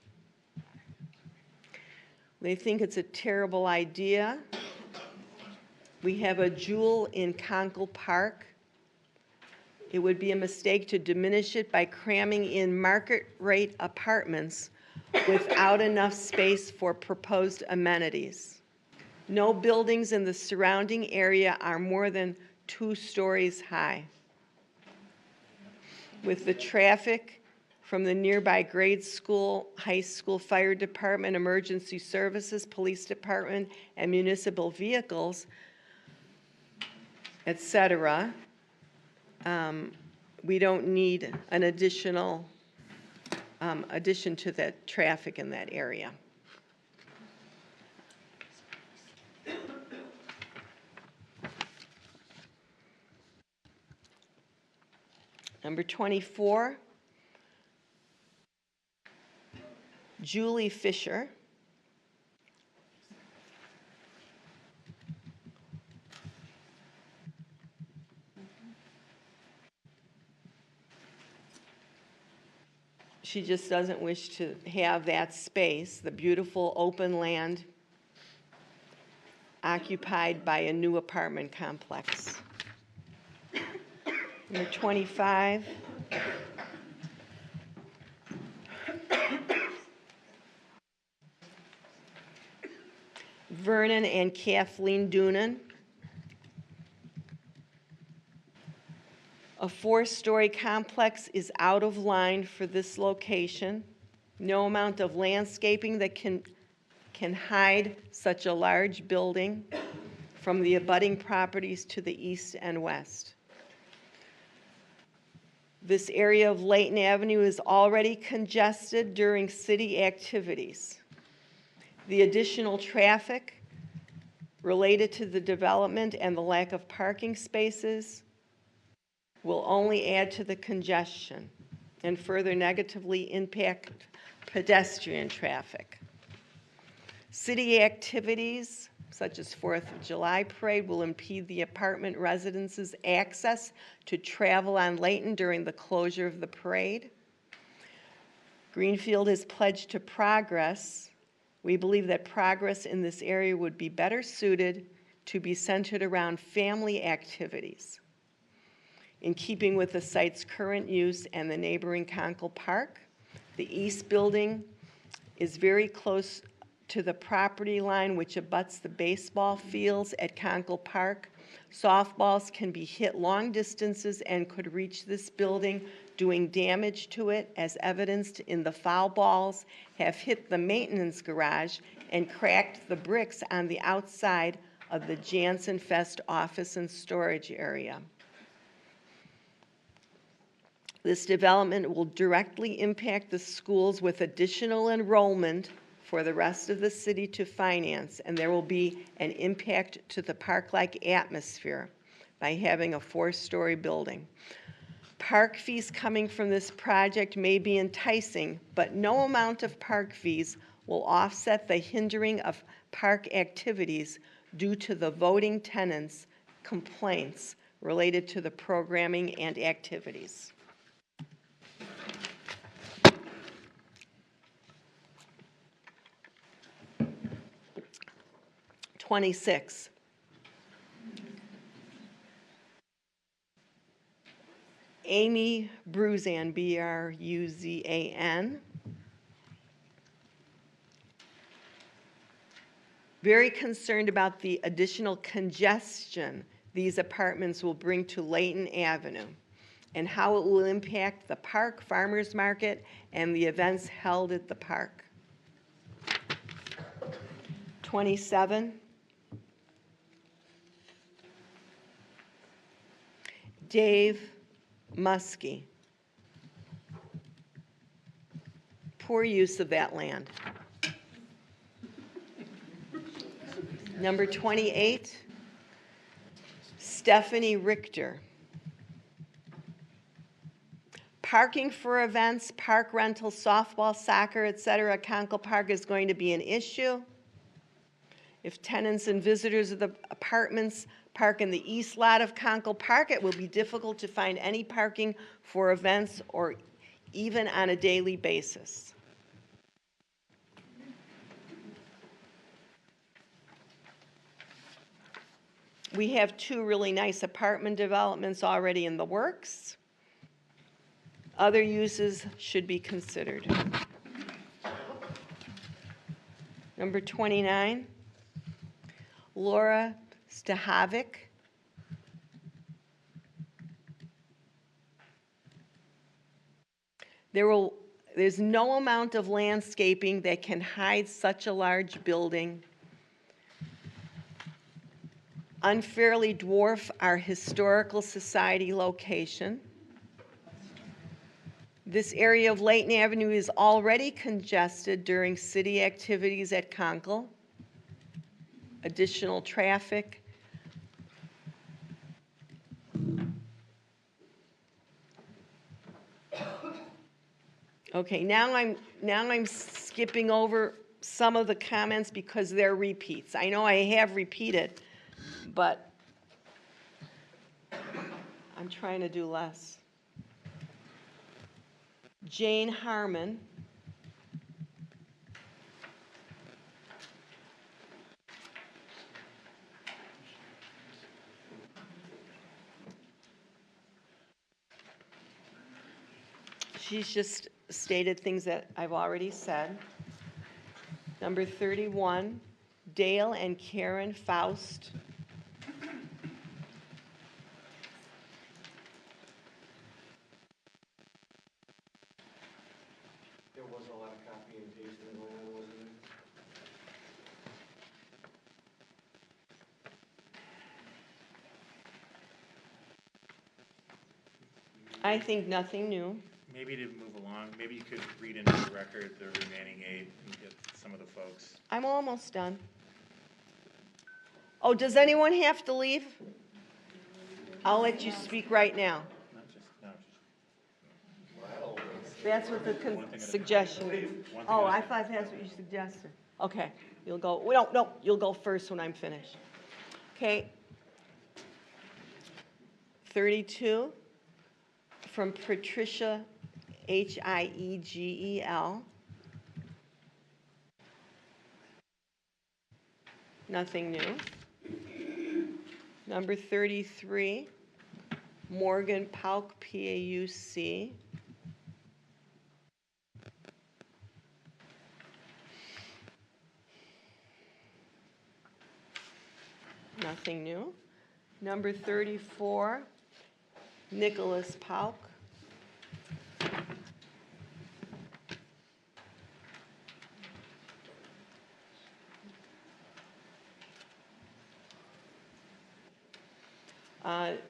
They think it's a terrible idea. We have a jewel in Conkle Park. It would be a mistake to diminish it by cramming in market-rate apartments without enough space for proposed amenities. No buildings in the surrounding area are more than 2 stories high. With the traffic from the nearby grade school, high school, fire department, emergency services, police department, and municipal vehicles, etc., we don't need an addition to that traffic in that area. Number 24, Julie Fisher. She just doesn't wish to have that space, the beautiful open land, occupied by a new apartment complex. Number 25. Vernon and Kathleen Doonan. A 4-story complex is out of line for this location. No amount of landscaping that can hide such a large building from the abutting properties to the east and west. This area of Layton Avenue is already congested during city activities. The additional traffic related to the development and the lack of parking spaces will only add to the congestion and further negatively impact pedestrian traffic. City activities such as 4th of July parade will impede the apartment residents' access to travel on Layton during the closure of the parade. Greenfield has pledged to progress. We believe that progress in this area would be better suited to be centered around family activities, in keeping with the site's current use and the neighboring Conkle Park. The east building is very close to the property line which abuts the baseball fields at Conkle Park. Softballs can be hit long distances and could reach this building, doing damage to it, as evidenced in the foul balls have hit the maintenance garage and cracked the bricks on the outside of the Jansen Fest office and storage area. This development will directly impact the schools with additional enrollment for the rest of the city to finance, and there will be an impact to the park-like atmosphere by having a 4-story building. Park fees coming from this project may be enticing, but no amount of park fees will offset the hindering of park activities due to the voting tenants' complaints related to the programming and activities. '26. Amy Bruzan, B-R-U-Z-A-N. Very concerned about the additional congestion these apartments will bring to Layton Avenue and how it will impact the park, farmers market, and the events held at the park. 27. Dave Muskie. Poor use of that land. Number 28, Stephanie Richter. Parking for events, park rental, softball, soccer, etc. Conkle Park is going to be an issue. If tenants and visitors of the apartments park in the east lot of Conkle Park, it will be difficult to find any parking for events or even on a daily basis. We have 2 really nice apartment developments already in the works. Other uses should be considered. Number 29, Laura Stahovic. There's no amount of landscaping that can hide such a large building, unfairly dwarf our historical society location. This area of Layton Avenue is already congested during city activities at Conkle. Additional traffic. Okay, now I'm skipping over some of the comments because they're repeats. I know I have repeated, but I'm trying to do less. Jane Harmon. She's just stated things that I've already said. Number 31, Dale and Karen Faust. There was a lot of copy and pasting going on, wasn't there? I think nothing new. Maybe to move along, maybe you could read into the record the remaining 8 and get some of the folks. I'm almost done. Oh, does anyone have to leave? I'll let you speak right now. That's what the suggestion is. Oh, I thought that's what you suggested. Okay, you'll go, no, you'll go first when I'm finished. Okay. 32, from Patricia Hiegel. Nothing new. Number 33, Morgan Pauk, PAUC. Nothing new. Number 34, Nicholas Pauk.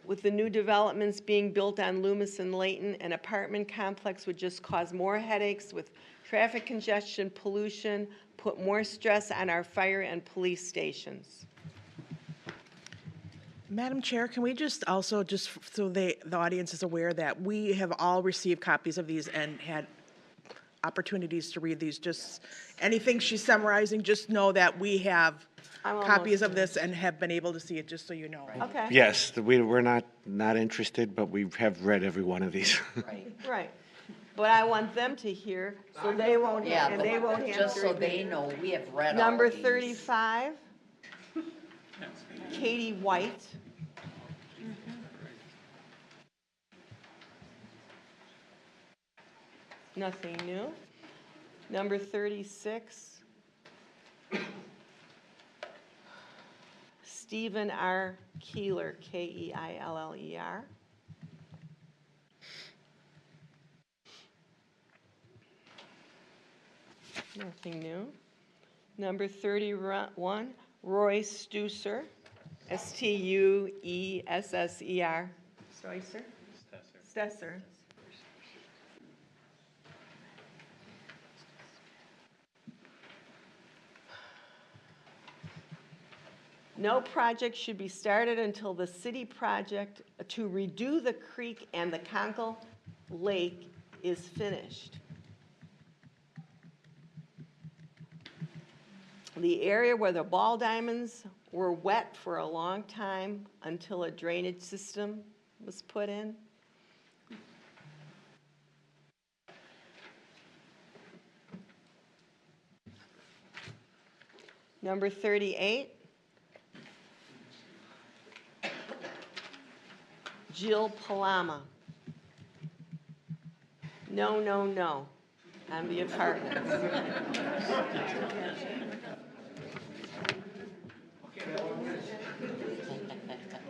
With the new developments being built on Loomis and Layton, an apartment complex would just cause more headaches with traffic congestion, pollution, put more stress on our fire and police stations. Madam Chair, can we just also, just so the audience is aware that we have all received copies of these and had opportunities to read these, just anything she's summarizing, just know that we have copies of this and have been able to see it, just so you know. Okay. Yes, we're not interested, but we have read every one of these. Right. But I want them to hear, so they won't, Yeah, and they won't have just to so read they it. know, we have read all Number of these. 35, Katie White. Nothing new. Number 36, Stephen R. Keeler, Keiller. Nothing new. Number 31, Roy Stusser, Stuesser. Stesser. No project should be started until the city project to redo the creek and the Conkle Lake is finished. The area where the ball diamonds were wet for a long time until a drainage system was put in. Number 38, Jill Palama. No, no, no, on the apartments.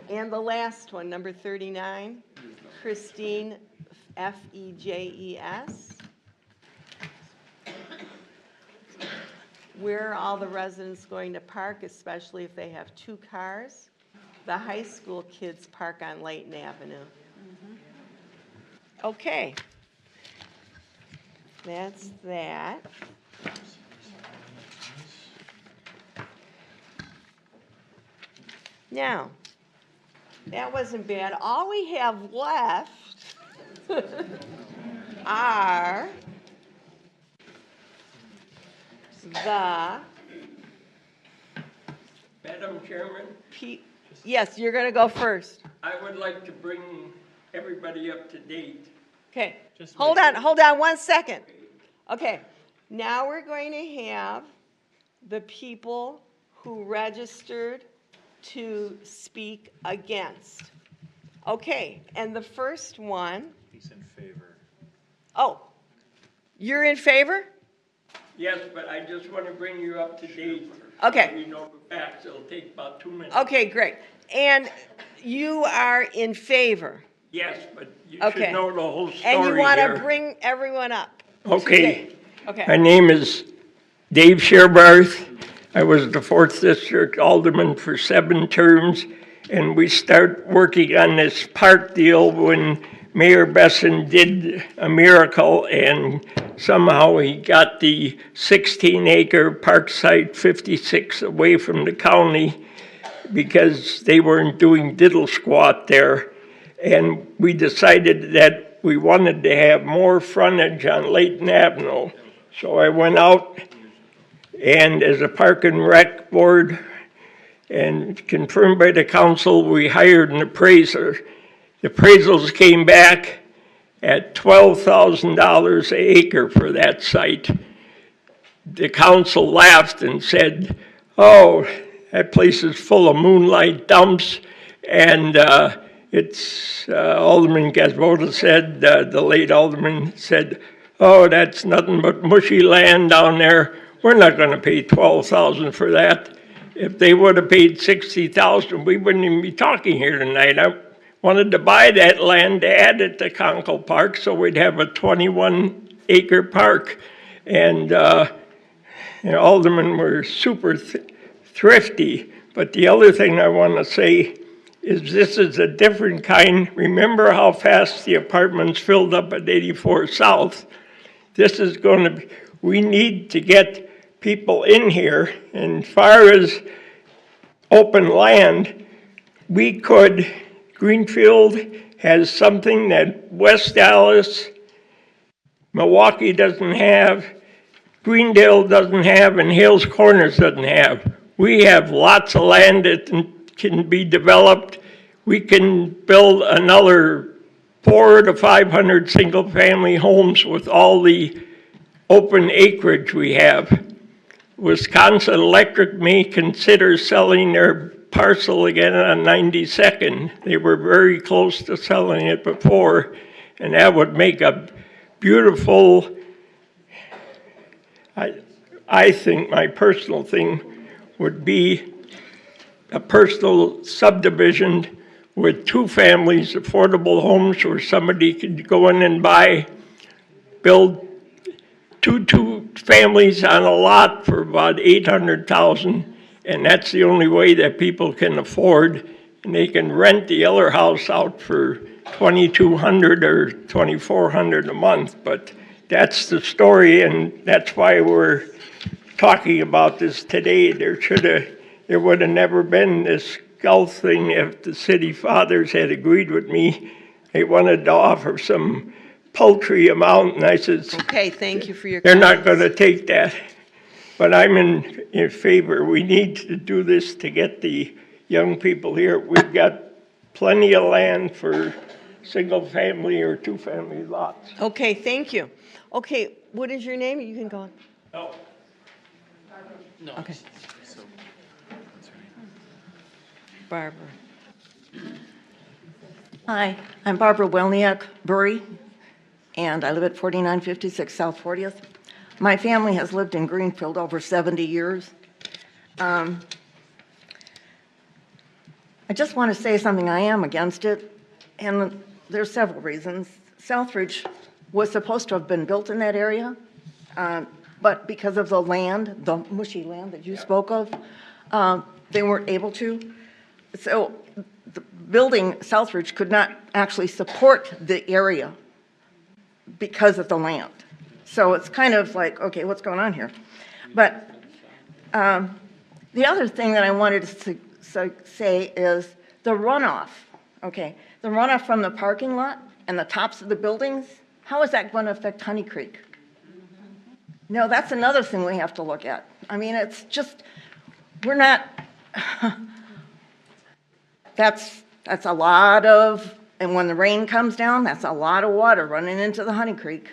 And the last one, number 39, Christine, Fejes. Where are all the residents going to park, especially if they have 2 cars? The high school kids park on Layton Avenue. Okay. That's that. Now, that wasn't bad. All we have left are the Madam Chairman, yes, you're going to go first. I would like to bring everybody up to date. Okay, hold on 1 second. Okay, now we're going to have the people who registered to speak against. Okay, and the first one, He's in favor. oh, you're in favor? Yes, but I just want to bring you up to date. Okay. So you know the facts. It'll take about 2 minutes. Okay, great. And you are in favor? Yes, but you Okay. should know the whole story And you want to here. bring everyone up? Okay. Okay. My name is Dave Sherbarth. I was the 4th District Alderman for 7 terms, and we start working on this park deal when Mayor Besson did a miracle, and somehow he got the 16-acre park site 56 away from the county because they weren't doing diddle squat there. And we decided that we wanted to have more frontage on Layton Avenue. So I went out and as a Park and Rec board and confirmed by the council, we hired an appraiser. The appraisals came back at $12,000 an acre for that site. The council laughed and said, oh, that place is full of moonlight dumps, and Alderman Gazvoda said, the late alderman said, oh, that's nothing but mushy land down there. We're not going to pay $12,000 for that. If they would have paid $60,000, we wouldn't even be talking here tonight. I wanted to buy that land to add it to Conkle Park so we'd have a 21-acre park. And aldermen were super thrifty. But the other thing I want to say is this is a different kind. Remember how fast the apartments filled up at 84 South? This is going to be, we need to get people in here. And as far as open land, we could, Greenfield has something that West Dallas, Milwaukee doesn't have, Greendale doesn't have, and Hales Corners doesn't have. We have lots of land that can be developed. We can build another 400 to 500 single-family homes with all the open acreage we have. Wisconsin Electric may consider selling their parcel again on 92nd. They were very close to selling it before, and that would make a beautiful, I think my personal thing would be a personal subdivision with 2 families, affordable homes where somebody could go in and build two families on a lot for about $800,000, and that's the only way that people can afford, and they can rent the other house out for $2,200 or $2,400 a month. But that's the story, and that's why we're talking about this today. There would have never been this Gulf thing if the city fathers had agreed with me. They wanted to offer some paltry amount, and I said, Okay, thank you for your they're not going to take that. But I'm in favor. We need to do this to get the young people here. We've got plenty of land for single-family or 2-family lots. Okay, thank you. Okay, what is your name? You can go on. No. Okay. Barbara. Hi, I'm Barbara Welniak Burry, and I live at 4956 South 40th. My family has lived in Greenfield over 70 years. I just want to say something. I am against it, and there's several reasons. Southridge was supposed to have been built in that area, but because of the land, the mushy land that you spoke of, they weren't able to. So the building Southridge could not actually support the area because of the land. So it's kind of like, okay, what's going on here? But the other thing that I wanted to say is the runoff, okay? The runoff from the parking lot and the tops of the buildings, how is that going to affect Honey Creek? No, that's another thing we have to look at. I mean, it's just, we're not, that's a lot of, and when the rain comes down, that's a lot of water running into the Honey Creek.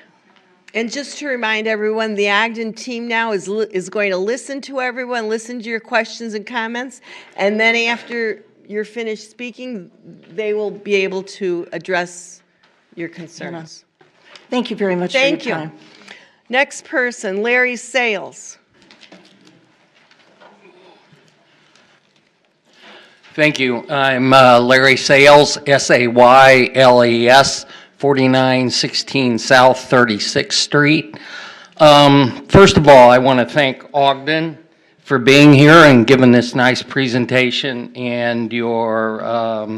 And just to remind everyone, the Ogden team now is going to listen to everyone, listen to your questions and comments, and then after you're finished speaking, they will be able to address your concerns. Thank you very much for your Thank you. time. Next person, Larry Sales. Thank you. I'm Larry Sales, S-A-Y-L-E-S, 4916 South 36th Street. First of all, I want to thank Ogden for being here and giving this nice presentation, and your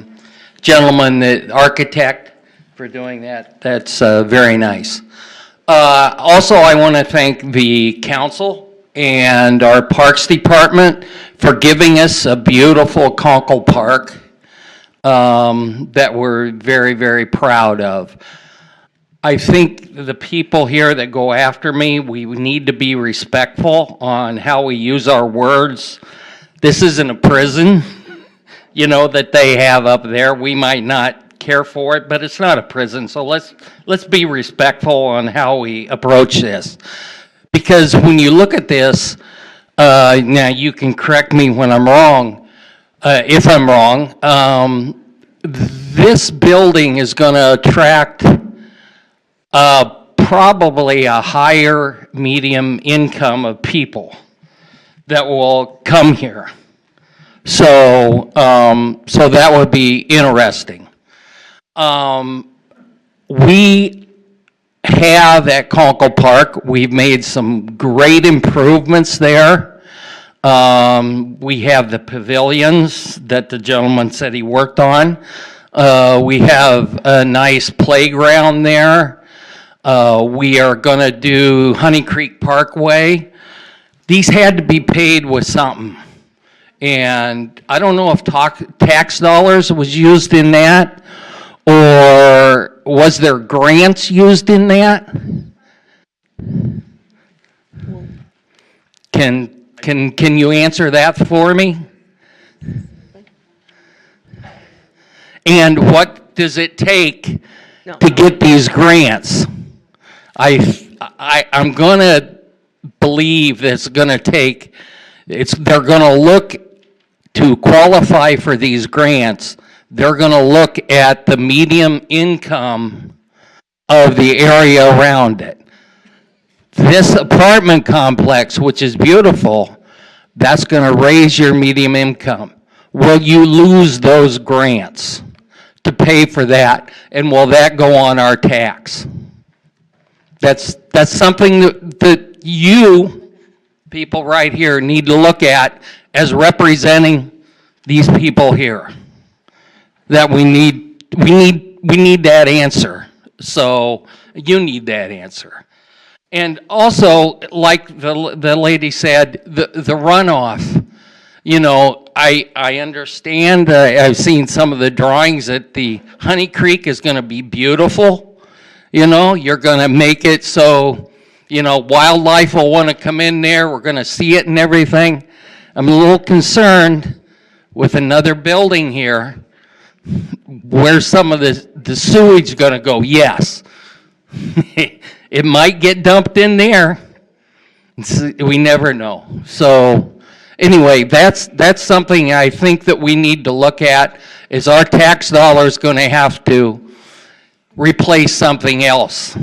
gentleman, the architect, for doing that. That's very nice. Also, I want to thank the council and our Parks Department for giving us a beautiful Conkle Park that we're very, very proud of. I think the people here that go after me, we need to be respectful on how we use our words. This isn't a prison, you know, that they have up there. We might not care for it, but it's not a prison. So let's be respectful on how we approach this. Because when you look at this, now you can correct me when I'm wrong, if I'm wrong, this building is going to attract probably a higher medium income of people that will come here. So, so that would be interesting. We have at Conkle Park, we've made some great improvements there. We have the pavilions that the gentleman said he worked on. We have a nice playground there. We are going to do Honey Creek Parkway. These had to be paid with something. And I don't know if tax dollars was used in that, or was there grants used in that? Can you answer that for me? And what does it take to get these grants? I'm going to believe that it's going to take, they're going to look to qualify for these grants. They're going to look at the medium income of the area around it. This apartment complex, which is beautiful, that's going to raise your medium income. Will you lose those grants to pay for that? And will that go on our tax? That's something that you people right here need to look at as representing these people here. That we need that answer. So you need that answer. And also, like the lady said, the runoff. You know, I understand. I've seen some of the drawings that the Honey Creek is going to be beautiful. You know, you're going to make it so, you know, wildlife will want to come in there. We're going to see it and everything. I'm a little concerned with another building here. Where's some of the sewage going to go? Yes. It might get dumped in there. We never know. So, Anyway, that's something I think that we need to look at. Is our tax dollars going to have to replace something else?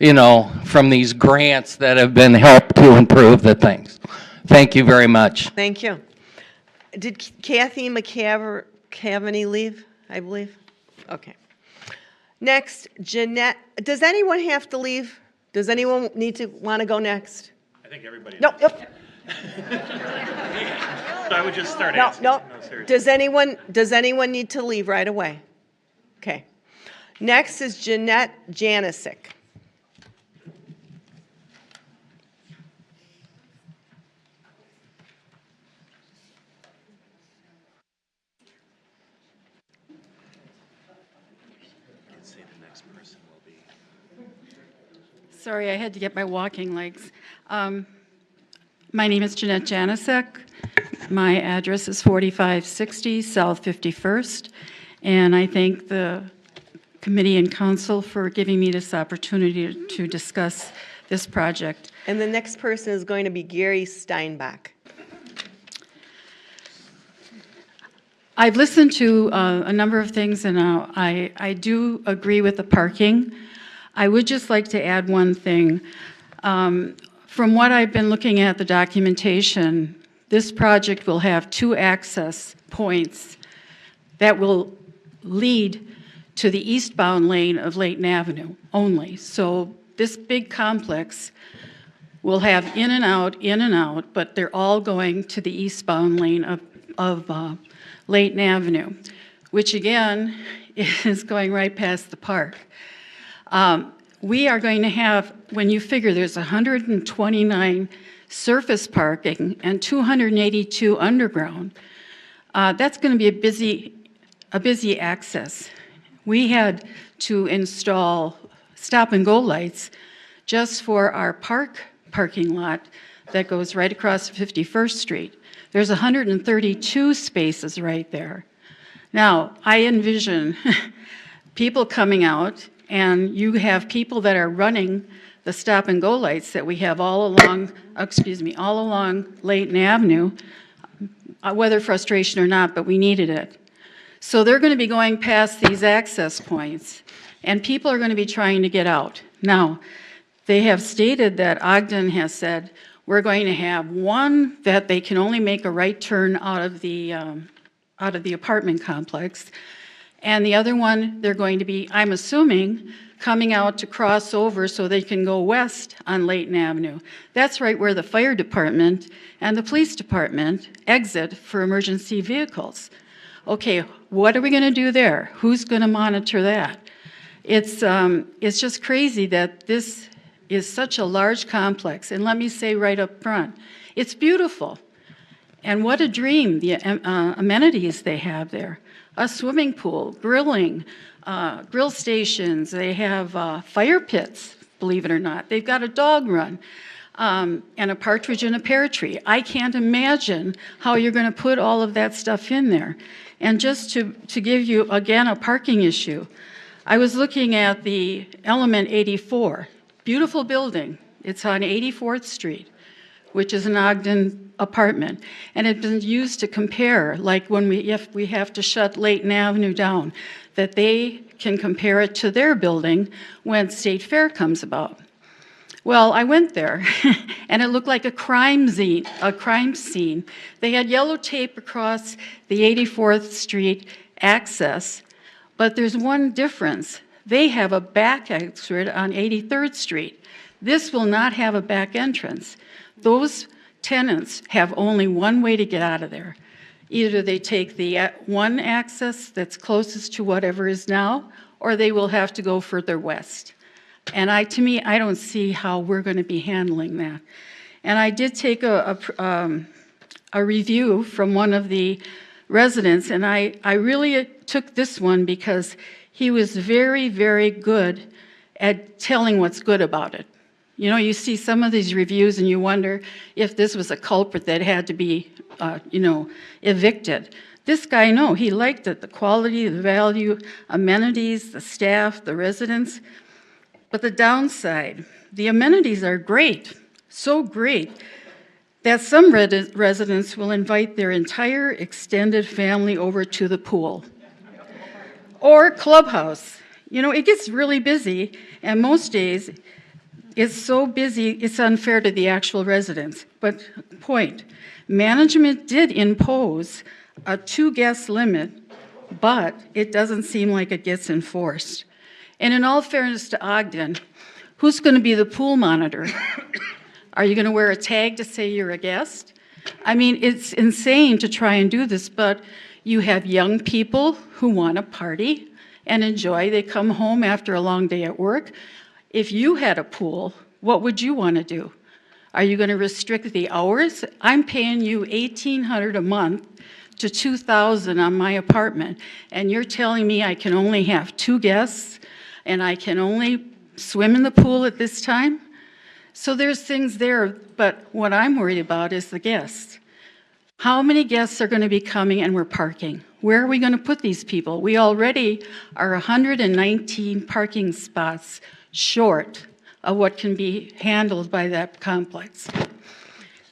You know, from these grants that have been helped to improve the things. Thank you very much. Thank you. Did Kathy McCavaney leave, I believe? Okay. Next, Jeanette, does anyone have to leave? Does anyone want to go next? I think everybody. No, nope. I would just start No, asking. no. Seriously. Does anyone need to leave right away? Okay. Next is Jeanette Janisic. Sorry, I had to get my walking legs. My name is Jeanette Janisic. My address is 4560 South 51st, and I thank the committee and council for giving me this opportunity to discuss this project. And the next person is going to be Gary Steinbach. I've listened to a number of things, and I do agree with the parking. I would just like to add one thing. From what I've been looking at the documentation, this project will have 2 access points that will lead to the eastbound lane of Layton Avenue only. So this big complex will have in and out, but they're all going to the eastbound lane of Layton Avenue, which again is going right past the park. We are going to have, when you figure there's 129 surface parking and 282 underground, that's going to be a busy access. We had to install stop-and-go lights just for our parking lot that goes right across 51st Street. There's 132 spaces right there. Now, I envision people coming out, and you have people that are running the stop-and-go lights that we have all along Layton Avenue, whether frustration or not, but we needed it. So they're going to be going past these access points, and people are going to be trying to get out. Now, they have stated that Ogden has said, we're going to have one that they can only make a right turn out of the apartment complex, and the other one, they're going to be, I'm assuming, coming out to cross over so they can go west on Layton Avenue. That's right where the fire department and the police department exit for emergency vehicles. Okay, what are we going to do there? Who's going to monitor that? It's just crazy that this is such a large complex. And let me say right up front, it's beautiful. And what a dream, the amenities they have there. A swimming pool, grilling, grill stations. They have fire pits, believe it or not. They've got a dog run and a partridge in a pear tree. I can't imagine how you're going to put all of that stuff in there. And just to give you, again, a parking issue, I was looking at the Element 84, beautiful building. It's on 84th Street, which is an Ogden apartment. And it's been used to compare, like if we have to shut Layton Avenue down, that they can compare it to their building when State Fair comes about. Well, I went there, and it looked like a crime scene. They had yellow tape across the 84th Street access, but there's one difference. They have a back exit on 83rd Street. This will not have a back entrance. Those tenants have only one way to get out of there. Either they take the one access that's closest to whatever is now, or they will have to go further west. And to me, I don't see how we're going to be handling that. And I did take a review from one of the residents, and I really took this one because he was very, very good at telling what's good about it. You know, you see some of these reviews and you wonder if this was a culprit that had to be, evicted. This guy, no, he liked it, the quality, the value, amenities, the staff, the residents. But the downside, the amenities are great, so great. that some residents will invite their entire extended family over to the pool or clubhouse. You know, it gets really busy, and most days it's so busy it's unfair to the actual residents. But point, management did impose a 2-guest limit, but it doesn't seem like it gets enforced. And in all fairness to Ogden, who's going to be the pool monitor? Are you going to wear a tag to say you're a guest? I mean, it's insane to try and do this, but you have young people who want to party and enjoy. They come home after a long day at work. If you had a pool, what would you want to do? Are you going to restrict the hours? I'm paying you $1,800 a month to $2,000 on my apartment, and you're telling me I can only have 2 guests and I can only swim in the pool at this time? So there's things there, but what I'm worried about is the guests. How many guests are going to be coming and we're parking? Where are we going to put these people? We already are 119 parking spots short of what can be handled by that complex.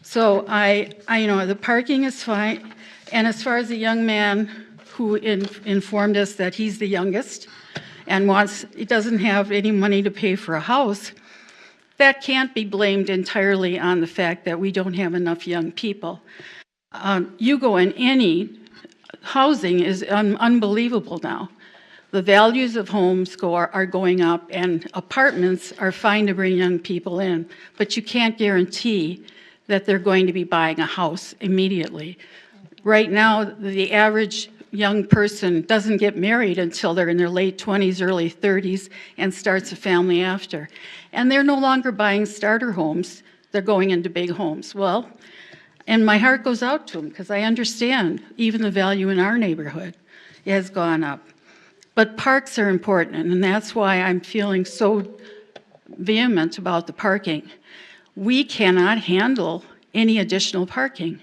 So I know the parking is fine. And as far as the young man who informed us that he's the youngest and he doesn't have any money to pay for a house, that can't be blamed entirely on the fact that we don't have enough young people. You go in any, housing is unbelievable now. The values of homes are going up, and apartments are fine to bring young people in, but you can't guarantee that they're going to be buying a house immediately. Right now, the average young person doesn't get married until they're in their late 20s, early 30s, and starts a family after. And they're no longer buying starter homes, they're going into big homes. Well, and my heart goes out to them because I understand even the value in our neighborhood has gone up. But parks are important, and that's why I'm feeling so vehement about the parking. We cannot handle any additional parking.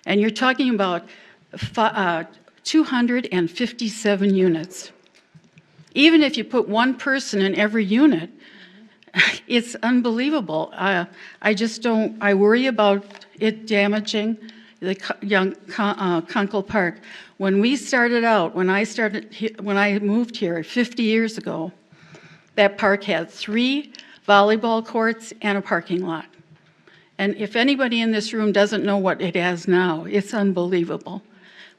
And you're talking about 257 units. Even if you put 1 person in every unit, it's unbelievable. I worry about it damaging the young Kunkel Park. When we started out, when I moved here 50 years ago, that park had 3 volleyball courts and a parking lot. And if anybody in this room doesn't know what it has now, it's unbelievable.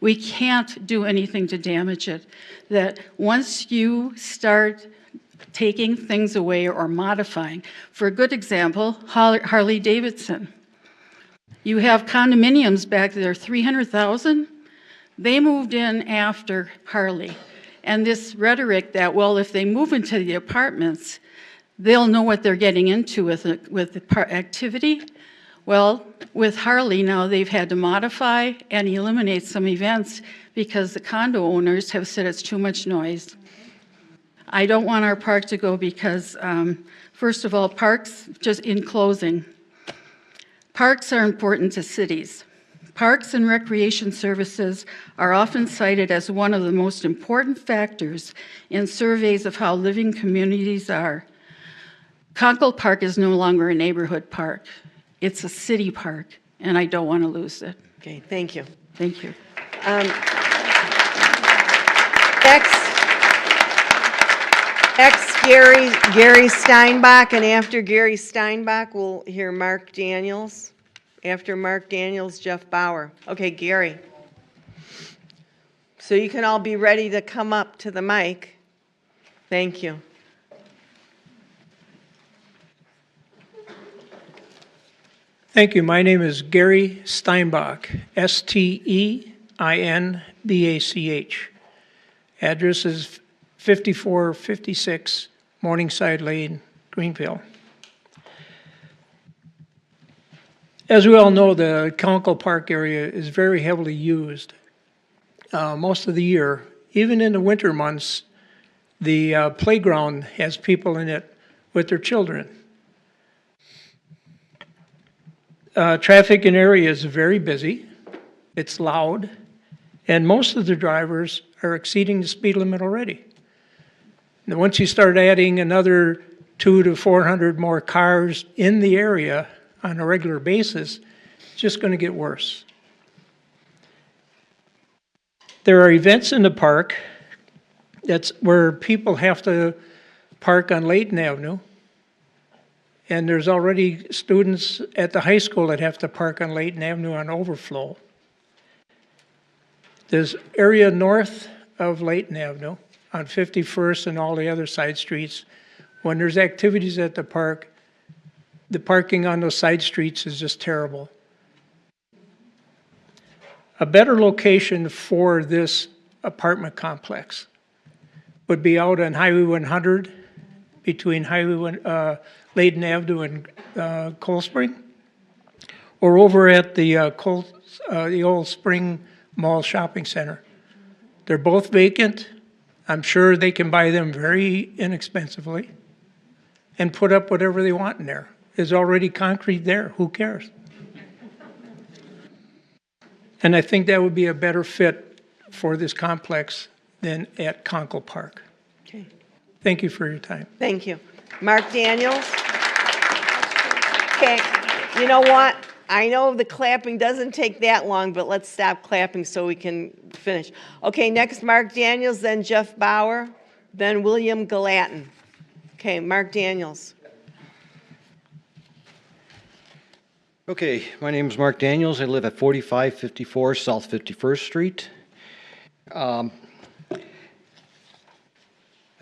We can't do anything to damage it. That once you start taking things away or modifying, for a good example, Harley Davidson. You have condominiums back there, 300,000. They moved in after Harley. And this rhetoric that, well, if they move into the apartments, they'll know what they're getting into with the activity. Well, with Harley now, they've had to modify and eliminate some events because the condo owners have said it's too much noise. I don't want our park to go because, first of all, parks, just in closing, parks are important to cities. Parks and recreation services are often cited as one of the most important factors in surveys of how living communities are. Kunkel Park is no longer a neighborhood park. It's a city park, and I don't want to lose it. Okay, thank you. Thank you. Next, Gary Steinbach, and after Gary Steinbach, we'll hear Mark Daniels. After Mark Daniels, Jeff Bauer. Okay, Gary. So you can all be ready to come up to the mic. Thank you. Thank you. My name is Gary Steinbach, Steinbach. Address is 5456 Morningside Lane, Greenfield. As we all know, the Kunkel Park area is very heavily used most of the year. Even in the winter months, the playground has people in it with their children. Traffic in the area is very busy, it's loud, and most of the drivers are exceeding the speed limit already. And once you start adding another 200 to 400 more cars in the area on a regular basis, It's just going to get worse. There are events in the park that's where people have to park on Layton Avenue. And there's already students at the high school that have to park on Layton Avenue on overflow. There's area north of Layton Avenue on 51st and all the other side streets. When there's activities at the park, the parking on those side streets is just terrible. A better location for this apartment complex would be out on Highway 100 between Layton Avenue and Cold Spring, or over at the old Spring Mall Shopping Center. They're both vacant. I'm sure they can buy them very inexpensively and put up whatever they want in there. There's already concrete there. Who cares? And I think that would be a better fit for this complex than at Conkle Park. Okay. Thank you for your time. Thank you. Mark Daniels? Okay, you know what? I know the clapping doesn't take that long, but let's stop clapping so we can finish. Okay, next Mark Daniels, then Jeff Bauer, then William Gallatin. Okay, Mark Daniels. Okay, my name is Mark Daniels. I live at 4554 South 51st Street. I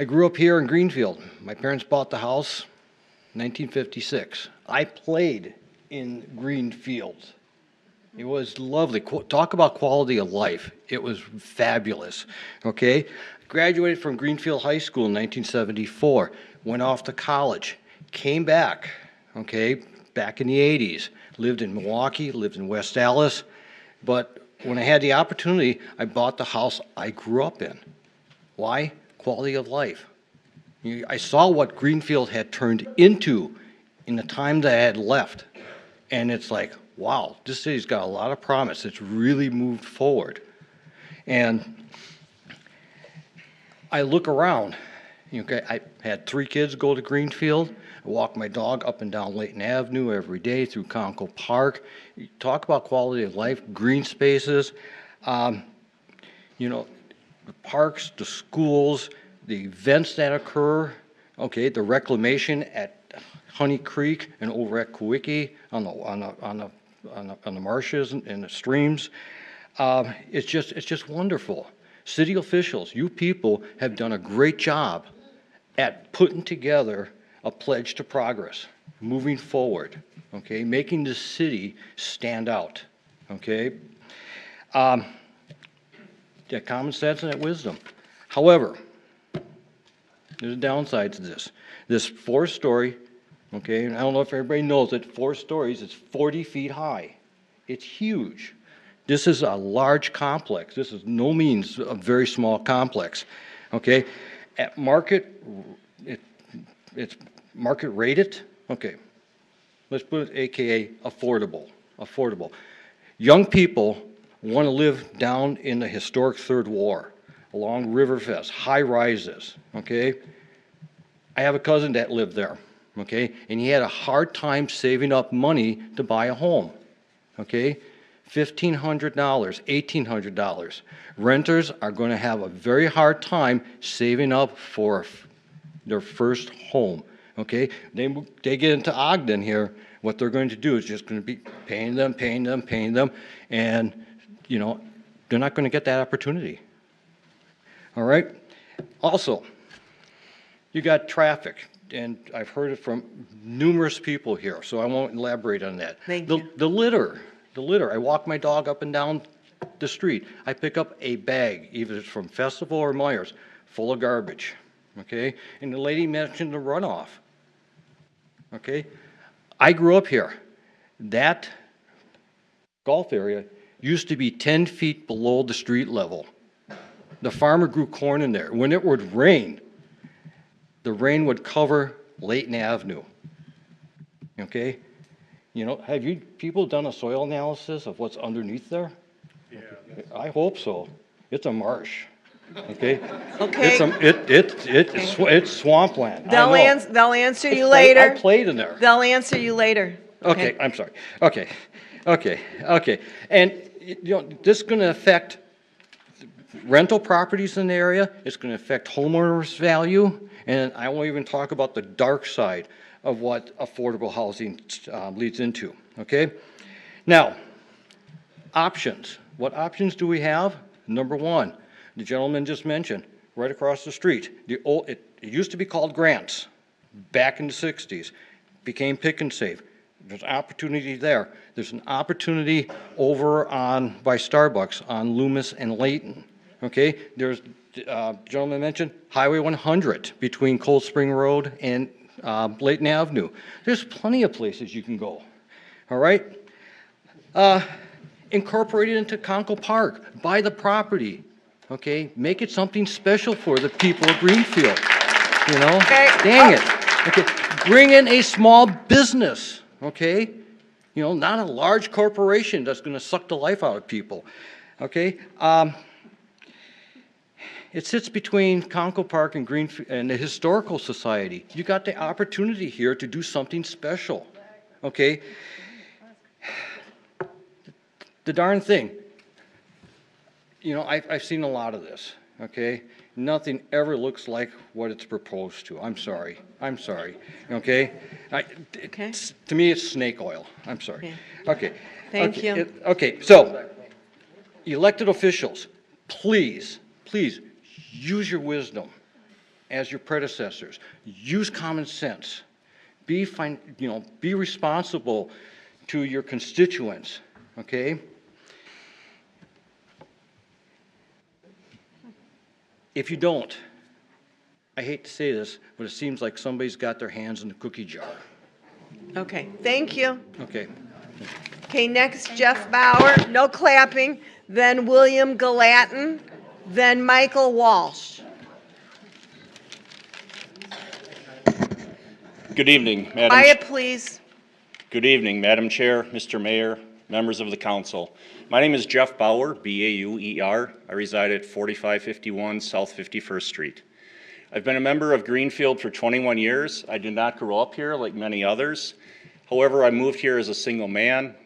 grew up here in Greenfield. My parents bought the house in 1956. I played in Greenfield. It was lovely. Talk about quality of life. It was fabulous. Okay? Graduated from Greenfield High School in 1974. Went off to college. Came back. Okay? Back in the 80s. Lived in Milwaukee, lived in West Allis. But when I had the opportunity, I bought the house I grew up in. Why? Quality of life. I saw what Greenfield had turned into in the time that I had left. And it's like, wow, this city's got a lot of promise. It's really moved forward. And I look around. Okay, I had 3 kids go to Greenfield. I walk my dog up and down Layton Avenue every day through Conkle Park. You talk about quality of life, green spaces, the parks, the schools, the events that occur, okay, the reclamation at Honey Creek and over at Kewicki on the marshes and the streams. It's just wonderful. City officials, you people have done a great job at putting together a pledge to progress, moving forward, okay, making the city stand out, okay. Yeah, common sense and that wisdom. However, there's a downside to this. This 4-story, okay, and I don't know if everybody knows it, 4 stories, it's 40 feet high. It's huge. This is a large complex. This is no means a very small complex, okay. At market, it's market rated, okay. Let's put it AKA affordable. Young people want to live down in the historic Third Ward, along Riverfest, high rises, okay? I have a cousin that lived there, okay? And he had a hard time saving up money to buy a home, okay? $1,500, $1,800. Renters are going to have a very hard time saving up for their first home, okay? They get into Ogden here, what they're going to do is just going to be paying them, and, they're not going to get that opportunity. All right? Also, you got traffic, and I've heard it from numerous people here, so I won't elaborate on that. The litter. I walk my dog up and down the street. I pick up a bag, either it's from Festival or Myers, full of garbage, okay? And the lady mentioned the runoff, okay? I grew up here. That golf area used to be 10 feet below the street level. The farmer grew corn in there. When it would rain, the rain would cover Layton Avenue. Okay? Have you people done a soil analysis of what's underneath there? Yeah. I hope so. It's a marsh. Okay? Okay. It's swampland. They'll answer you later. I played in there. They'll answer you later. Okay, I'm sorry. Okay. Okay. And, this is going to affect rental properties in the area. It's going to affect homeowners' value. And I won't even talk about the dark side of what affordable housing leads into, okay? Now, options. What options do we have? Number one, the gentleman just mentioned, right across the street. It used to be called Grants back in the 60s, became Pick and Save. There's opportunity there. There's an opportunity over by Starbucks on Loomis and Layton. Okay, there's gentleman mentioned Highway 100 between Cold Spring Road and Layton Avenue. There's plenty of places you can go. All right, incorporate it into Conkle Park. Buy the property. Okay, make it something special for the people of Greenfield. Dang it. Okay, bring in a small business. Okay, not a large corporation that's going to suck the life out of people. Okay, it sits between Conkle Park and Greenfield and the Historical Society. You got the opportunity here to do something special. Okay, the darn thing. I've seen a lot of this. Okay, nothing ever looks like what it's proposed to. I'm sorry. Okay? To me, it's snake oil. I'm sorry. Okay. Thank you. Okay, so, elected officials, please, use your wisdom as your predecessors. Use common sense. Be responsible to your constituents, okay? If you don't, I hate to say this, but it seems like somebody's got their hands in the cookie jar. Okay, thank you. Okay. Okay, next, Jeff Bauer, no clapping, then William Gallatin, then Michael Walsh. Good evening, Madam. Quiet, please. Good evening, Madam Chair, Mr. Mayor, members of the council. My name is Jeff Bauer, B-A-U-E-R. I reside at 4551 South 51st Street. I've been a member of Greenfield for 21 years. I did not grow up here like many others. However, I moved here as a single man,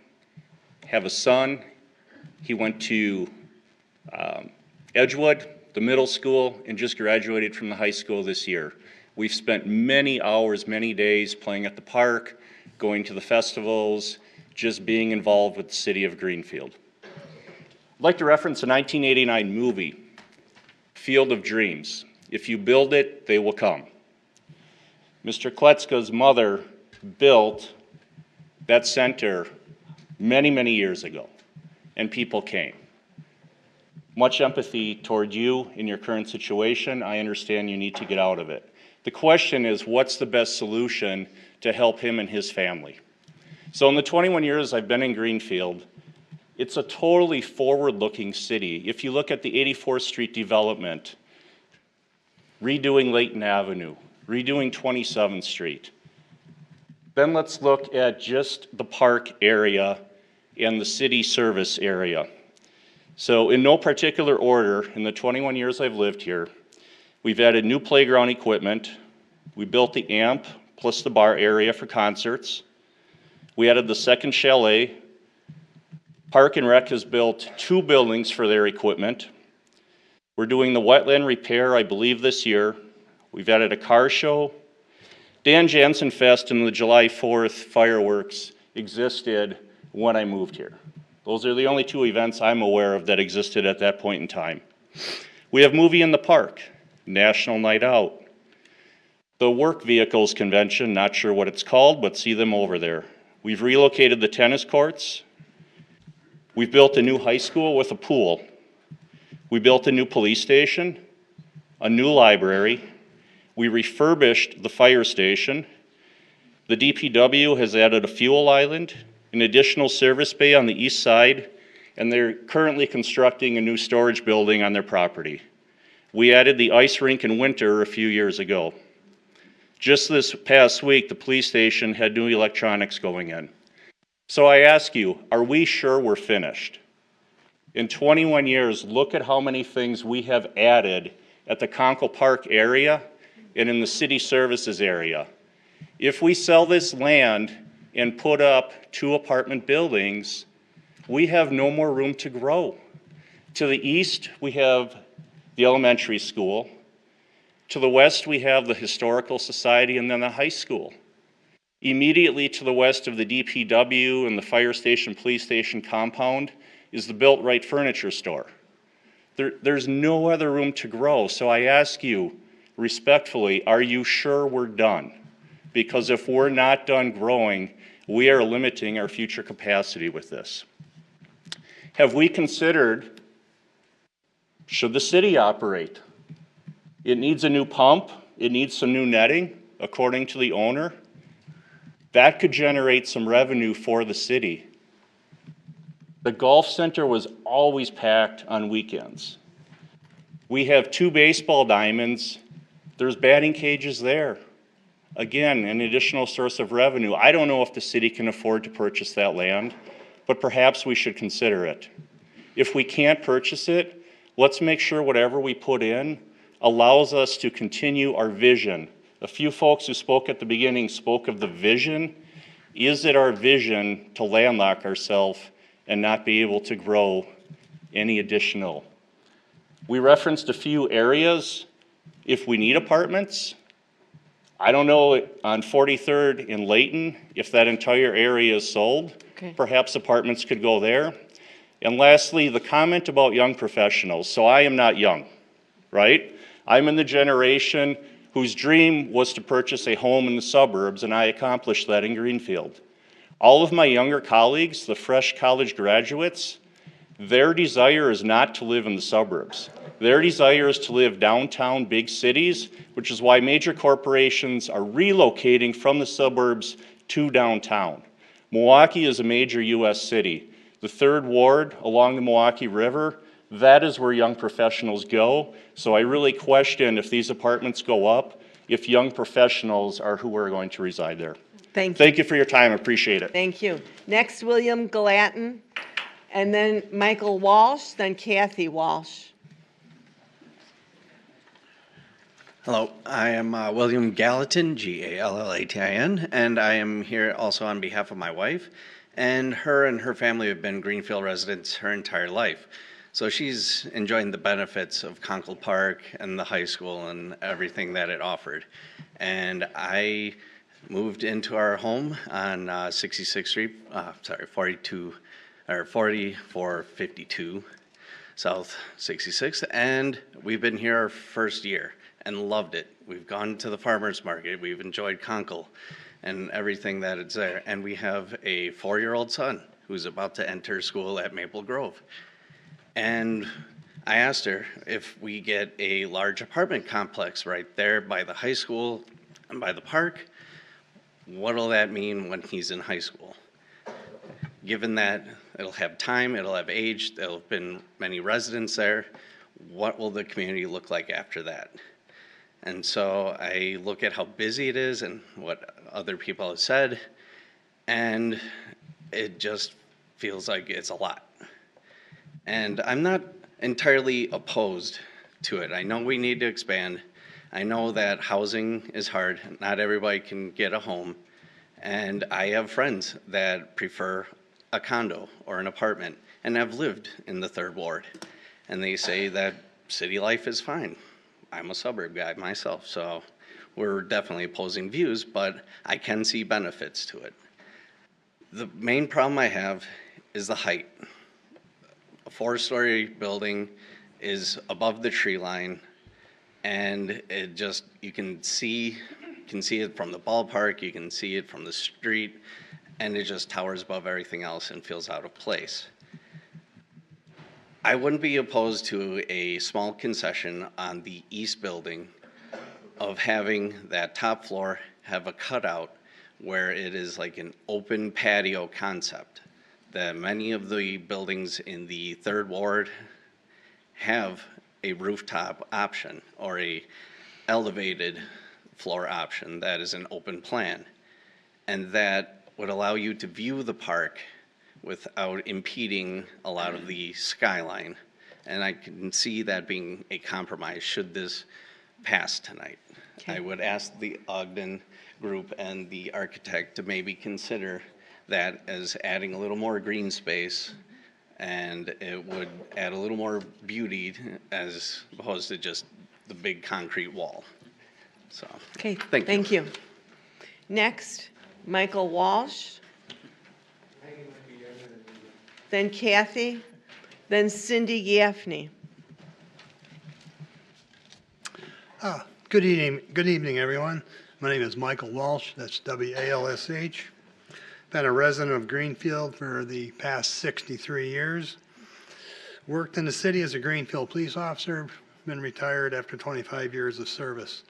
have a son. He went to Edgewood, the middle school, and just graduated from the high school this year. We've spent many hours, many days playing at the park, going to the festivals, just being involved with the city of Greenfield. I'd like to reference a 1989 movie, Field of Dreams. If you build it, they will come. Mr. Kletzka's mother built that center many, many years ago, and people came. Much empathy toward you in your current situation. I understand you need to get out of it. The question is, what's the best solution to help him and his family? So in the 21 years I've been in Greenfield, it's a totally forward-looking city. If you look at the 84th Street development, redoing Layton Avenue, redoing 27th Street. Then let's look at just the park area and the city service area. So in no particular order, in the 21 years I've lived here, we've added new playground equipment. We built the amp plus the bar area for concerts. We added the second chalet. Park and Rec has built 2 buildings for their equipment. We're doing the wetland repair, I believe, this year. We've added a car show. Dan Jansen Fest and the July 4th fireworks existed when I moved here. Those are the only 2 events I'm aware of that existed at that point in time. We have Movie in the Park, National Night Out. The Work Vehicles Convention, not sure what it's called, but see them over there. We've relocated the tennis courts. We've built a new high school with a pool. We built a new police station, a new library. We refurbished the fire station. The DPW has added a fuel island, an additional service bay on the east side, and they're currently constructing a new storage building on their property. We added the ice rink in winter a few years ago. Just this past week, the police station had new electronics going in. So I ask you, are we sure we're finished? In 21 years, look at how many things we have added at the Conkle Park area and in the city services area. If we sell this land and put up 2 apartment buildings, we have no more room to grow. To the east, we have the elementary school. To the west, we have the Historical Society and then the high school. Immediately to the west of the DPW and the fire station, police station compound is the Built Right Furniture Store. There's no other room to grow. So I ask you respectfully, are you sure we're done? Because if we're not done growing, we are limiting our future capacity with this. Have we considered, should the city operate? It needs a new pump. It needs some new netting, according to the owner. That could generate some revenue for the city. The golf center was always packed on weekends. We have 2 baseball diamonds. There's batting cages there. Again, an additional source of revenue. I don't know if the city can afford to purchase that land, but perhaps we should consider it. If we can't purchase it, let's make sure whatever we put in allows us to continue our vision. A few folks who spoke at the beginning spoke of the vision. Is it our vision to landlock ourselves and not be able to grow any additional? We referenced a few areas. If we need apartments, I don't know on 43rd in Layton, if that entire area is sold, perhaps apartments could go there. And lastly, the comment about young professionals. So I am not young, right? I'm in the generation whose dream was to purchase a home in the suburbs, and I accomplished that in Greenfield. All of my younger colleagues, the fresh college graduates, their desire is not to live in the suburbs. Their desire is to live downtown big cities, which is why major corporations are relocating from the suburbs to downtown. Milwaukee is a major U.S. city. The 3rd Ward along the Milwaukee River, that is where young professionals go. So I really question if these apartments go up, if young professionals are who are going to reside there. Thank you. Thank you for your time. I appreciate it. Thank you. Next, William Gallatin, and then Michael Walsh, then Kathy Walsh. Hello, I am William Gallatin, Gallatin, and I am here also on behalf of my wife. And her family have been Greenfield residents her entire life. So she's enjoying the benefits of Conkle Park and the high school and everything that it offered. And I moved into our home on 66th Street, 4452 South 66th, and we've been here our first year and loved it. We've gone to the farmer's market, we've enjoyed Conkle and everything that is there. And we have a 4-year-old son who's about to enter school at Maple Grove. And I asked her if we get a large apartment complex right there by the high school and by the park, what'll that mean when he's in high school? Given that it'll have time, it'll have age, there'll have been many residents there, what will the community look like after that? And so I look at how busy it is and what other people have said, and it just feels like it's a lot. And I'm not entirely opposed to it. I know we need to expand. I know that housing is hard. Not everybody can get a home. And I have friends that prefer a condo or an apartment and have lived in the 3rd Ward. And they say that city life is fine. I'm a suburb guy myself, so we're definitely opposing views, but I can see benefits to it. The main problem I have is the height. A 4-story building is above the tree line, and it just, you can see it from the ballpark, you can see it from the street, and it just towers above everything else and feels out of place. I wouldn't be opposed to a small concession on the east building of having that top floor have a cutout where it is like an open patio concept that many of the buildings in the 3rd Ward have a rooftop option or a elevated floor option that is an open plan. And that would allow you to view the park without impeding a lot of the skyline. And I can see that being a compromise should this pass tonight. I would ask the Ogden group and the architect to maybe consider that as adding a little more green space, and it would add a little more beauty as opposed to just the big concrete wall. So, Okay, thank you. thank you. Next, Michael Walsh. Then Kathy, then Cindy Gaffney. Good evening, everyone. My name is Michael Walsh, that's W-A-L-S-H. Been a resident of Greenfield for the past 63 years. Worked in the city as a Greenfield police officer, been retired after 25 years of service.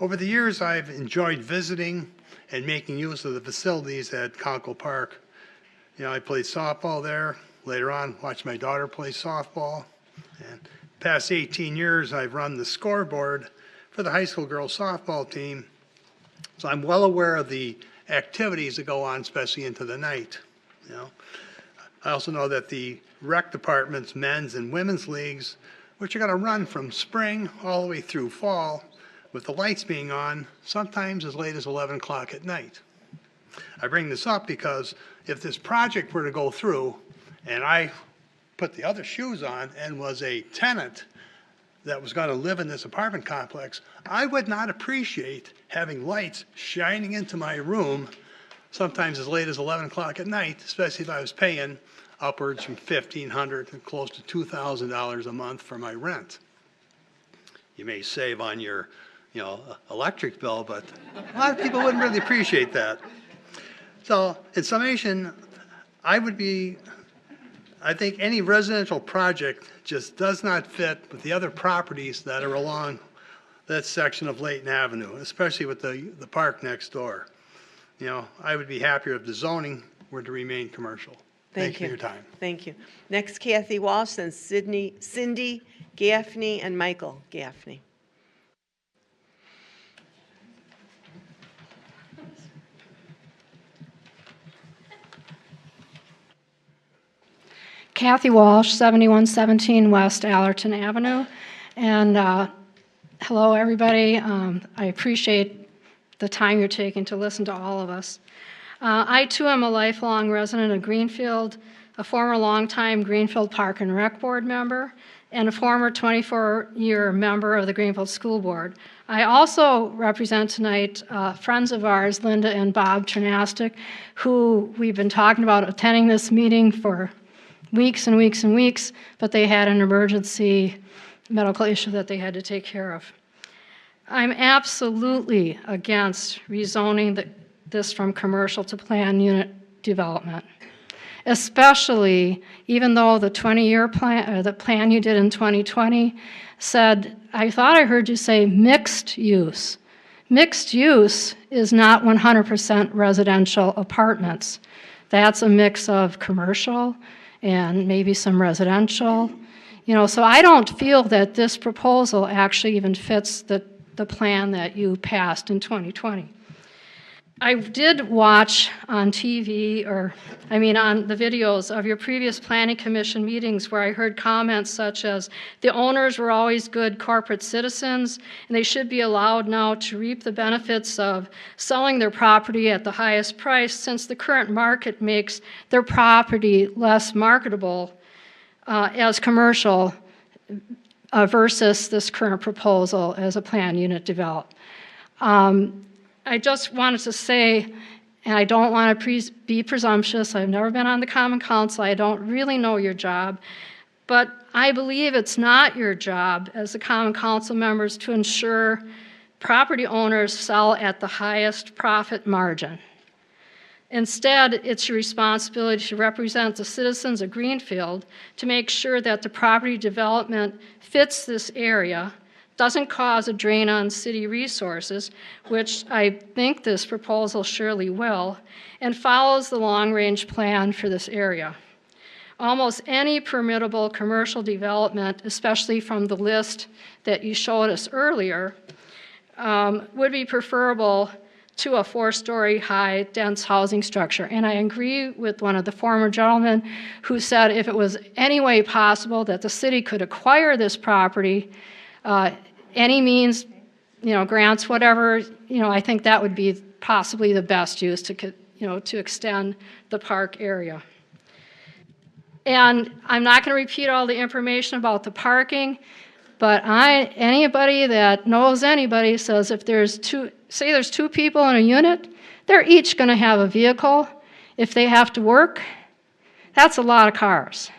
Over the years, I've enjoyed visiting and making use of the facilities at Conkle Park. You know, I played softball there. Later on, watched my daughter play softball. And past 18 years, I've run the scoreboard for the high school girls softball team. So I'm well aware of the activities that go on, especially into the night. You know, I also know that the rec department's men's and women's leagues, which are going to run from spring all the way through fall, with the lights being on, sometimes as late as 11 o'clock at night. I bring this up because if this project were to go through, and I put the other shoes on and was a tenant that was going to live in this apartment complex, I would not appreciate having lights shining into my room sometimes as late as 11 o'clock at night, especially if I was paying upwards from $1,500 to close to $2,000 a month for my rent. You may save on your, electric bill, but a lot of people wouldn't really appreciate that. So in summation, I think any residential project just does not fit with the other properties that are along that section of Layton Avenue, especially with the park next door. I would be happier if the zoning were to remain commercial. Thank you for your time. Thank you. Next, Kathy Walsh, then Cindy Gaffney, and Michael Gaffney. Kathy Walsh, 7117 West Allerton Avenue. And hello, everybody. I appreciate the time you're taking to listen to all of us. I, too, am a lifelong resident of Greenfield, a former longtime Greenfield Park and Rec Board member, and a former 24-year member of the Greenfield School Board. I also represent tonight friends of ours, Linda and Bob Ternastik, who we've been talking about attending this meeting for weeks and weeks and weeks, but they had an emergency medical issue that they had to take care of. I'm absolutely against rezoning this from commercial to planned unit development, especially even though the 20-year plan, the plan you did in 2020 said, I thought I heard you say mixed use. Mixed use is not 100% residential apartments. That's a mix of commercial and maybe some residential. So I don't feel that this proposal actually even fits the plan that you passed in 2020. I did watch on TV, on the videos of your previous planning commission meetings where I heard comments such as the owners were always good corporate citizens and they should be allowed now to reap the benefits of selling their property at the highest price since the current market makes their property less marketable as commercial versus this current proposal as a planned unit developed. I just wanted to say, and I don't want to be presumptuous, I've never been on the Common Council, I don't really know your job, but I believe it's not your job as the Common Council members to ensure property owners sell at the highest profit margin. Instead, it's your responsibility to represent the citizens of Greenfield to make sure that the property development fits this area, doesn't cause a drain on city resources, which I think this proposal surely will, and follows the long-range plan for this area. Almost any permittable commercial development, especially from the list that you showed us earlier, would be preferable to a 4-story high dense housing structure. And I agree with one of the former gentlemen who said if it was any way possible that the city could acquire this property, any means, grants, whatever, I think that would be possibly the best use to extend the park area. And I'm not going to repeat all the information about the parking, but anybody that knows anybody says if there's two people in a unit, they're each going to have a vehicle. If they have to work, that's a lot of cars.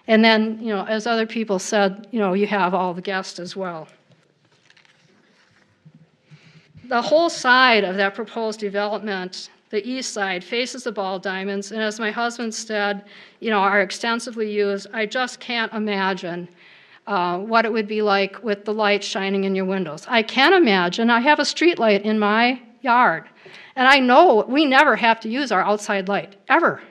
And then, as other people said, you have all the guests as well. The whole side of that proposed development, the east side, faces the ball diamonds, and as my husband said, are extensively used. I just can't imagine what it would be like with the light shining in your windows. I can imagine. I have a street light in my yard, and I know we never have to use our outside light, ever,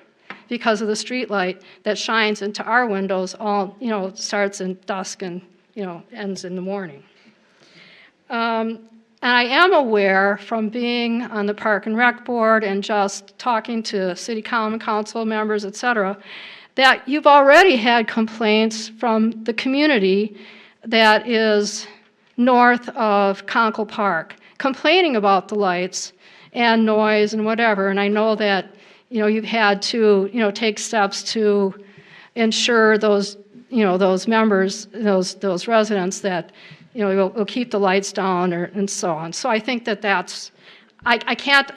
because of the street light that shines into our windows all, starts in dusk and, ends in the morning. And I am aware from being on the Park and Rec Board and just talking to city council members, et cetera, that you've already had complaints from the community that is north of Conkle Park, complaining about the lights and noise and whatever. And I know that, you've had to, take steps to ensure those, those members, those residents that, will keep the lights down and so on. So I think that's, I can't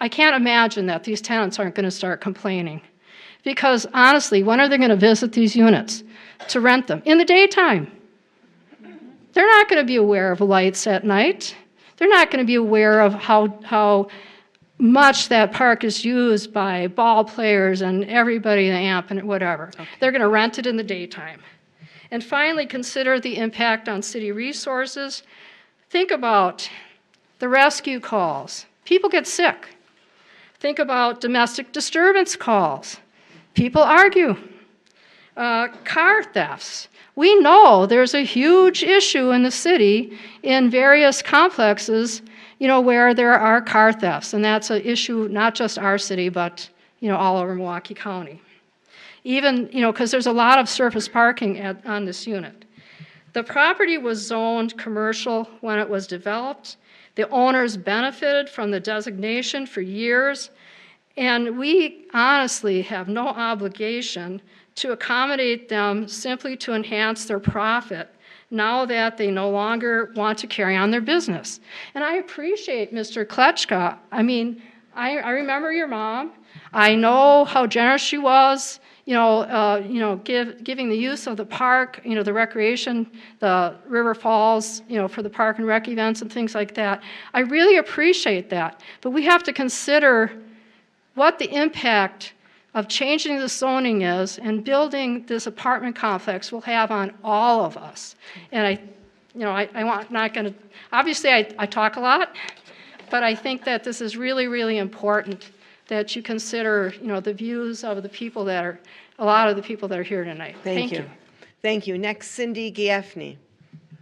imagine that these tenants aren't going to start complaining. Because honestly, when are they going to visit these units to rent them? In the daytime. They're not going to be aware of lights at night. They're not going to be aware of how much that park is used by ball players and everybody in the AMP and whatever. Okay. They're going to rent it in the daytime. And finally, consider the impact on city resources. Think about the rescue calls. People get sick. Think about domestic disturbance calls. People argue. Car thefts. We know there's a huge issue in the city in various complexes, where there are car thefts. And that's an issue not just our city, but, all over Milwaukee County. Even, because there's a lot of surface parking on this unit. The property was zoned commercial when it was developed. The owners benefited from the designation for years. And we honestly have no obligation to accommodate them simply to enhance their profit now that they no longer want to carry on their business. And I appreciate Mr. Kletchka. I mean, I remember your mom. I know how generous she was, giving the use of the park, the recreation, the River Falls, for the park and rec events and things like that. I really appreciate that. But we have to consider what the impact of changing the zoning is and building this apartment complex will have on all of us. And obviously I talk a lot, but I think that this is really, really important that you consider, the views of a lot of the people that are here tonight. Thank you. Thank you. Next, Cindy Gaffney,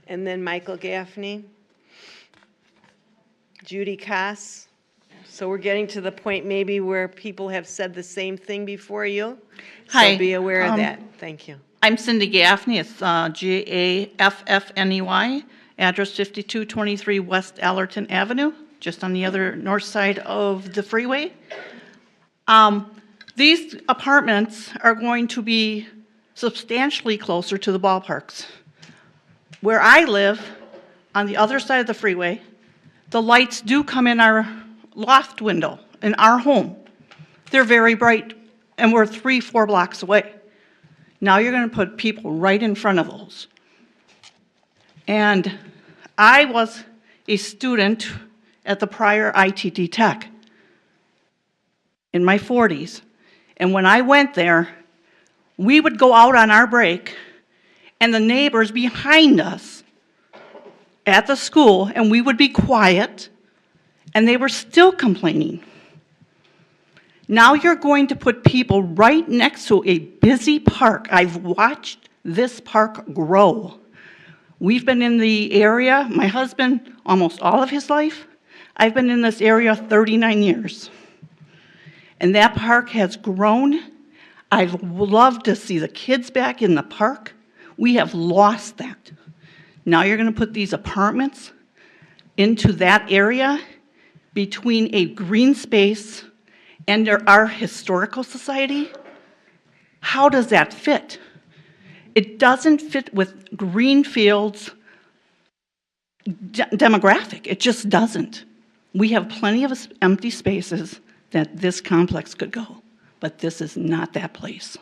and then Michael Gaffney. Judy Koss. So we're getting to the point maybe where people have said the same thing before you. Hi. So be aware of that. Thank you. I'm Cindy Gaffney. It's Gaffney, address 5223 West Allerton Avenue, just on the other north side of the freeway. These apartments are going to be substantially closer to the ballparks. Where I live, on the other side of the freeway, the lights do come in our loft window in our home. They're very bright, and we're 3-4 blocks away. Now you're going to put people right in front of those. And I was a student at the prior ITD Tech in my 40s. And when I went there, we would go out on our break, and the neighbors behind us at the school, and we would be quiet, and they were still complaining. Now you're going to put people right next to a busy park. I've watched this park grow. We've been in the area, my husband, almost all of his life. I've been in this area 39 years. And that park has grown. I've loved to see the kids back in the park. We have lost that. Now you're going to put these apartments into that area between a green space and our historical society, how does that fit? It doesn't fit with Greenfield's demographic. It just doesn't. We have plenty of empty spaces that this complex could go, but this is not that place.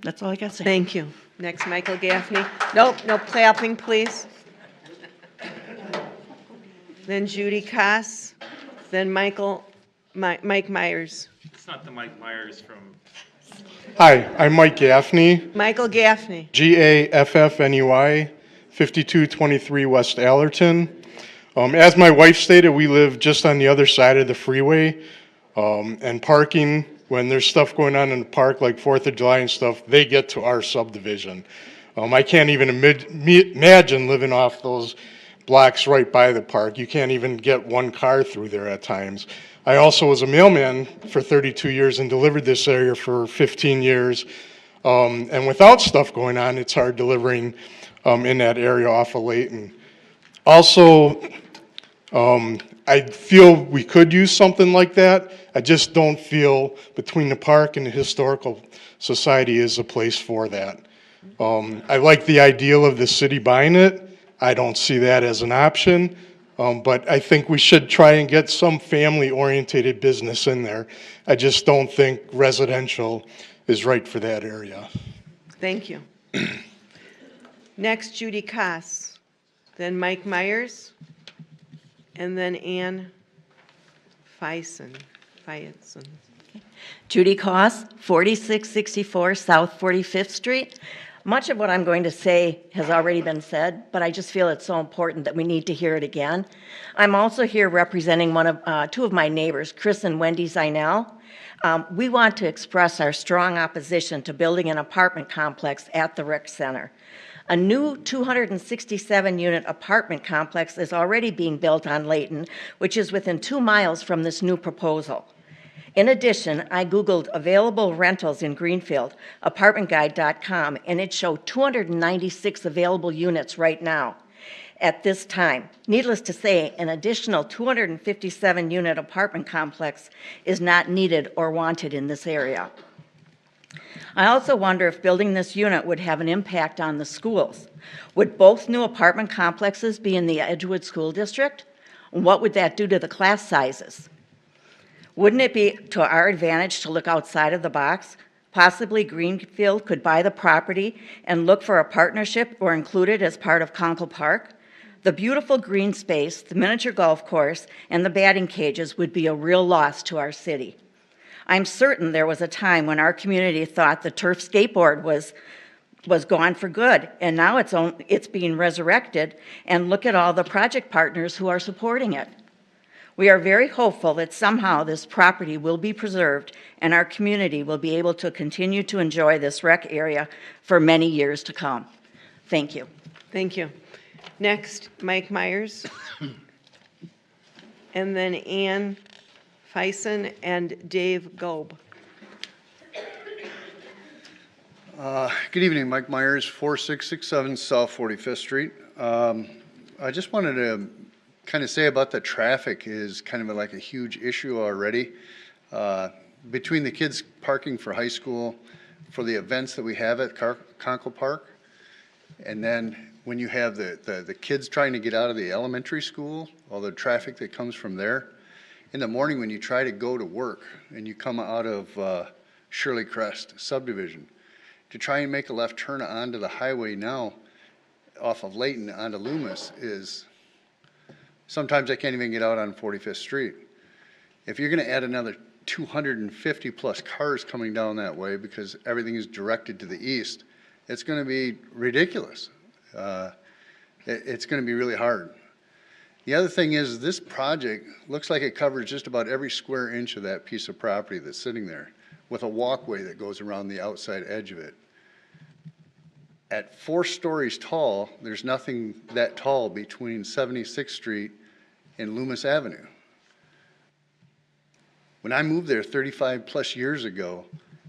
That's all I got to say. Thank you. Next, Michael Gaffney. Nope, no clapping, please. Then Judy Koss, then Mike Myers. It's not the Mike Myers from. Hi, I'm Mike Gaffney, Michael Gaffney. Gaffney, 5223 West Allerton. As my wife stated, we live just on the other side of the freeway, and parking, when there's stuff going on in the park like 4th of July and stuff, they get to our subdivision. I can't even imagine living off those blocks right by the park. You can't even get one car through there at times. I also was a mailman for 32 years and delivered this area for 15 years. And without stuff going on, it's hard delivering in that area off of Layton. Also, I feel we could use something like that. I just don't feel between the park and the Historical Society is a place for that. I like the ideal of the city buying it. I don't see that as an option, but I think we should try and get some family-oriented business in there. I just don't think residential is right for that area. Thank you. Next, Judy Koss, then Mike Myers, and then Ann Fison. Judy Koss, 4664 South 45th Street. Much of what I'm going to say has already been said, but I just feel it's so important that we need to hear it again. I'm also here representing two of my neighbors, Chris and Wendy Zinel. We want to express our strong opposition to building an apartment complex at the rec center. A new 267-unit apartment complex is already being built on Layton, which is within 2 miles from this new proposal. In addition, I Googled available rentals in Greenfield, apartmentguide.com, and it showed 296 available units right now at this time. Needless to say, an additional 257-unit apartment complex is not needed or wanted in this area. I also wonder if building this unit would have an impact on the schools. Would both new apartment complexes be in the Edgewood School District? What would that do to the class sizes? Wouldn't it be to our advantage to look outside of the box? Possibly Greenfield could buy the property and look for a partnership or include it as part of Conkle Park. The beautiful green space, the miniature golf course, and the batting cages would be a real loss to our city. I'm certain there was a time when our community thought the turf skateboard was gone for good, and now it's being resurrected, and look at all the project partners who are supporting it. We are very hopeful that somehow this property will be preserved and our community will be able to continue to enjoy this rec area for many years to come. Thank you. Thank you. Next, Mike Myers. And then Ann Fison and Dave Goeb. Good evening, Mike Myers, 4667 South 45th Street. I just wanted to kind of say about the traffic is kind of like a huge issue already. Between the kids parking for high school, for the events that we have at Conkle Park, and then when you have the kids trying to get out of the elementary school, all the traffic that comes from there. In the morning when you try to go to work and you come out of Shirley Crest subdivision, to try and make a left turn onto the highway now off of Layton onto Loomis is, sometimes I can't even get out on 45th Street. If you're going to add another 250 plus cars coming down that way because everything is directed to the east, it's going to be ridiculous. It's going to be really hard. The other thing is this project looks like it covers just about every square inch of that piece of property that's sitting there with a walkway that goes around the outside edge of it. At 4 stories tall, there's nothing that tall between 76th Street and Loomis Avenue. When I moved there 35 plus years ago,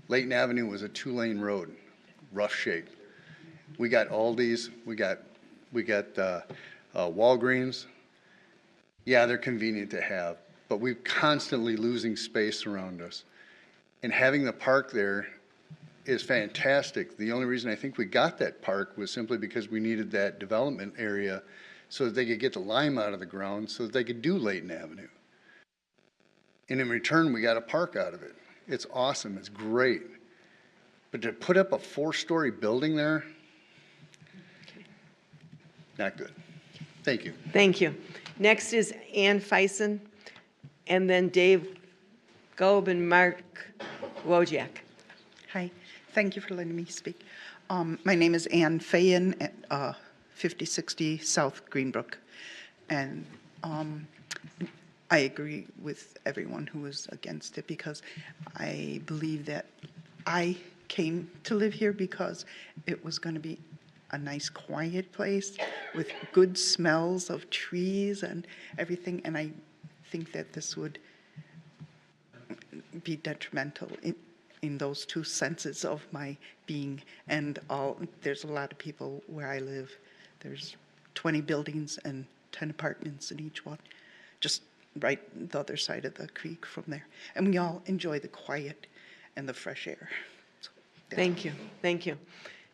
Layton Avenue was a 2-lane road, rough shape. We got Aldi's, we got Walgreens. Yeah, they're convenient to have, but we're constantly losing space around us. And having the park there is fantastic. The only reason I think we got that park was simply because we needed that development area so that they could get the lime out of the ground so that they could do Layton Avenue. And in return, we got a park out of it. It's awesome, it's great. But to put up a 4-story building there, not good. Thank you. Thank you. Next is Ann Feisen, and then Dave Goeb and Mark Wojak. Hi, thank you for letting me speak. My name is Ann Fayen at 5060 South Greenbrook. And I agree with everyone who was against it because I believe that I came to live here because it was going to be a nice quiet place with good smells of trees and everything. And I think that this would be detrimental in those two senses of my being. And there's a lot of people where I live. There's 20 buildings and 10 apartments in each one, just right the other side of the creek from there. And we all enjoy the quiet and the fresh air. So, Thank you. Thank you.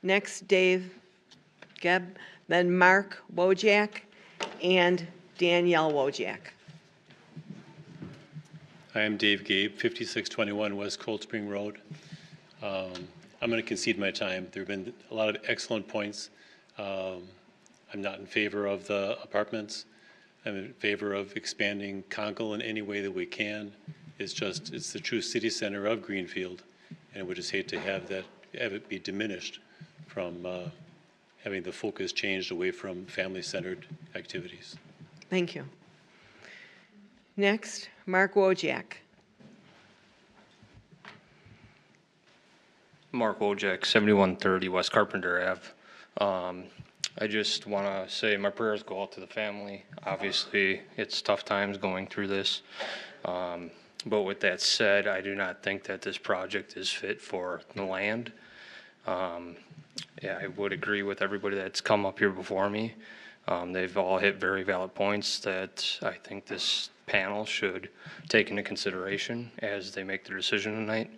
Next, Dave Goeb, then Mark Wojak, and Danielle Wojak. I am Dave Gabe, 5621 West Cold Spring Road. I'm going to concede my time. There have been a lot of excellent points. I'm not in favor of the apartments. I'm in favor of expanding Conkle in any way that we can. It's the true city center of Greenfield, and we just hate to have it be diminished from having the focus changed away from family-centered activities. Thank you. Next, Mark Wojak. Mark Wojak, 7130 West Carpenter Ave. I just want to say my prayers go out to the family. Obviously, it's tough times going through this. But with that said, I do not think that this project is fit for the land. Yeah, I would agree with everybody that's come up here before me. They've all hit very valid points that I think this panel should take into consideration as they make their decision tonight.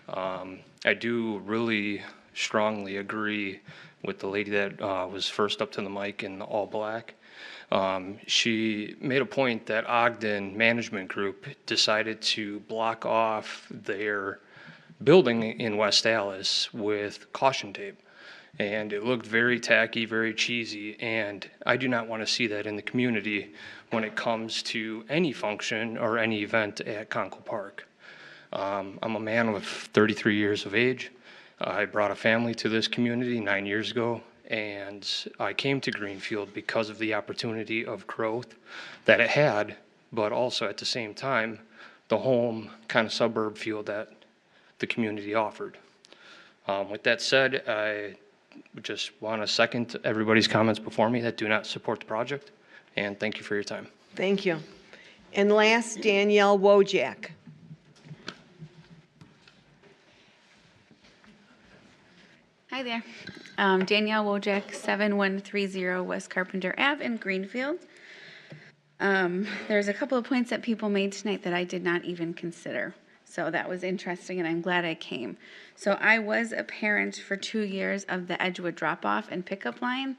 I do really strongly agree with the lady that was first up to the mic in the all black. She made a point that Ogden Management Group decided to block off their building in West Allis with caution tape. And it looked very tacky, very cheesy, and I do not want to see that in the community when it comes to any function or any event at Conkle Park. I'm a man of 33 years of age. I brought a family to this community 9 years ago, and I came to Greenfield because of the opportunity of growth that it had, but also at the same time, the home kind of suburb feel that the community offered. With that said, I just want to second everybody's comments before me that do not support the project, and thank you for your time. Thank you. And last, Danielle Wojak. Hi there. Danielle Wojak, 7130 West Carpenter Ave in Greenfield. There's a couple of points that people made tonight that I did not even consider. So that was interesting, and I'm glad I came. So I was a parent for 2 years of the Edgewood drop-off and pickup line,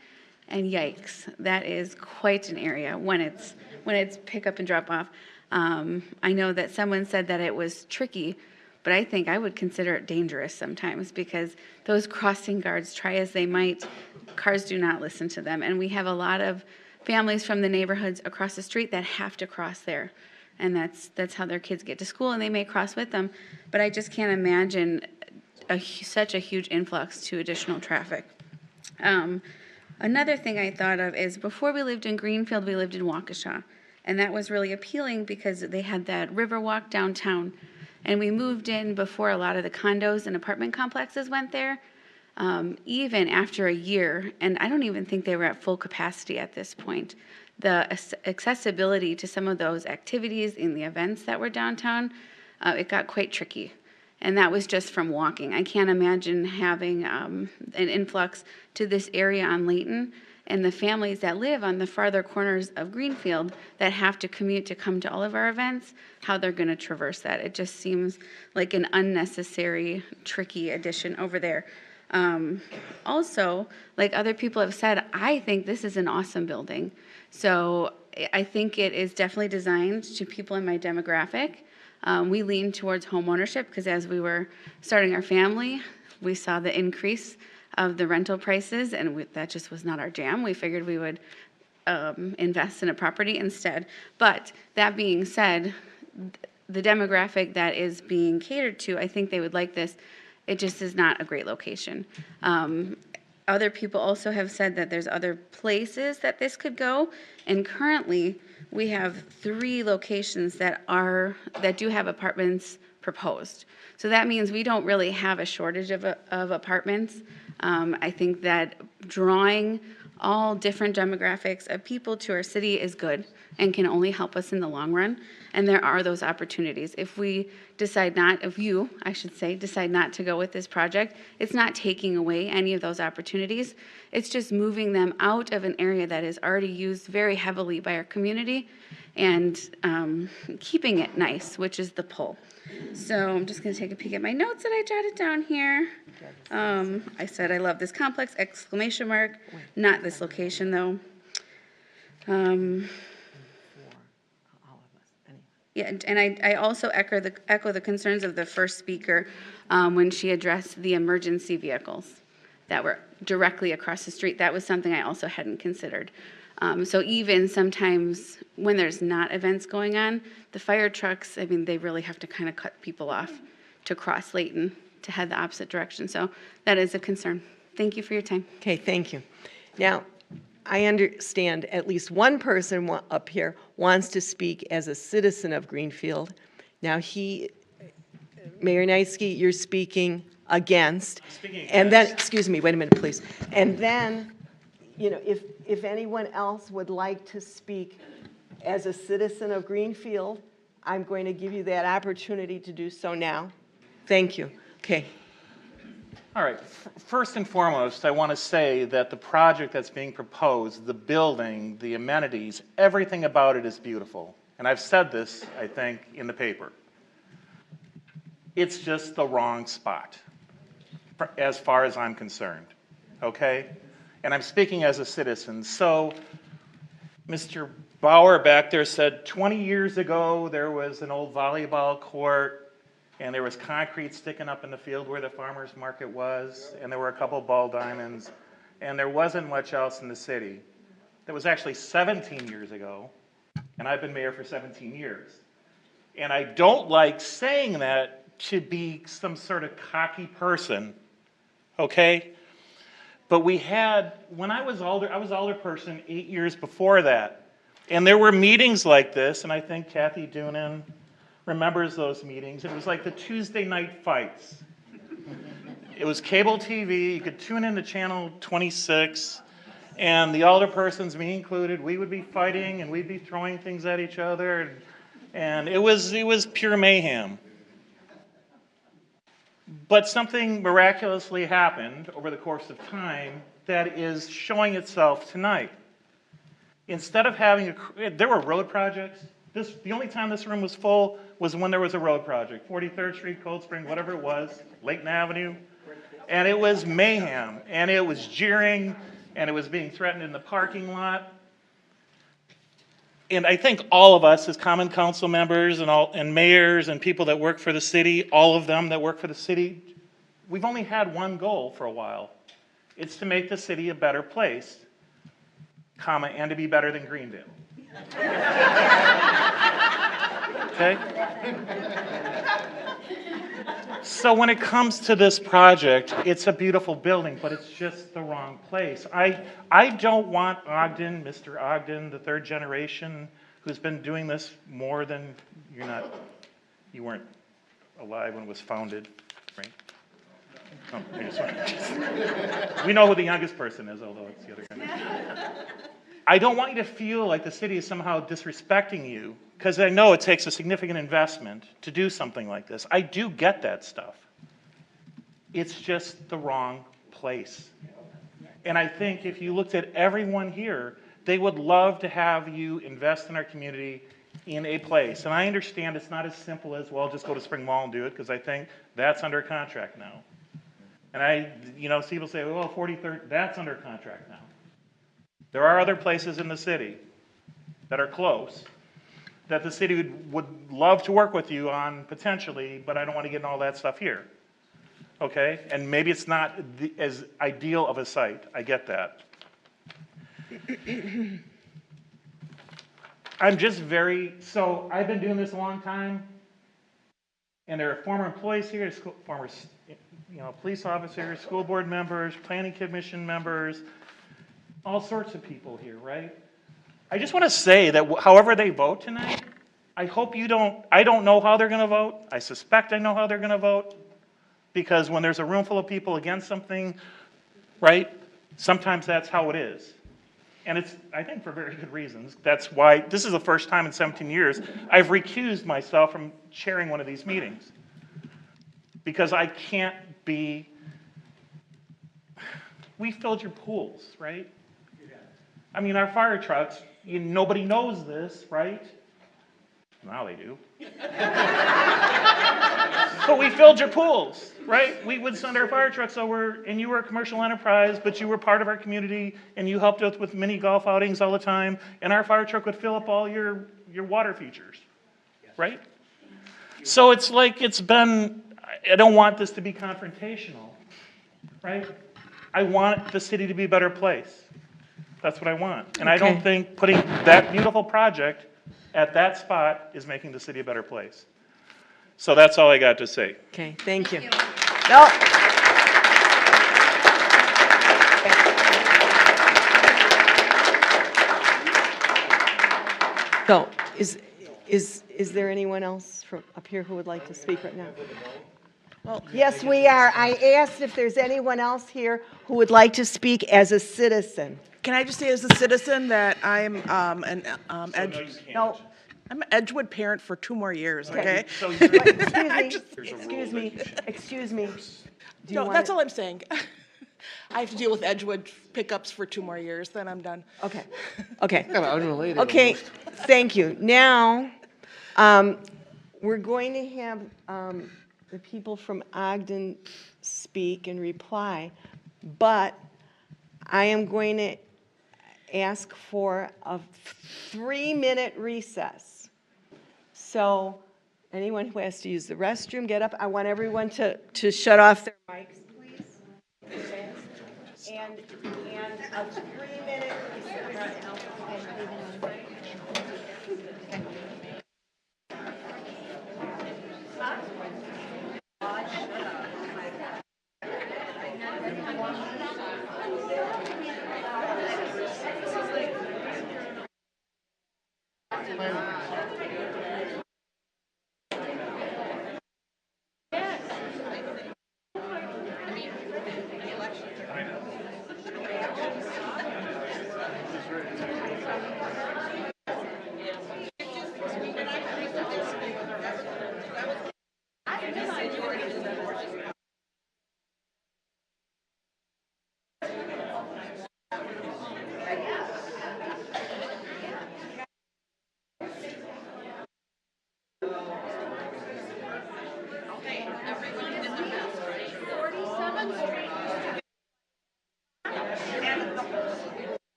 and yikes, that is quite an area when it's pickup and drop-off. I know that someone said that it was tricky, but I think I would consider it dangerous sometimes because those crossing guards, try as they might, cars do not listen to them. And we have a lot of families from the neighborhoods across the street that have to cross there. And that's how their kids get to school, and they may cross with them. But I just can't imagine such a huge influx to additional traffic. Another thing I thought of is before we lived in Greenfield, we lived in Waukesha. And that was really appealing because they had that river walk downtown. And we moved in before a lot of the condos and apartment complexes went there, even after a year. And I don't even think they were at full capacity at this point. The accessibility to some of those activities in the events that were downtown, it got quite tricky. And that was just from walking. I can't imagine having an influx to this area on Layton and the families that live on the farther corners of Greenfield that have to commute to come to all of our events, how they're going to traverse that. It just seems like an unnecessary, tricky addition over there. Also, like other people have said, I think this is an awesome building. So I think it is definitely designed to people in my demographic. We lean towards home ownership because as we were starting our family, we saw the increase of the rental prices, and that just was not our jam. We figured we would invest in a property instead. But that being said, the demographic that is being catered to, I think they would like this. It just is not a great location. Other people also have said that there's other places that this could go, and currently we have 3 locations that do have apartments proposed. So that means we don't really have a shortage of apartments. I think that drawing all different demographics of people to our city is good and can only help us in the long run. And there are those opportunities. If we decide decide not to go with this project, it's not taking away any of those opportunities. It's just moving them out of an area that is already used very heavily by our community and keeping it nice, which is the pull. So I'm just going to take a peek at my notes that I jotted down here. I said I love this complex, ! Not this location, though. Yeah, and I also echo the concerns of the first speaker when she addressed the emergency vehicles that were directly across the street. That was something I also hadn't considered. So even sometimes when there's not events going on, the fire trucks, I mean, they really have to kind of cut people off to cross Layton to head the opposite direction. So that is a concern. Thank you for your time. Okay, thank you. Now, I understand at least one person up here wants to speak as a citizen of Greenfield. Now, Mayor Knightsky, you're speaking against. And then, excuse me, wait a minute, please. And then, if anyone else would like to speak as a citizen of Greenfield, I'm going to give you that opportunity to do so now. Thank you. Okay. All right. First and foremost, I want to say that the project that's being proposed, the building, the amenities, everything about it is beautiful. And I've said this, I think, in the paper. It's just the wrong spot, as far as I'm concerned. Okay? And I'm speaking as a citizen. So, Mr. Bauer back there said 20 years ago there was an old volleyball court and there was concrete sticking up in the field where the farmer's market was, and there were a couple ball diamonds, and there wasn't much else in the city. That was actually 17 years ago, and I've been mayor for 17 years. And I don't like saying that to be some sort of cocky person, okay? But we had, when I was alderperson 8 years before that, and there were meetings like this, and I think Kathy Doonan remembers those meetings. It was like the Tuesday night fights. It was cable TV. You could tune into channel 26, and the alderpersons, me included, we would be fighting and we'd be throwing things at each other, and it was pure mayhem. But something miraculously happened over the course of time that is showing itself tonight. Instead of having there were road projects. The only time this room was full was when there was a road project, 43rd Street, Cold Spring, whatever it was, Layton Avenue. And it was mayhem, and it was jeering, and it was being threatened in the parking lot. And I think all of us as common council members and mayors and people that work for the city, all of them that work for the city, we've only had one goal for a while. It's to make the city a better place, and to be better than Greendale. Okay? So when it comes to this project, it's a beautiful building, but it's just the wrong place. I don't want Ogden, Mr. Ogden, the third generation, who's been doing this more than you weren't alive when it was founded, right? Oh, we know who the youngest person is, although it's the other guy. I don't want you to feel like the city is somehow disrespecting you, because I know it takes a significant investment to do something like this. I do get that stuff. It's just the wrong place. And I think if you looked at everyone here, they would love to have you invest in our community in a place. And I understand it's not as simple as, well, just go to Spring Mall and do it, because I think that's under contract now. And see people say, well, 43rd, that's under contract now. There are other places in the city that are close that the city would love to work with you on potentially, but I don't want to get into all that stuff here. Okay? And maybe it's not as ideal of a site. I get that. I'm just so I've been doing this a long time, and there are former employees here, former police officers, school board members, planning commission members, all sorts of people here, right? I just want to say that however they vote tonight, I hope I don't know how they're going to vote. I suspect I know how they're going to vote, because when there's a room full of people against something, right, sometimes that's how it is. And it's, I think, for very good reasons. That's why this is the first time in 17 years I've recused myself from chairing one of these meetings. Because I can't be, we filled your pools, right? I mean, our fire trucks, nobody knows this, right? Now they do. But we filled your pools, right? We would send our fire trucks over, and you were a commercial enterprise, but you were part of our community, and you helped us with mini golf outings all the time, and our fire truck would fill up all your water features, right? So it's like I don't want this to be confrontational, right? I want the city to be a better place. That's what I want. And I don't think putting that beautiful project at that spot is making the city a better place. So that's all I got to say. Okay, thank you. No. So, is there anyone else from up here who would like to speak right now? Well, yes, we are. I asked if there's anyone else here who would like to speak as a citizen. Can I just say as a citizen that I'm I'm an Edgewood parent for 2 more years, okay? Excuse me. No, that's all I'm saying. I have to deal with Edgewood pickups for 2 more years, then I'm done. Okay. Kind of unrelated. Okay, thank you. Now, we're going to have the people from Ogden speak and reply, but I am going to ask for a 3-minute recess. So anyone who has to use the restroom, get up. I want everyone to shut off their mics, please. Okay. And a 3-minute recess.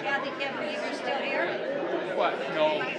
Kathy, can't believe you're still here? What? No.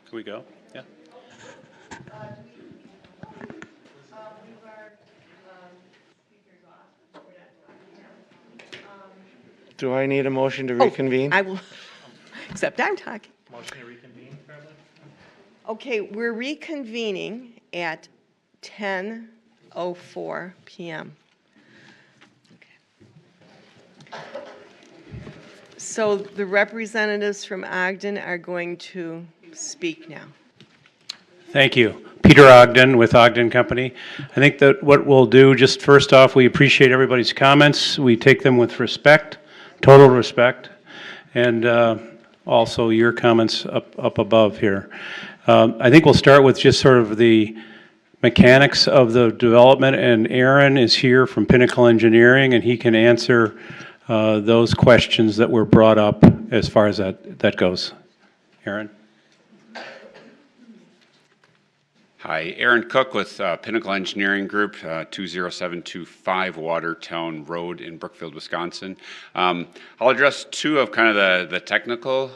Can we go? Yeah. Do I need a motion to reconvene? I will, except I'm talking. Motion to reconvene, probably? Okay, we're reconvening at 10:04 PM. So the representatives from Ogden are going to speak now. Thank you. Peter Ogden with Ogden Company. I think that what we'll do, just first off, we appreciate everybody's comments. We take them with respect, total respect, and also your comments up above here. I think we'll start with just sort of the mechanics of the development, and Aaron is here from Pinnacle Engineering, and he can answer those questions that were brought up as far as that goes. Aaron? Hi, Aaron Cook with Pinnacle Engineering Group, 20725 Watertown Road in Brookfield, Wisconsin. I'll address two of kind of the technical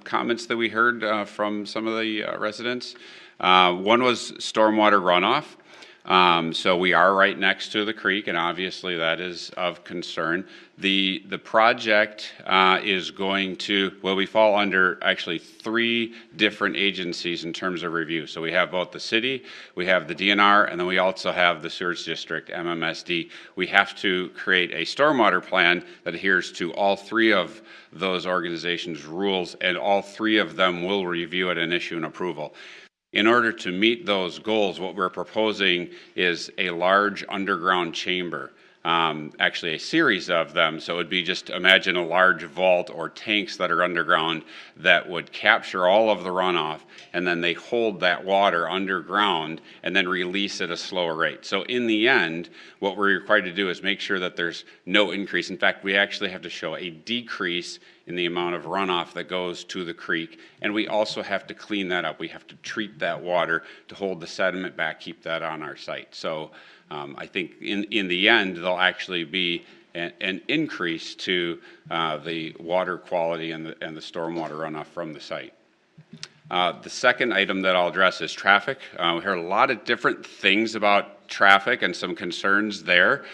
comments that we heard from some of the residents. One was stormwater runoff. So we are right next to the creek, and obviously that is of concern. The project is going to, well, we fall under actually 3 different agencies in terms of review. So we have both the city, we have the DNR, and then we also have the Sewage District, MMSD. We have to create a stormwater plan that adheres to all 3 of those organizations' rules, and all 3 of them will review it and issue an approval. In order to meet those goals, what we're proposing is a large underground chamber, actually a series of them. So it would be just imagine a large vault or tanks that are underground that would capture all of the runoff, and then they hold that water underground and then release at a slower rate. So in the end, what we're required to do is make sure that there's no increase. In fact, we actually have to show a decrease in the amount of runoff that goes to the creek, and we also have to clean that up. We have to treat that water to hold the sediment back, keep that on our site. So I think in the end, there'll actually be an increase to the water quality and the stormwater runoff from the site. The second item that I'll address is traffic. We heard a lot of different things about traffic and some concerns there.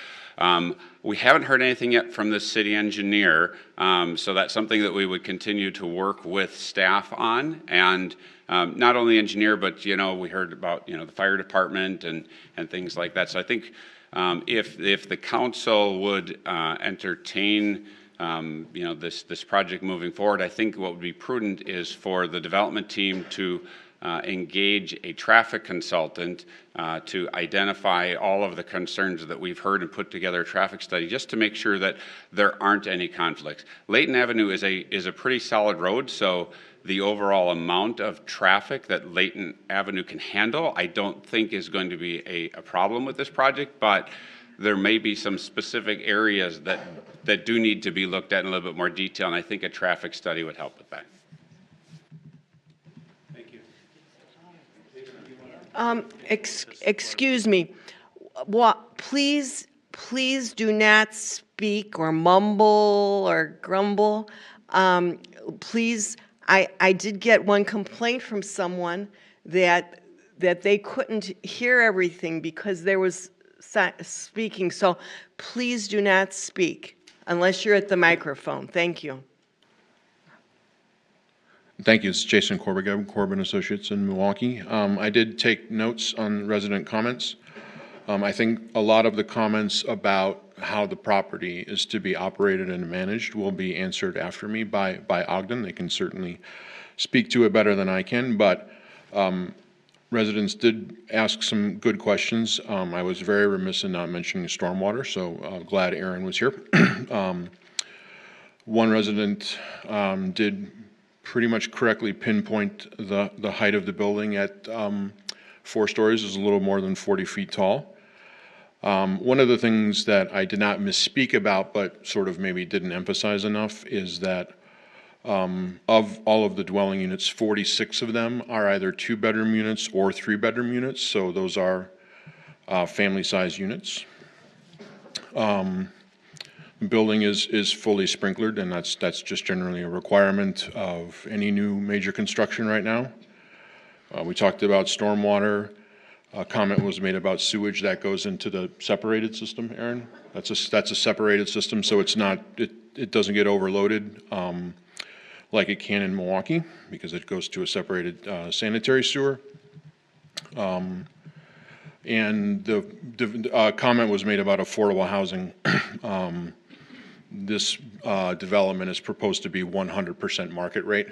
We haven't heard anything yet from the city engineer, so that's something that we would continue to work with staff on. And not only engineer, but we heard about the fire department and things like that. So I think if the council would entertain this project moving forward, I think what would be prudent is for the development team to engage a traffic consultant to identify all of the concerns that we've heard and put together a traffic study just to make sure that there aren't any conflicts. Layton Avenue is a pretty solid road, so the overall amount of traffic that Layton Avenue can handle, I don't think is going to be a problem with this project, but there may be some specific areas that do need to be looked at in a little bit more detail, and I think a traffic study would help with that. Excuse me. Please do not speak or mumble or grumble. Please, I did get one complaint from someone that they couldn't hear everything because there was speaking. So please do not speak unless you're at the microphone. Thank you. Thank you. It's Jason Corbett, Corbin Associates in Milwaukee. I did take notes on resident comments. I think a lot of the comments about how the property is to be operated and managed will be answered after me by Ogden. They can certainly speak to it better than I can, but residents did ask some good questions. I was very remiss in not mentioning stormwater, so glad Aaron was here. One resident did pretty much correctly pinpoint the height of the building at 4 stories is a little more than 40 feet tall. One of the things that I did not misspeak about, but sort of maybe didn't emphasize enough, is that of all of the dwelling units, 46 of them are either 2-bedroom units or 3-bedroom units, so those are family-size units. The building is fully sprinklered, and that's just generally a requirement of any new major construction right now. We talked about stormwater. A comment was made about sewage that goes into the separated system, Aaron. That's a separated system, so it doesn't get overloaded like it can in Milwaukee because it goes to a separated sanitary sewer. And the comment was made about affordable housing. This development is proposed to be 100% market rate,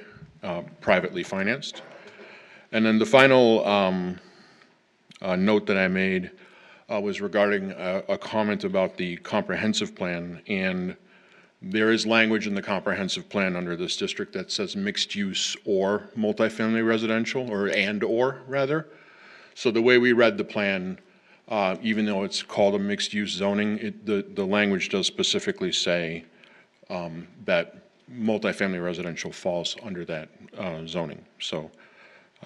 privately financed. And then the final note that I made was regarding a comment about the comprehensive plan. And there is language in the comprehensive plan under this district that says mixed use or multifamily residential, or rather. So the way we read the plan, even though it's called a mixed use zoning, the language does specifically say that multifamily residential falls under that zoning. So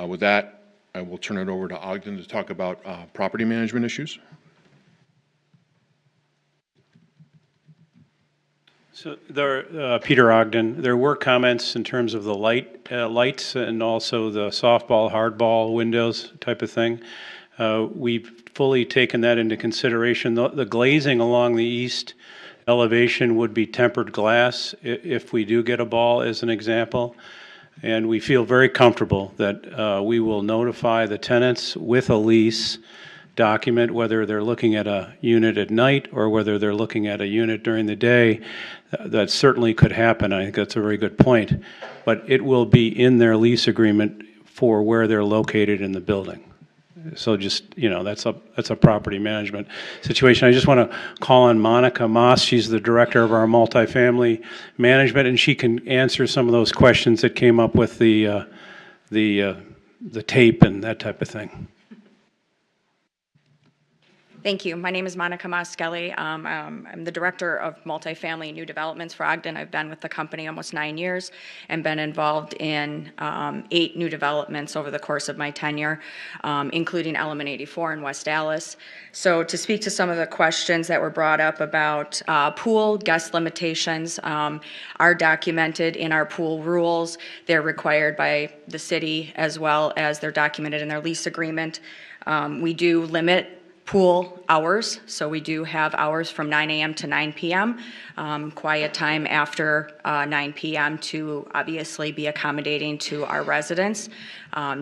with that, I will turn it over to Ogden to talk about property management issues. So there, Peter Ogden, there were comments in terms of the lights and also the softball, hardball windows type of thing. We've fully taken that into consideration. The glazing along the east elevation would be tempered glass if we do get a ball, as an example. And we feel very comfortable that we will notify the tenants with a lease document, whether they're looking at a unit at night or whether they're looking at a unit during the day. That certainly could happen. I think that's a very good point. But it will be in their lease agreement for where they're located in the building. So just, that's a property management situation. I just want to call on Monica Moss. She's the director of our multifamily management, and she can answer some of those questions that came up with the tape and that type of thing. Thank you. My name is Monica Moskelly. I'm the Director of Multifamily New Developments for Ogden. I've been with the company almost 9 years and been involved in 8 new developments over the course of my tenure, including Element 84 in West Allis. So to speak to some of the questions that were brought up about pool guest limitations are documented in our pool rules. They're required by the city as well as they're documented in their lease agreement. We do limit pool hours, so we do have hours from 9 a.m. to 9 p.m., quiet time after 9 p.m. to obviously be accommodating to our residents,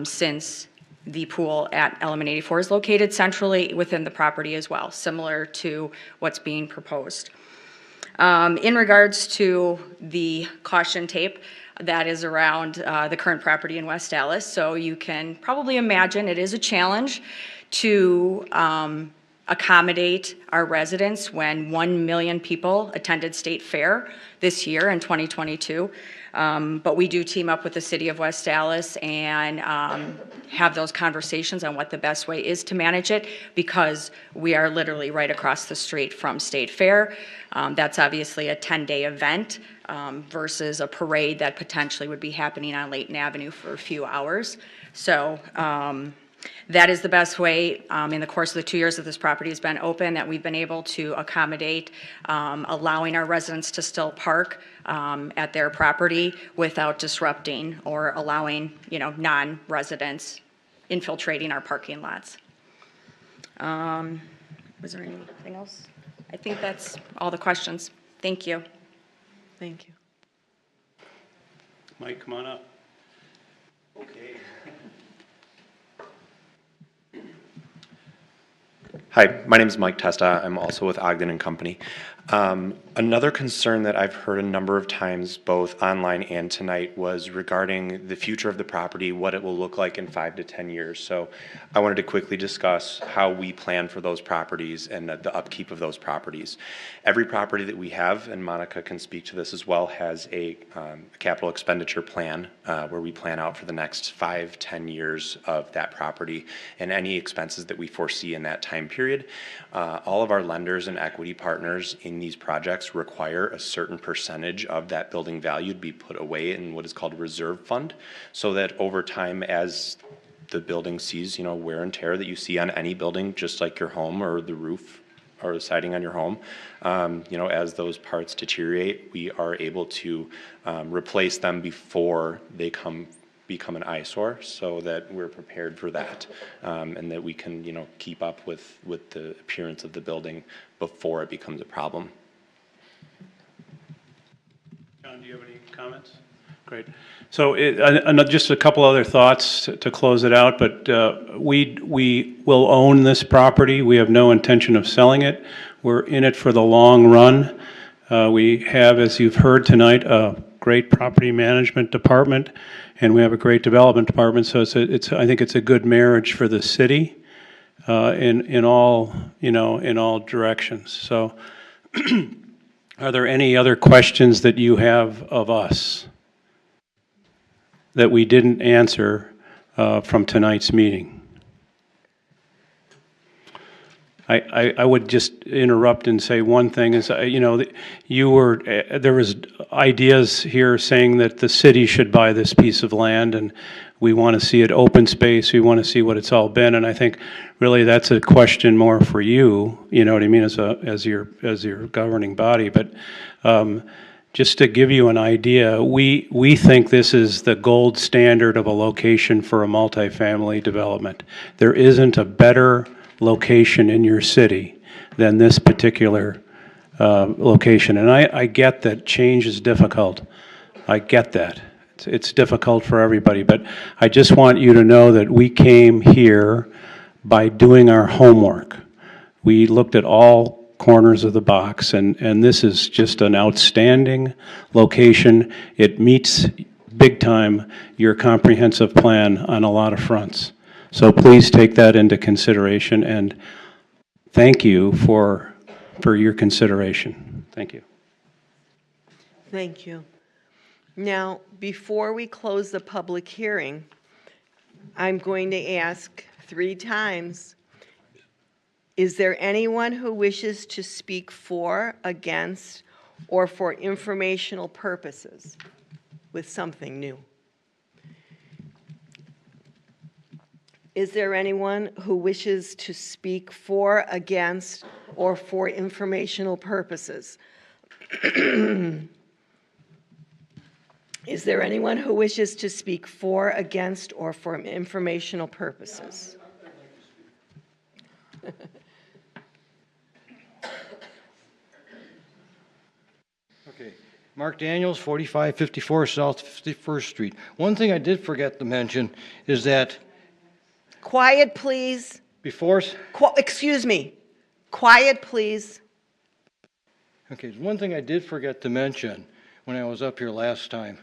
since the pool at Element 84 is located centrally within the property as well, similar to what's being proposed. In regards to the caution tape, that is around the current property in West Allis, so you can probably imagine it is a challenge to accommodate our residents when 1 million people attended State Fair this year in 2022. But we do team up with the city of West Allis and have those conversations on what the best way is to manage it, because we are literally right across the street from State Fair. That's obviously a 10-day event versus a parade that potentially would be happening on Layton Avenue for a few hours. So that is the best way in the course of the 2 years that this property has been open that we've been able to accommodate, allowing our residents to still park at their property without disrupting or allowing, non-residents infiltrating our parking lots. Was there anything else? I think that's all the questions. Thank you. Thank you. Mike, come on up. Okay. Hi, my name is Mike Testa. I'm also with Ogden and Company. Another concern that I've heard a number of times, both online and tonight, was regarding the future of the property, what it will look like in 5 to 10 years. So I wanted to quickly discuss how we plan for those properties and the upkeep of those properties. Every property that we have, and Monica can speak to this as well, has a capital expenditure plan where we plan out for the next 5, 10 years of that property and any expenses that we foresee in that time period. All of our lenders and equity partners in these projects require a certain percentage of that building value to be put away in what is called a reserve fund, so that over time, as the building sees, wear and tear that you see on any building, just like your home or the roof or the siding on your home, as those parts deteriorate, we are able to replace them before they become an eyesore, so that we're prepared for that, and that we can, keep up with the appearance of the building before it becomes a problem. John, do you have any comments? Great. So just a couple other thoughts to close it out, but we will own this property. We have no intention of selling it. We're in it for the long run. We have, as you've heard tonight, a great property management department, and we have a great development department. So I think it's a good marriage for the city in all directions. So are there any other questions that you have of us that we didn't answer from tonight's meeting? I would just interrupt and say one thing is, there was ideas here saying that the city should buy this piece of land, and we want to see it open space. We want to see what it's all been, and I think really that's a question more for you. You know what I mean, as your governing body. But just to give you an idea, we think this is the gold standard of a location for a multifamily development. There isn't a better location in your city than this particular location. And I get that change is difficult. I get that. It's difficult for everybody, but I just want you to know that we came here by doing our homework. We looked at all corners of the box, and this is just an outstanding location. It meets big time your comprehensive plan on a lot of fronts. So please take that into consideration, and thank you for your consideration. Thank you. Thank you. Now, before we close the public hearing, I'm going to ask 3 times, is there anyone who wishes to speak for, against, or for informational purposes with something new? Is there anyone who wishes to speak for, against, or for informational purposes? Is there anyone who wishes to speak for, against, or for informational purposes? Okay, Mark Daniels, 4554 South 51st Street. One thing I did forget to mention is that quiet, please. Excuse me. Quiet, please. Okay, one thing I did forget to mention when I was up here last time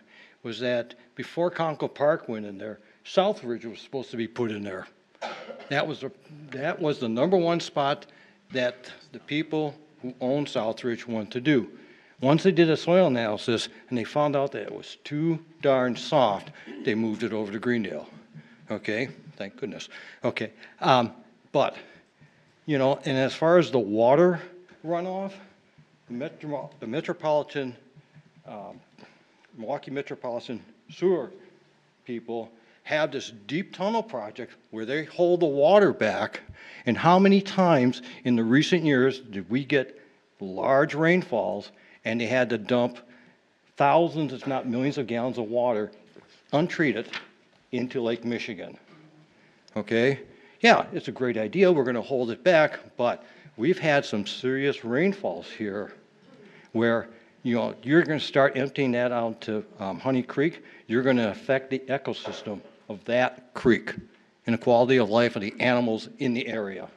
was that before Conkle Park went in there, Southridge was supposed to be put in there. That was the number one spot that the people who own Southridge want to do. Once they did a soil analysis and they found out that it was too darn soft, they moved it over to Greendale. Okay, thank goodness. Okay, but, you know, and as far as the water runoff, the Metropolitan, Milwaukee Metropolitan Sewer people have this deep tunnel project where they hold the water back. And how many times in the recent years did we get large rainfalls and they had to dump thousands, if not millions of gallons of water, untreated, into Lake Michigan? Okay? Yeah, it's a great idea. We're going to hold it back, but we've had some serious rainfalls here where, you know, you're going to start emptying that out to Honey Creek. You're going to affect the ecosystem of that creek and the quality of life of the animals in the area.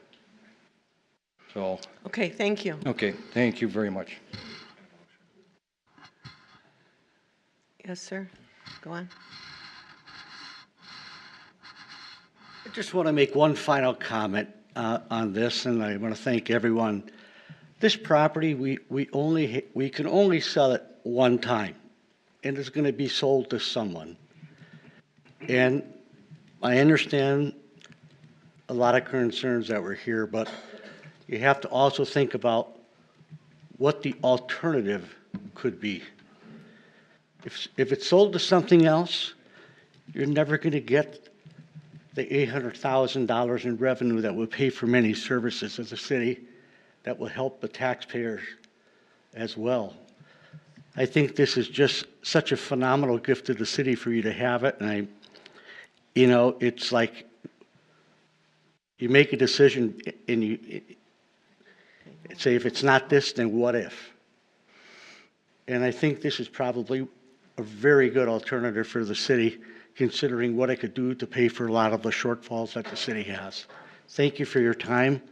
So. Okay, thank you. Okay, thank you very much. Yes, sir. Go on. I just want to make one final comment on this, and I want to thank everyone. This property, we can only sell it one time, and it's going to be sold to someone. And I understand a lot of concerns that were here, but you have to also think about what the alternative could be. If it's sold to something else, you're never going to get the $800,000 in revenue that will pay for many services of the city that will help the taxpayers as well. I think this is just such a phenomenal gift to the city for you to have it, and you know, it's like you make a decision and you say, if it's not this, then what if? And I think this is probably a very good alternative for the city, considering what it could do to pay for a lot of the shortfalls that the city has. Thank you for your time,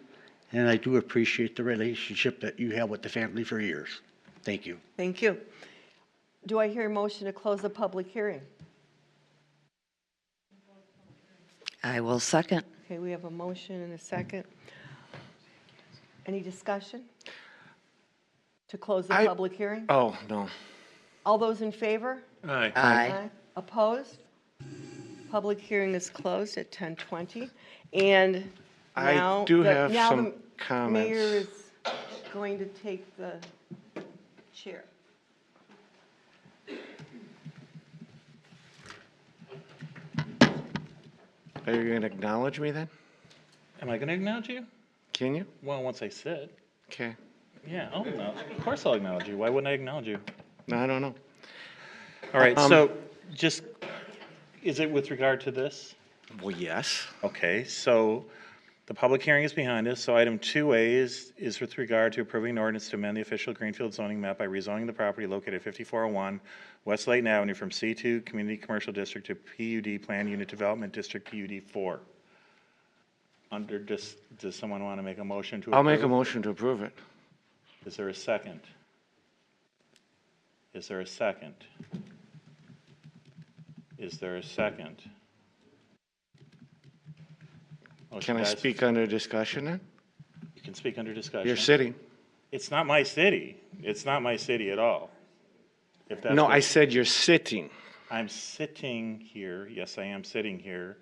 and I do appreciate the relationship that you have with the family for years. Thank you. Thank you. Do I hear a motion to close the public hearing? I will second. Okay, we have a motion and a second. Any discussion to close the public hearing? Oh, no. All those in favor? Aye. Aye. Opposed? Public hearing is closed at 10:20. And I now do the- have now some the comments. Mayor is going to take the chair. Are you going to acknowledge me then? Am I going to acknowledge you? Can you? Well, once I sit. Okay. Yeah, I'll acknowledge. Of course I'll acknowledge you. Why wouldn't I acknowledge you? No, I don't know. All right, so just, is it with regard to this? Well, yes. Okay, so the public hearing is behind us, so item 2A is with regard to approving an ordinance to amend the official Greenfield zoning map by rezoning the property located at 5401 West Layton Avenue from C2 Community Commercial District to PUD Plan Unit Development District PUD 4. Does someone want to make a motion to approve? I'll make a motion to approve it. Is there a second? Is there a second? Is there a second? Motion Can I passes. speak under discussion then? You can speak under discussion. Your city. It's not my city. It's not my city at all. If that's No, what- I said you're sitting. I'm sitting here. Yes, I am sitting here.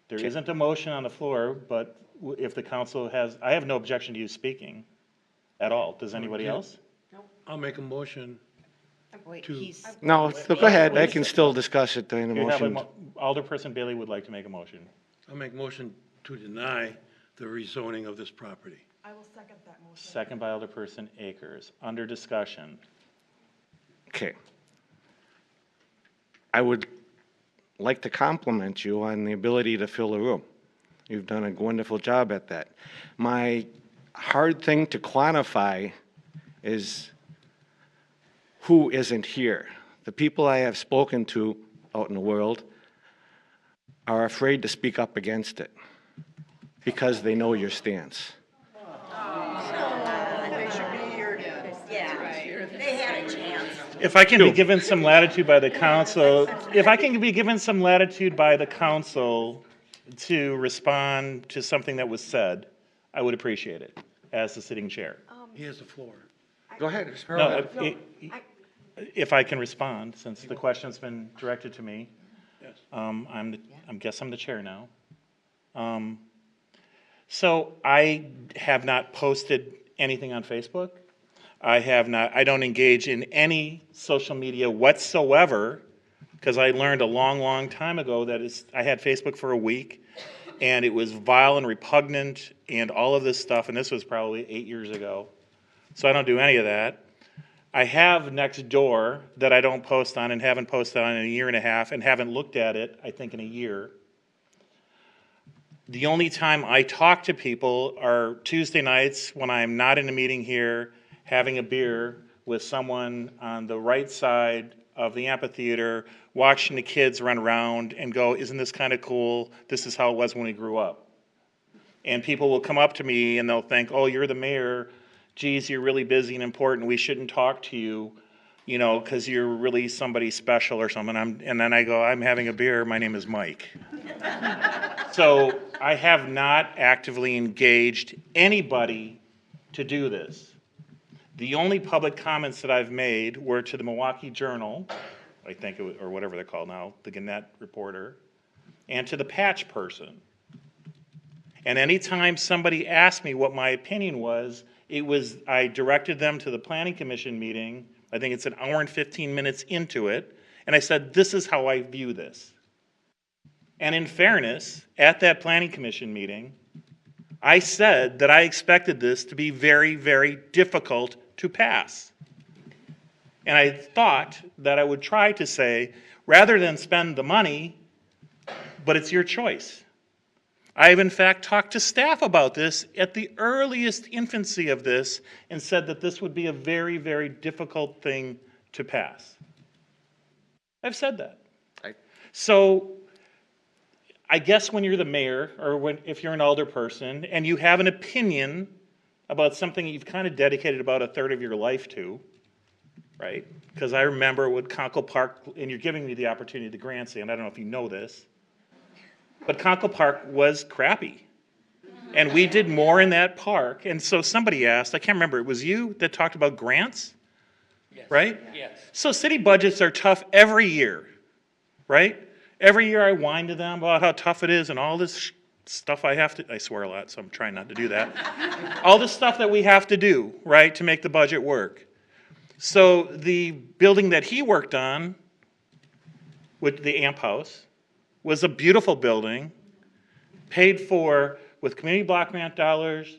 There isn't a motion on the floor, but if the council has, I have no objection to you speaking at all. Does anybody else? I'll make a motion. Wait, To- he's. No, so go ahead. I can still discuss it during the You have a motion. Alderperson Bailey would like to make a motion. I'll make a motion to deny the rezoning of this property. I will second that motion. Second by Alderperson Akers. Under discussion. Okay. I would like to compliment you on the ability to fill a room. You've done a wonderful job at that. My hard thing to quantify is who isn't here. The people I have spoken to out in the world are afraid to speak up against it because they know your stance. They should be here to. Yeah, they had a chance. If I can be given some latitude by the council, to respond to something that was said, I would appreciate it. as the sitting chair. He has the floor. Go ahead. No, if I can respond, since the question's been directed to me. Yes. I guess I'm the chair now. So I have not posted anything on Facebook. I don't engage in any social media whatsoever, because I learned a long, long time ago that I had Facebook for a week, and it was vile and repugnant and all of this stuff, and this was probably 8 years ago. So I don't do any of that. I have Nextdoor that I don't post on and haven't posted on in a year and a half and haven't looked at it, I think, in a year. The only time I talk to people are Tuesday nights when I'm not in a meeting here, having a beer with someone on the right side of the amphitheater, watching the kids run around and go, isn't this kind of cool? This is how it was when we grew up. And people will come up to me and they'll think, oh, you're the mayor. Geez, you're really busy and important. We shouldn't talk to you, because you're really somebody special or something. And then I go, I'm having a beer. My name is Mike. So I have not actively engaged anybody to do this. The only public comments that I've made were to the Milwaukee Journal, I think it was, or whatever they're called now, the Gannett reporter, and to the Patch person. And anytime somebody asked me what my opinion was, I directed them to the Planning Commission meeting. I think it's an hour and 15 minutes into it. And I said, this is how I view this. And in fairness, at that Planning Commission meeting, I said that I expected this to be very, very difficult to pass. And I thought that I would try to say, rather than spend the money, but it's your choice. I have in fact talked to staff about this at the earliest infancy of this and said that this would be a very, very difficult thing to pass. I've said that. So I guess when you're the mayor, or if you're an alder person, and you have an opinion about something you've kind of dedicated about a third of your life to, right? Because I remember with Conkle Park, and you're giving me the opportunity to grandstand, I don't know if you know this, but Conkle Park was crappy. And we did more in that park. And so somebody asked, I can't remember, it was you that talked about grants? Yes. Right? Yes. So city budgets are tough every year, right? Every year I whine to them about how tough it is and all this stuff I swear a lot, so I'm trying not to do that. All the stuff that we have to do, right, to make the budget work. So the building that he worked on, with the AMP House, was a beautiful building, paid for with community block grant dollars,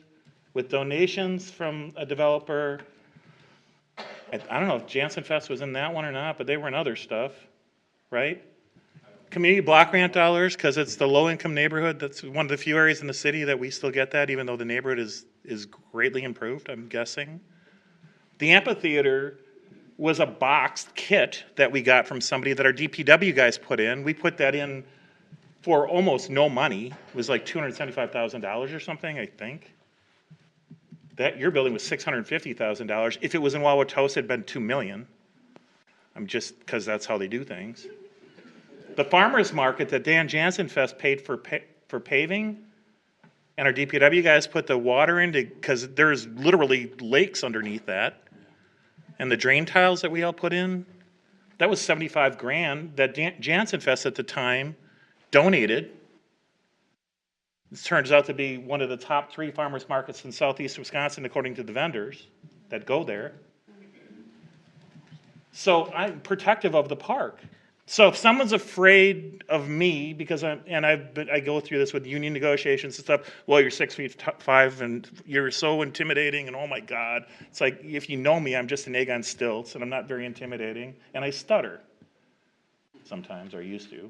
with donations from a developer. I don't know if Jansen Fest was in that one or not, but they were in other stuff, right? Community block grant dollars, because it's the low-income neighborhood. That's one of the few areas in the city that we still get that, even though the neighborhood is greatly improved, I'm guessing. The amphitheater was a boxed kit that we got from somebody that our DPW guys put in. We put that in for almost no money. It was like $275,000 or something, I think. Your building was $650,000. If it was in Wauwatosa, it'd been $2 million. Because that's how they do things. The farmer's market that Dan Jansen Fest paid for paving, and our DPW guys put the water into, because there's literally lakes underneath that, and the drain tiles that we all put in, that was $75,000 that Jansen Fest at the time donated. This turns out to be one of the top 3 farmers markets in southeast Wisconsin, according to the vendors that go there. So I'm protective of the park. So if someone's afraid of me, because I go through this with union negotiations and stuff, well, you're 6'5" and you're so intimidating and oh my God. It's like, if you know me, I'm just an egg on stilts and I'm not very intimidating and I stutter sometimes, or used to.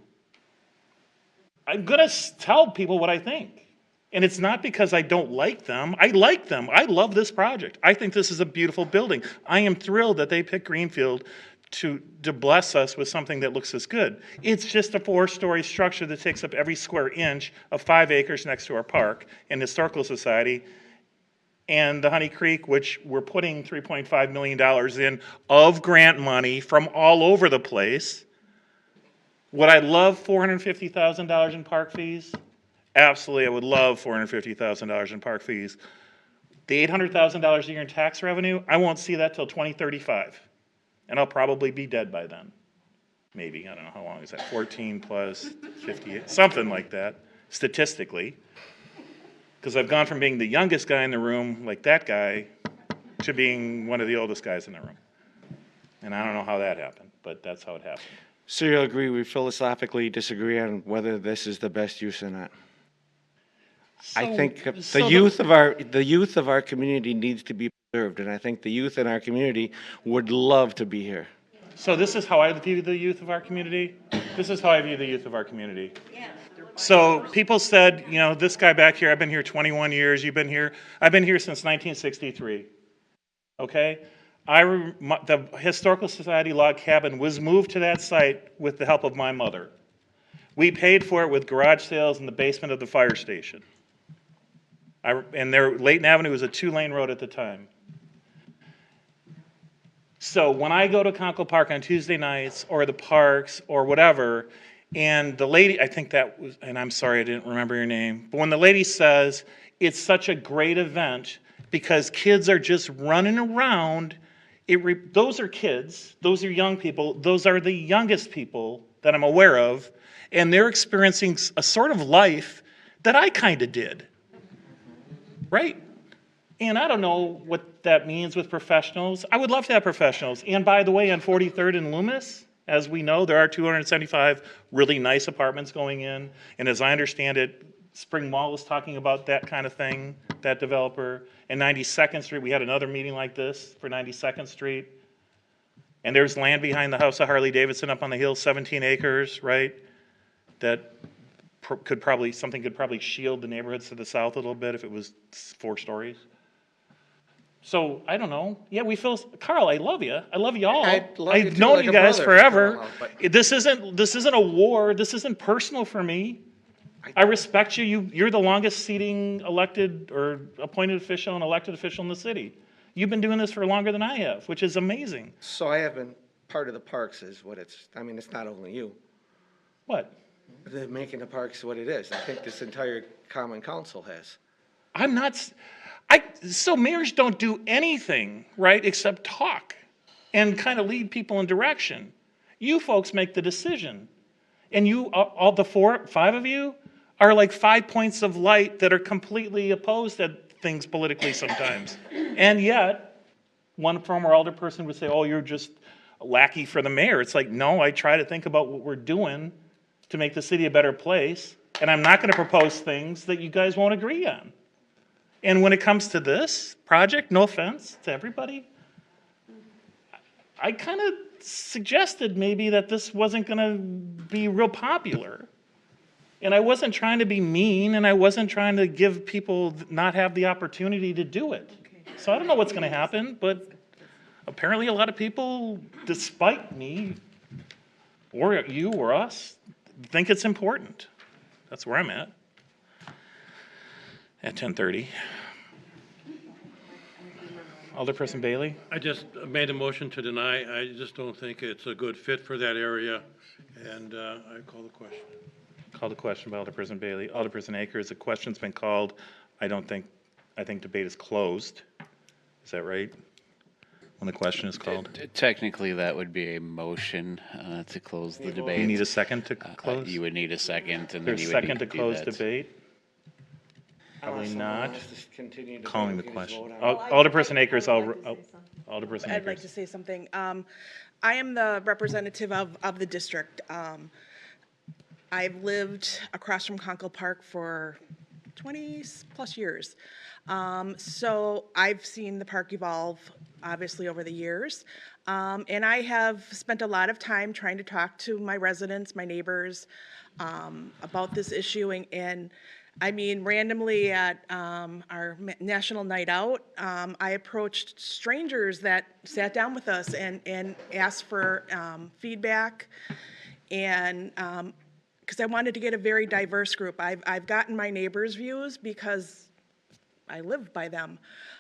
I'm gonna tell people what I think. And it's not because I don't like them. I like them. I love this project. I think this is a beautiful building. I am thrilled that they picked Greenfield to bless us with something that looks this good. It's just a 4-story structure that takes up every square inch of 5 acres next to our park and Historical Society. And the Honey Creek, which we're putting $3.5 million in of grant money from all over the place. Would I love $450,000 in park fees? Absolutely, I would love $450,000 in park fees. The $800,000 a year in tax revenue, I won't see that till 2035. And I'll probably be dead by then. Maybe, I don't know how long is that, 14 plus 58, something like that, statistically. Because I've gone from being the youngest guy in the room, like that guy, to being one of the oldest guys in the room. And I don't know how that happened, but that's how it happened. So you'll agree we philosophically disagree on whether this is the best use or not? I think the youth of our community needs to be preserved, and I think the youth in our community would love to be here. So this is how I view the youth of our community? This is how I view the youth of our community. So people said, you know, this guy back here, I've been here 21 years, you've been here, I've been here since 1963. Okay? The Historical Society log cabin was moved to that site with the help of my mother. We paid for it with garage sales in the basement of the fire station. And Layton Avenue was a 2-lane road at the time. So when I go to Conkle Park on Tuesday nights, or the parks, or whatever, and the lady, I think that was, and I'm sorry I didn't remember your name, but when the lady says, it's such a great event because kids are just running around, those are kids, those are young people, those are the youngest people that I'm aware of, and they're experiencing a sort of life that I kind of did. Right? And I don't know what that means with professionals. I would love to have professionals. And by the way, on 43rd and Loomis, as we know, there are 275 really nice apartments going in. And as I understand it, Spring Mall is talking about that kind of thing, that developer. And 92nd Street, we had another meeting like this for 92nd Street. And there's land behind the house of Harley Davidson up on the hill, 17 acres, right? That something could probably shield the neighborhoods to the south a little bit if it was 4 stories. So I don't know. Yeah, Carl, I love you. I love you all. I've known you guys forever. This isn't a war. This isn't personal for me. I respect you. You're the longest seating elected or appointed official and elected official in the city. You've been doing this for longer than I have, which is amazing. So I have been part of the parks is what it's not only you. What? They're making the parks what it is. I think this entire common council has. So mayors don't do anything, right, except talk and kind of lead people in direction. You folks make the decision. And you, all the 5 of you, are like 5 points of light that are completely opposed at things politically sometimes. And yet, one former alderperson would say, oh, you're just a lackey for the mayor. It's like, no, I try to think about what we're doing to make the city a better place, and I'm not going to propose things that you guys won't agree on. And when it comes to this project, no offense to everybody, I kind of suggested maybe that this wasn't going to be real popular. And I wasn't trying to be mean, and I wasn't trying to give people not have the opportunity to do it. So I don't know what's going to happen, but apparently a lot of people, despite me, or you or us, think it's important. That's where I'm at 10:30. Alderperson Bailey? I just made a motion to deny. I just don't think it's a good fit for that area, and I call the question. Call the question by Alderperson Bailey. Alderperson Akers, the question's been called. I think debate is closed. Is that right? When the question is called? Technically, that would be a motion to close the debate. You need a second to close? You would need a second, and then There's you a would second to need to close do that. debate? Probably not. Calling Calling the question. Alderperson Akers, Alderperson I'd like Akers. to say something. I am the representative of the district. I've lived across from Conkle Park for 20 plus years. So I've seen the park evolve, obviously, over the years. And I have spent a lot of time trying to talk to my residents, my neighbors, about this issue. And I mean, randomly at our National Night Out, I approached strangers that sat down with us and asked for feedback. And because I wanted to get a very diverse group. I've gotten my neighbors' views because I live by them.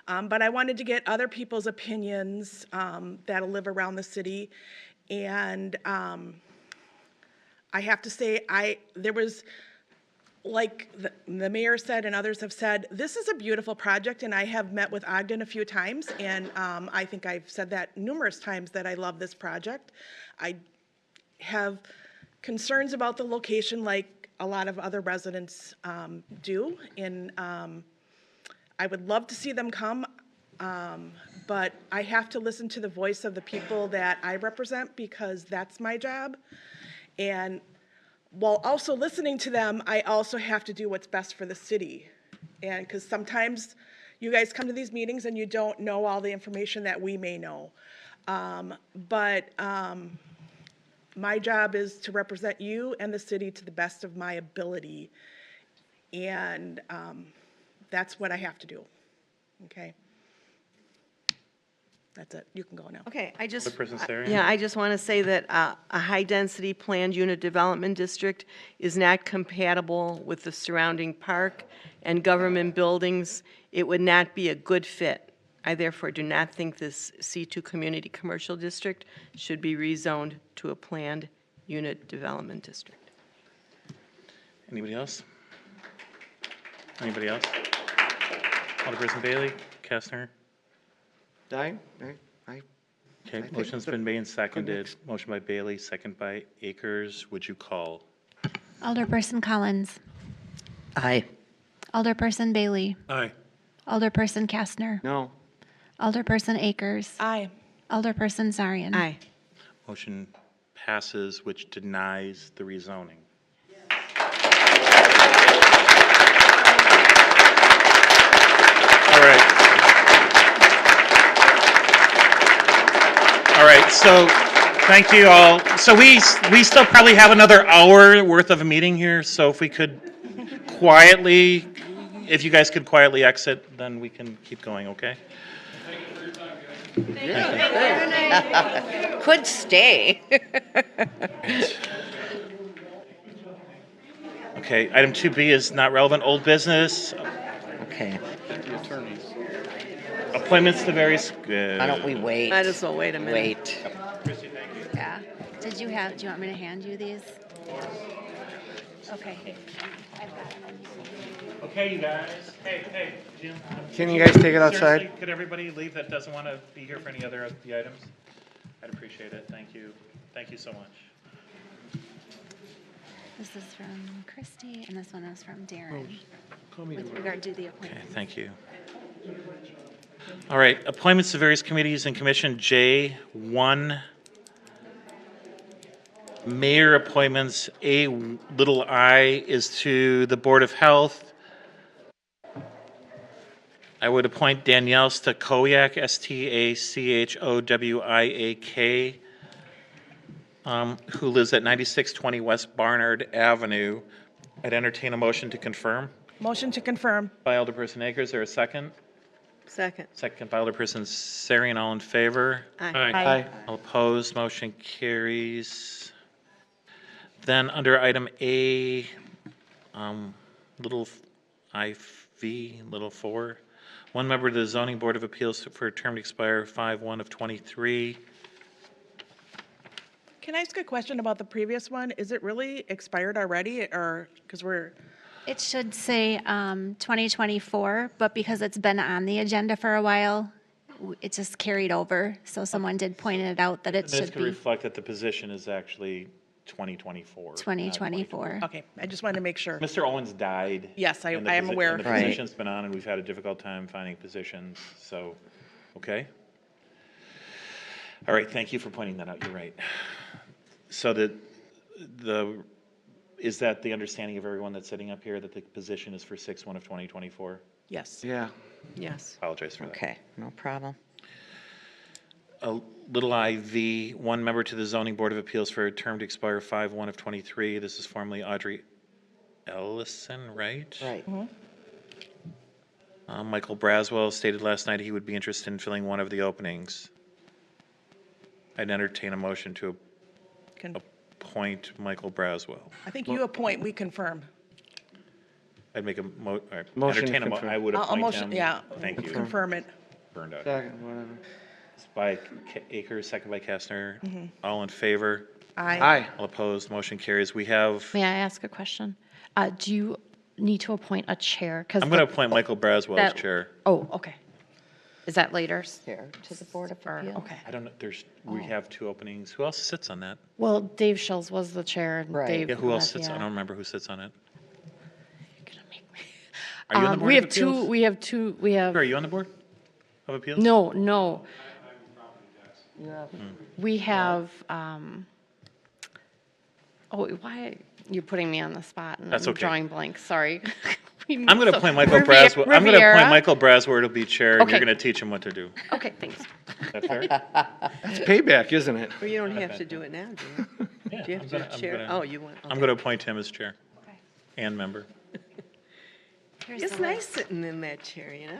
But I wanted to get other people's opinions that live around the city. And I have to say, there was like the mayor said and others have said, this is a beautiful project, and I have met with Ogden a few times, and I think I've said that numerous times that I love this project. I have concerns about the location like a lot of other residents do, and I would love to see them come, but I have to listen to the voice of the people that I represent because that's my job. And while also listening to them, I also have to do what's best for the city. And because sometimes you guys come to these meetings and you don't know all the information that we may know. My job is to represent you and the city to the best of my ability. And that's what I have to do. Okay? That's it. You can go now. Okay, I just, Alderperson Sarian? yeah, I just want to say that a high-density planned unit development district is not compatible with the surrounding park and government buildings. It would not be a good fit. I therefore do not think this C2 Community Commercial District should be rezoned to a planned unit development district. Anybody else? Anybody else? Alderperson Bailey, Kastner? I Okay, think motion's been made and seconded. Motion by Bailey, second by Akers. Would you call? Alderperson Collins. Aye. Alderperson Bailey. Aye. Alderperson Kastner. No. Alderperson Akers. Aye. Alderperson Zarian. Aye. Motion passes, which denies the rezoning. All right. All right, so thank you all. So we still probably have another hour worth of a meeting here, so if we could quietly, if you guys could quietly exit, then we can keep going, okay? Could stay. Okay, item 2B is not relevant, old business. Okay. Appointments to various. Why don't we wait? Might as well wait a minute. Wait. Yeah. Do you want me to hand you these? Okay. Okay, you guys. Hey, Jim. Can you guys take it outside? Seriously, could everybody leave that doesn't want to be here for any other of the items? I'd appreciate it. Thank you. Thank you so much. This is from Christy, and this one is from Darren. Call me With tomorrow. regard to the Okay, appointment. thank you. All right, appointments to various committees and commission, J1. Mayor appointments, A(i) is to the Board of Health. I would appoint Danielle Stachowiak, Stachowiak, who lives at 9620 West Barnard Avenue. I'd entertain a motion to confirm. Motion to confirm. By Alderperson Akers, is there a second? Second. Second by Alderperson Sarian, all in favor? Aye. Aye. All opposed, motion carries. Then under item A, little IV, little 4, one member of the Zoning Board of Appeals for a term to expire 5/1 of 23. Can I ask a question about the previous one? Is it really expired already, or, because we're, It should say 2024, but because it's been on the agenda for a while, it just carried over. So someone did point it out that it This should could be reflect that the position is actually 2024. not 2024. okay, I just wanted to make sure. Mr. Owens died. Yes, I and the am aware. And the Right. position's been on, and we've had a difficult time finding positions, so, okay? All right, thank you for pointing that out, you're right. So is that the understanding of everyone that's sitting up here, that the position is for 6/1 of 2024? Yes. Yeah. Yes. Apologize for that. Okay, no problem. A little IV, one member to the Zoning Board of Appeals for a term to expire 5/1 of 23. This is formerly Audrey Ellison, right? Right. Michael Braswell stated last night he would be interested in filling one of the openings. I'd entertain a motion to appoint Michael Braswell. I think you appoint, we confirm. I'd make a Motion entertain a confirm. I would I'll appoint motion, him. yeah. Thank you. Confirm it. Burned out. Second, whatever. It's by Akers, second by Kastner. Mm-hmm. All in favor? Aye. Aye. All opposed? Motion carries. We have, May I ask a question? Do you need to appoint a chair? 'Cause I'm going to the- appoint Michael Braswell as that- chair. Oh, okay. Is that later? Chair to the Board of Appeals. Okay. I don't know, we have 2 openings. Who else sits on that? Well, Dave Schulz was the chair. And Dave Yeah, who else left, sits? I yeah. don't remember who sits on it. Are you on the Board We of have two, Appeals? we have two, we have, Are you on the Board of Appeals? no, no. Hmm. We have, oh, why, you're putting me on the spot and That's I'm okay. drawing blank, sorry. I'm going to appoint Michael Braswell. I'm going to Riviera. appoint Michael Braswell to be chair, and Okay. you're going to teach him what to do. Okay, thanks. Is that fair? It's payback, isn't it? Well, you don't have to do it now, do you? Do you have to chair? Oh, you want? I'm going to appoint him as chair and member. It's nice sitting in that chair, you know?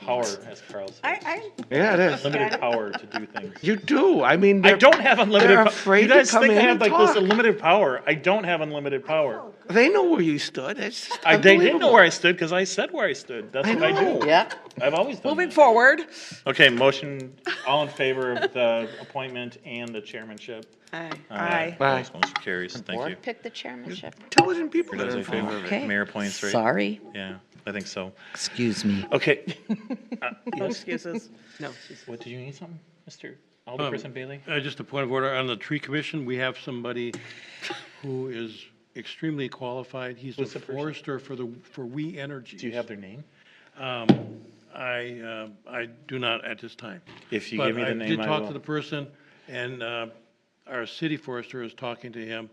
Power, as Carl said. Yeah, it is. Limited power to do things. You do. I mean, I don't have unlimited they're power. afraid You to guys come think I in have and like this talk. unlimited power. I don't have unlimited power. They know where you stood. It's just They didn't know unbelievable. where I stood because I said where I stood. That's I what I know. do. Yeah. I've always done Moving that. forward. Okay, motion, all in favor of the appointment and the chairmanship? Aye. Aye. Opposed, motion carries. Thank you. Board pick the chairmanship. Intelligent people Or that those are in favor of involved. it? Okay. Mayor appoints, right? Sorry. Yeah, I think so. Excuse me. Okay. No excuses. No. What, did you need something, Mr. Alderperson Bailey? Just a point of order, on the tree commission, we have somebody who is extremely qualified. He's a Who's the person? forester for We Energies. Do you have their name? I do not at this time. If you give me the But I name, did I talk will. to the person, and our city forester is talking to him,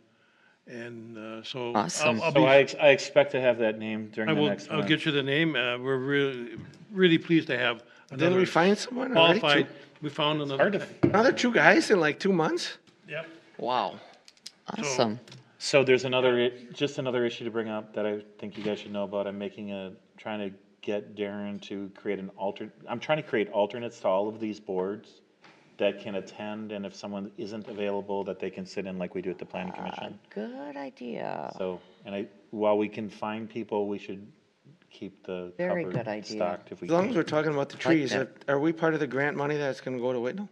and so. Awesome. I'll So be- I expect to have that name during I the will, next I'll month. get you the name. We're really pleased to have Didn't another we find someone already? qualified. We found Hard another. to Another 2 guys in like 2 months? Yep. Wow. Awesome. So there's just another issue to bring up that I think you guys should know about. I'm trying to get Darren to create I'm trying to create alternates to all of these boards that can attend, and if someone isn't available, that they can sit in like we do at the planning commission. Good idea. So, while we can find people, we should keep the Very cupboard good idea. stocked if we As long as can. we're talking about the trees, that. are we part of the grant money that's gonna go to Whitnall?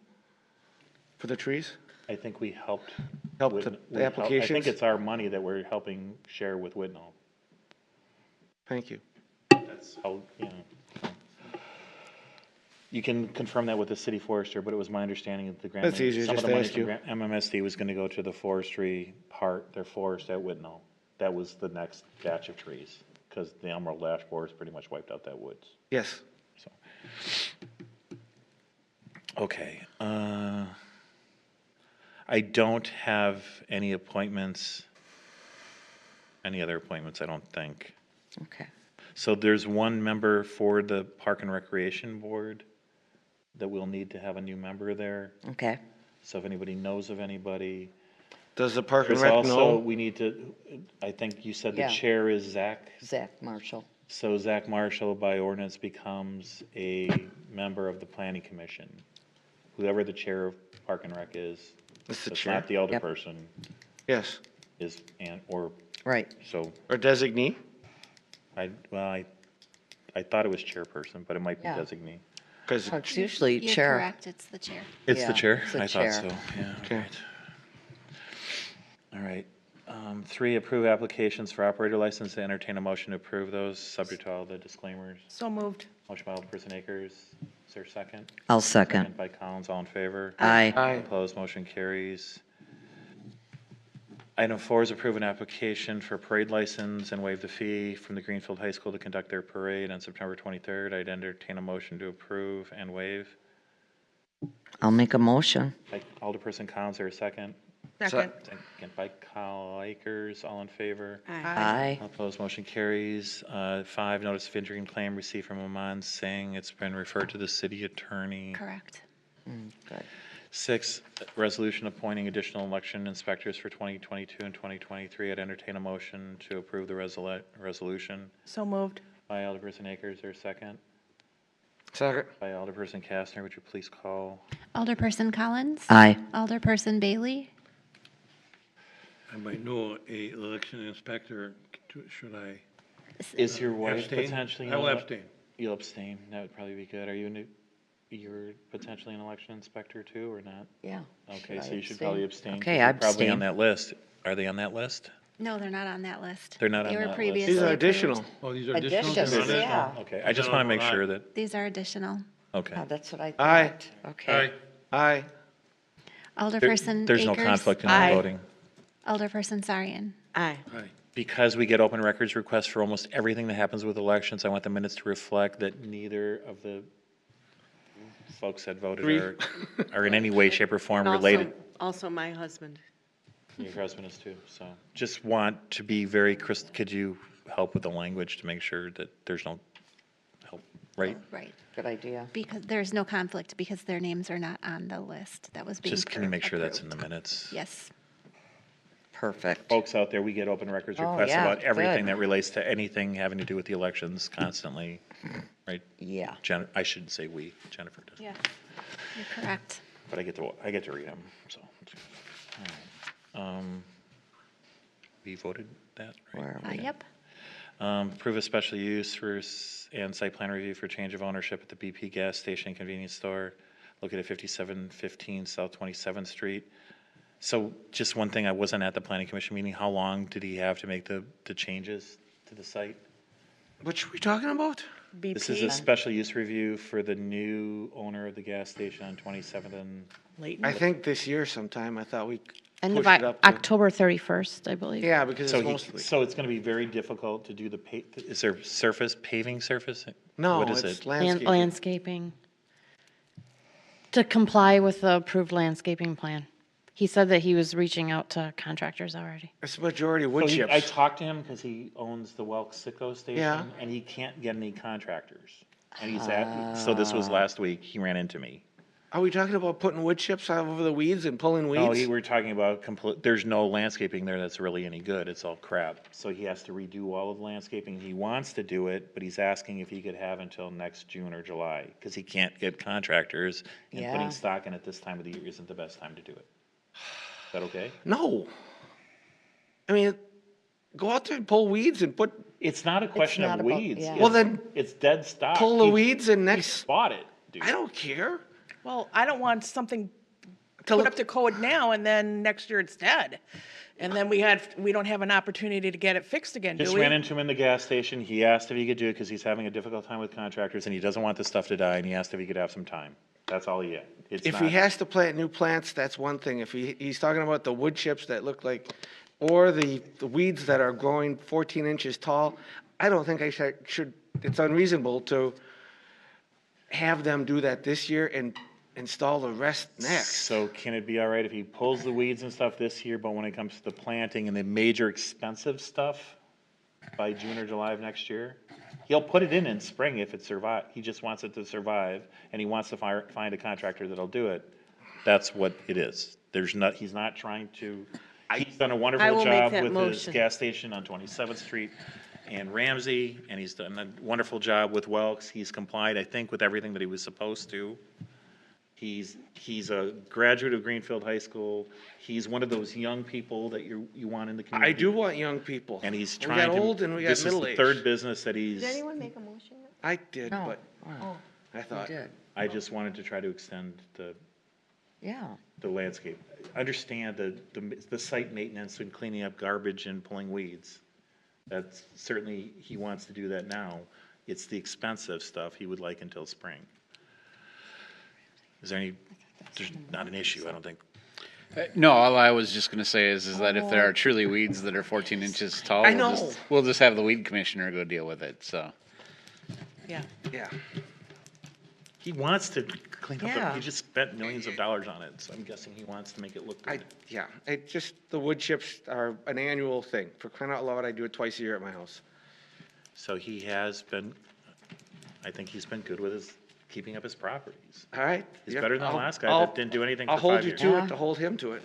For the trees? I think we helped. Help Whitn- the we help- I applications? think it's our money that we're helping share with Whitnall. Thank you. That's how, you can confirm that with the city forester, but it was my understanding that the grant. That's money- easier, some of just the money ask from you. grant- MMSD was gonna go to the forestry part, their forest at Whitnall. That was the next batch of trees, because the Emerald Ash Borer pretty much wiped out that woods. Yes. So, okay, I don't have any appointments, any other appointments, I don't think. Okay. So there's one member for the Park and Recreation Board that we'll need to have a new member there. Okay. So if anybody knows of anybody. Does the Park and There's Rec also, know? we need to, I think you said the Yeah. chair is Zach. Zach Marshall. So Zach Marshall by ordinance becomes a member of the planning commission. Whoever the chair of Park and Rec is. It's the It's chair? not the Yep. alderperson Yes. is, or, Right. so, Or designee? I thought it was chairperson, but it might be Yeah. designee. Because It's usually You're chair. correct, it's the chair. It's Yeah, the chair? it's the I chair. thought so, yeah. Okay. right. All right. 3, approve applications for operator license. To entertain a motion to approve those, subject to all the disclaimers. So moved. Motion by Alderperson Akers. Is there a second? I'll second. Second by Collins. All in favor? Aye. Aye. Opposed, motion carries. Item 4 is approve an application for parade license and waive the fee from the Greenfield High School to conduct their parade on September 23rd. I'd entertain a motion to approve and waive. I'll make a motion. By Alderperson Collins, is there a second? Second. Second by Kyle Akers. All in favor? Aye. Opposed, motion carries. 5, notice of injury and claim received from Aman Singh. It's been referred to the city attorney. Correct. Good. 6, resolution appointing additional election inspectors for 2022 and 2023. I'd entertain a motion to approve the resolution So moved. by Alderperson Akers. Is there a second? Second. By Alderperson Kastner. Would you please call? Alderperson Collins? Aye. Alderperson Bailey? I might know a election inspector. Should I? Is your wife abstain? potentially? I will an ele- abstain. You'll abstain. That would probably be good. Are you you're potentially an election inspector too, or not? Yeah. Okay, Should so I you should probably abstain. 'cause Okay, you're I probably on abstain. that list. Are they on that list? No, they're not on that list. They're not on They were that list. previously These are approved. additional. Oh, these are Additions, additional? yeah. Okay, I just want to make sure that, These are additional. okay. Oh, that's what I Aye. thought. Okay. Aye. Alderperson There's no Akers. conflict in our voting. Alderperson Sarian. Aye. Because we get open records requests for almost everything that happens with elections, I want the minutes to reflect that neither of the folks that voted are in any way, shape, or form And related. Also my husband. Your husband is too, so just want to be very could you help with the language to make sure that there's no help, right? Right. Good idea. Because there's no conflict because their names are not on the list that was being Just can you make sure that's in the minutes? Yes. Perfect. Folks out there, we get open records Oh, requests yeah, about everything good. that relates to anything having to do with the elections constantly, right? Yeah. I shouldn't say we, Jennifer does. Yes. You're correct. But I get to read them, so. All right. We voted that, right? Yep. Approve a special use for, and site plan review for change of ownership at the BP gas station and convenience store located at 5715 South 27th Street. So just one thing, I wasn't at the planning commission meeting. How long did he have to make the changes to the site? Which are we talking about? This is a special use review for the new owner of the gas station on 27th and. I think this year sometime. I thought we End of pushed it up. to- October 31st, I believe. Yeah, because So it's he, mostly. so it's gonna be very difficult to do the is there paving surface? No, What is it's it? landscaping. Landscaping. To comply with the approved landscaping plan. He said that he was reaching out to contractors already. It's majority So wood chips. I talked to him because he owns the Welk Sitco station. Yeah. And he can't get any contractors. And he's so this was last week, he ran into me. Are we talking about putting wood chips all over the weeds and pulling weeds? No, we were talking about there's no landscaping there that's really any good, it's all crap. So he has to redo all of the landscaping, he wants to do it, but he's asking if he could have until next June or July, because he can't get contractors, and Yeah. putting stock in at this time of the year isn't the best time to do it. Is that okay? No. I mean, go out there and pull weeds and put, It's not a question not of about- weeds. yeah. Well, then It's dead stock. pull the He- weeds and He next, bought it, dude. I don't care. Well, I don't want something To put look- up to code now and then next year it's dead. And then we don't have an opportunity to get it fixed again, do Just we? ran into him in the gas station. He asked if he could do it because he's having a difficult time with contractors and he doesn't want the stuff to die, and he asked if he could have some time. That's all he had. It's If not, he has to plant new plants, that's one thing. If he's talking about the wood chips that look like, or the weeds that are growing 14 inches tall, I don't think I should, it's unreasonable to have them do that this year and install the rest next. So can it be all right if he pulls the weeds and stuff this year, but when it comes to the planting and the major expensive stuff by June or July of next year? He'll put it in spring if it survive. He just wants it to survive, and he wants to find a contractor that'll do it. That's what it is. He's not trying to, he's done a I wonderful will make job that with his motion. gas station on 27th Street and Ramsey, and he's done a wonderful job with Welks. He's complied, I think, with everything that he was supposed to. He's a graduate of Greenfield High School. He's one of those young people that you want in the community. I do want young people. And he's We trying got to. old and we got This is middle the aged. third business that he's. Did anyone make a motion? I did, No. but Oh, I thought. did. I just wanted to try to extend Yeah. the landscape. Understand the site maintenance and cleaning up garbage and pulling weeds. That's certainly, he wants to do that now. It's the expensive stuff he would like until spring. Is there any, there's not an issue, I don't think. No, all I was just gonna say is that if there are truly weeds that are 14 inches tall, I know. we'll just have the weed commissioner go deal with it, so. Yeah. Yeah. He wants to clean up, Yeah. he just spent millions of dollars on it, so I'm guessing he wants to make it look good. The wood chips are an annual thing. For crying out loud, I do it twice a year at my house. So he has been, I think he's been good with keeping up his properties. All right? He's Yep, better than the I'll- last guy I'll- that didn't do anything for I'll 5 hold you years. to it, to hold him to it.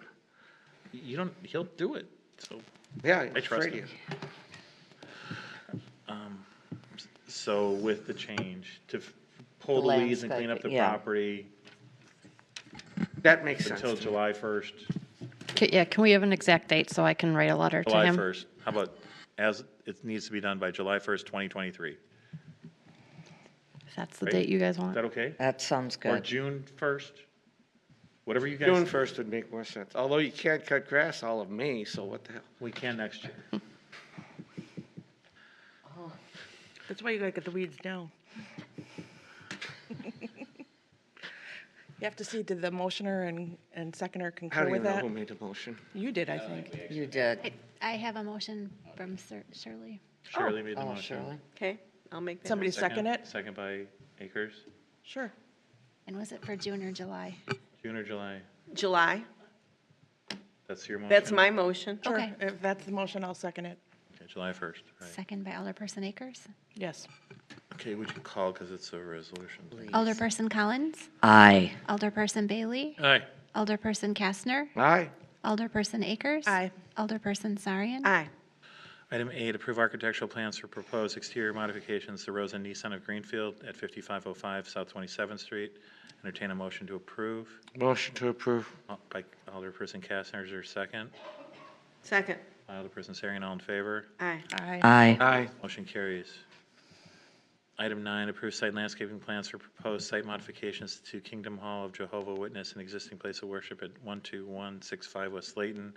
You don't, he'll do it, so. Yeah, I trust afraid him. So with the change, to pull the weeds and clean up the Landscaping, yeah. property That makes sense. until to me. July 1st, Yeah, can we have an exact date so I can write a letter to July him? 1st. How about, as, it needs to be done by July 1st, 2023. If that's the Right? date you guys Is want. that okay? That sounds Or good. June 1st? Whatever you guys. June 1st would make more sense, although you can't cut grass all of May, so what the hell? We can next year. That's why you gotta get the weeds down. You have to see, did the motioner and seconder I concur don't with even know that? who made the motion. You did, I think. You did. I have a motion from Shirley. Shirley made the Oh, motion. Shirley. Okay, I'll make that. Somebody second it? Second by Akers. Sure. And was it for June or July? June or July? July. That's your motion? That's my motion. Sure. Okay. If that's the motion, I'll second it. Okay, July 1st, right. Second by Alderperson Akers. Yes. Okay, would you call, because it's a resolution? Alderperson Collins. Aye. Alderperson Bailey. Aye. Alderperson Kastner. Aye. Alderperson Akers. Aye. Alderperson Sarian. Aye. Item 8, approve architectural plans for proposed exterior modifications to Rosa Nissan of Greenfield at 5505 South 27th Street. Entertain a motion to approve. Motion to approve. By Alderperson Kastner, is there a second? Second. By Alderperson Sarian, all in favor? Aye. Aye. Aye. Aye. Motion carries. Item 9, approve site landscaping plans for proposed site modifications to Kingdom Hall of Jehovah Witness, an existing place of worship at 12165 West Layton.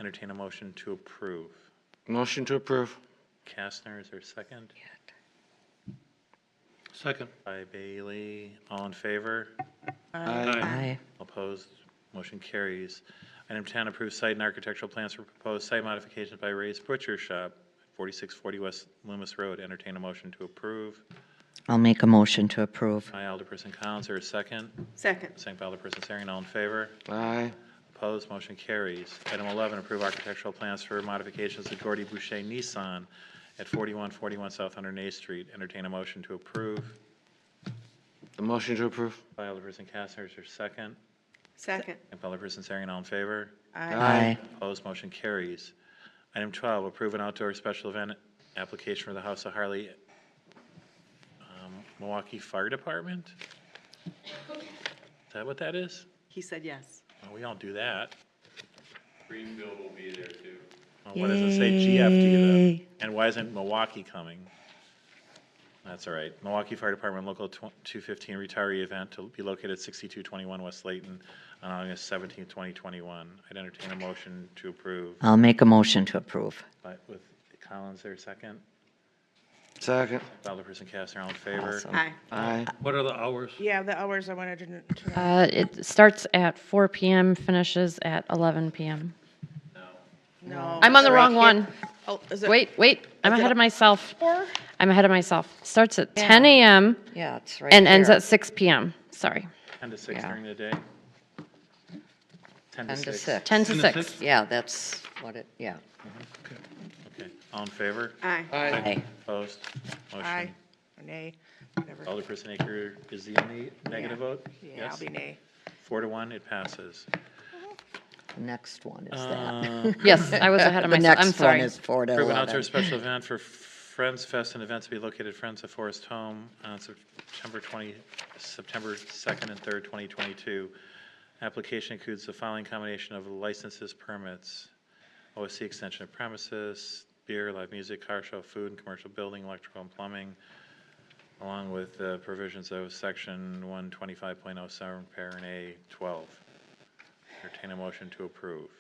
Entertain a motion to approve. Motion to approve. Kastner, is there a second? Second. By Bailey, all in favor? Aye. Opposed? Motion carries. Item 10, approve site and architectural plans for proposed site modifications by Ray's Butcher Shop, 4640 West Loomis Road. Entertain a motion to approve. I'll make a motion to approve. By Alderperson Collins, or a second? Second. Second by Alderperson Sarian, all in favor? Aye. Opposed? Motion carries. Item 11, approve architectural plans for modifications to Gordy Boucher Nissan at 4141 South 108th Street. Entertain a motion to approve. The motion to approve. By Alderperson Kastner, is there a second? Second. Second by Alderperson Sarian, all in favor? Aye. Opposed? Motion carries. Item 12, approve an outdoor special event application for the House of Harley Milwaukee Fire Department? Is that what that is? He said yes. Well, we don't do that. Greenfield will be there too. Well, what does it say GFD then? And why isn't Milwaukee coming? That's all right. Milwaukee Fire Department Local 215 retiree event to be located at 6221 West Layton on August 17, 2021. I'd entertain a motion to approve. I'll make a motion to approve. With Collins there, second. Second. Alderperson Kastner, all in favor? Awesome. Aye. Aye. What are the hours? Yeah, the hours I wanted to know. It starts at 4 PM, finishes at 11 PM. No. I'm on the wrong Sorry, I one. can't- Oh, is it? Wait, I'm Is it ahead of myself. 4? I'm ahead of myself. Starts at 10 AM Yeah, it's right and ends there. at 6 PM. Sorry. 10 to 6 Yeah. during the day? 10 10 to to 6. 6. 10 to 10 to 6. 6? Yeah, that's what it, yeah. Okay, all in favor? Aye. Aye. Opposed? Motion. Aye. Or nay, whatever. Alderperson Aker is the only negative vote? Yeah, I'll be nay. 4 to 1, it passes. The next one is Uh, that. Yes, I was ahead of myself. I'm The sorry. next one is 4 to Approve an 11. outdoor special event for Friends Fest and events to be located at Friends of Forest Home on September 2nd and 3rd, 2022. Application includes the following combination of licenses, permits, OSC extension of premises, beer, live music, car show, food, and commercial building, electrical and plumbing, along with the provisions of section 125.07, parent A 12. Entertain a motion to approve.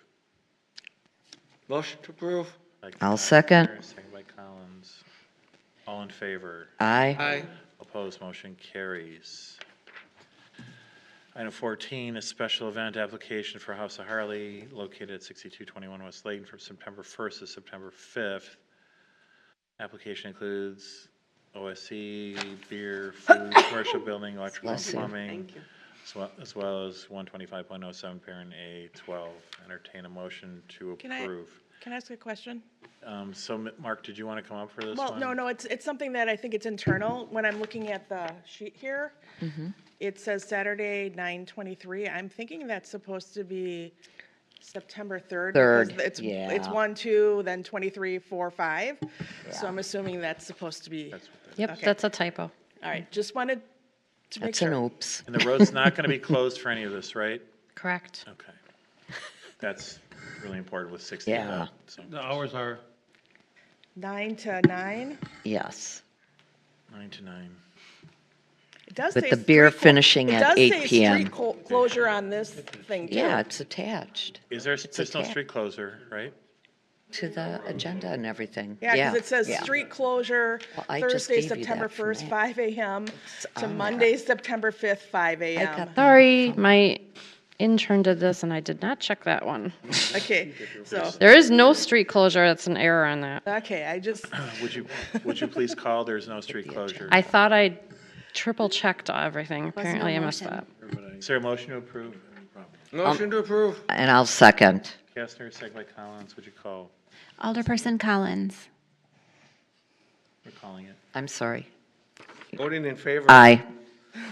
Motion to approve. By I'll Kastner, second. Second by Collins. All in favor? Aye. Aye. Opposed, motion carries. Item 14, a special event application for House of Harley located at 6221 West Layton from September 1st to September 5th. Application includes OSC, beer, food, commercial building, electrical and Bless you. plumbing, Thank you. as well as 125.07, parent A 12. Entertain a motion to Can I- approve. Can I ask a question? So, Mark, did you want to come up for this Well, one? no, it's something that I think it's internal. When I'm looking at the sheet here, it says Saturday, 9/23. I'm thinking that's supposed to be September 3rd. Third, because It's yeah. 1, 2, then 23, 4, 5. So I'm assuming that's supposed to be, Yep, Okay. that's a typo. all right, just wanted to make That's an sure. oops. And the road's not going to be closed for any of this, right? Correct. Okay. That's really important with 60 Yeah. of that, so The hours are 9 to 9. Yes. 9 to 9. does with say the beer street finishing it at does 8 say PM. street closure on this thing, too. Yeah, it's attached Is there, It's there's no attached. street closure, right? to the agenda and everything. Yeah, because it says yeah. street closure, Well, I just Thursday, gave you September that from 1st, that. 5 a.m. to on Monday, September 5th, 5 got a.m. Sorry, my intern did this and I did not check that one. Okay, so, There is no street closure. That's an error on that. okay, I just, Would you please call, there's no street closure? I thought I triple checked everything. Apparently I missed that. Is there a motion to approve? Motion to approve. And I'll second. Kastner, second by Collins, would you call? Alderperson Collins. We're calling it. I'm sorry. Voting in favor. Aye.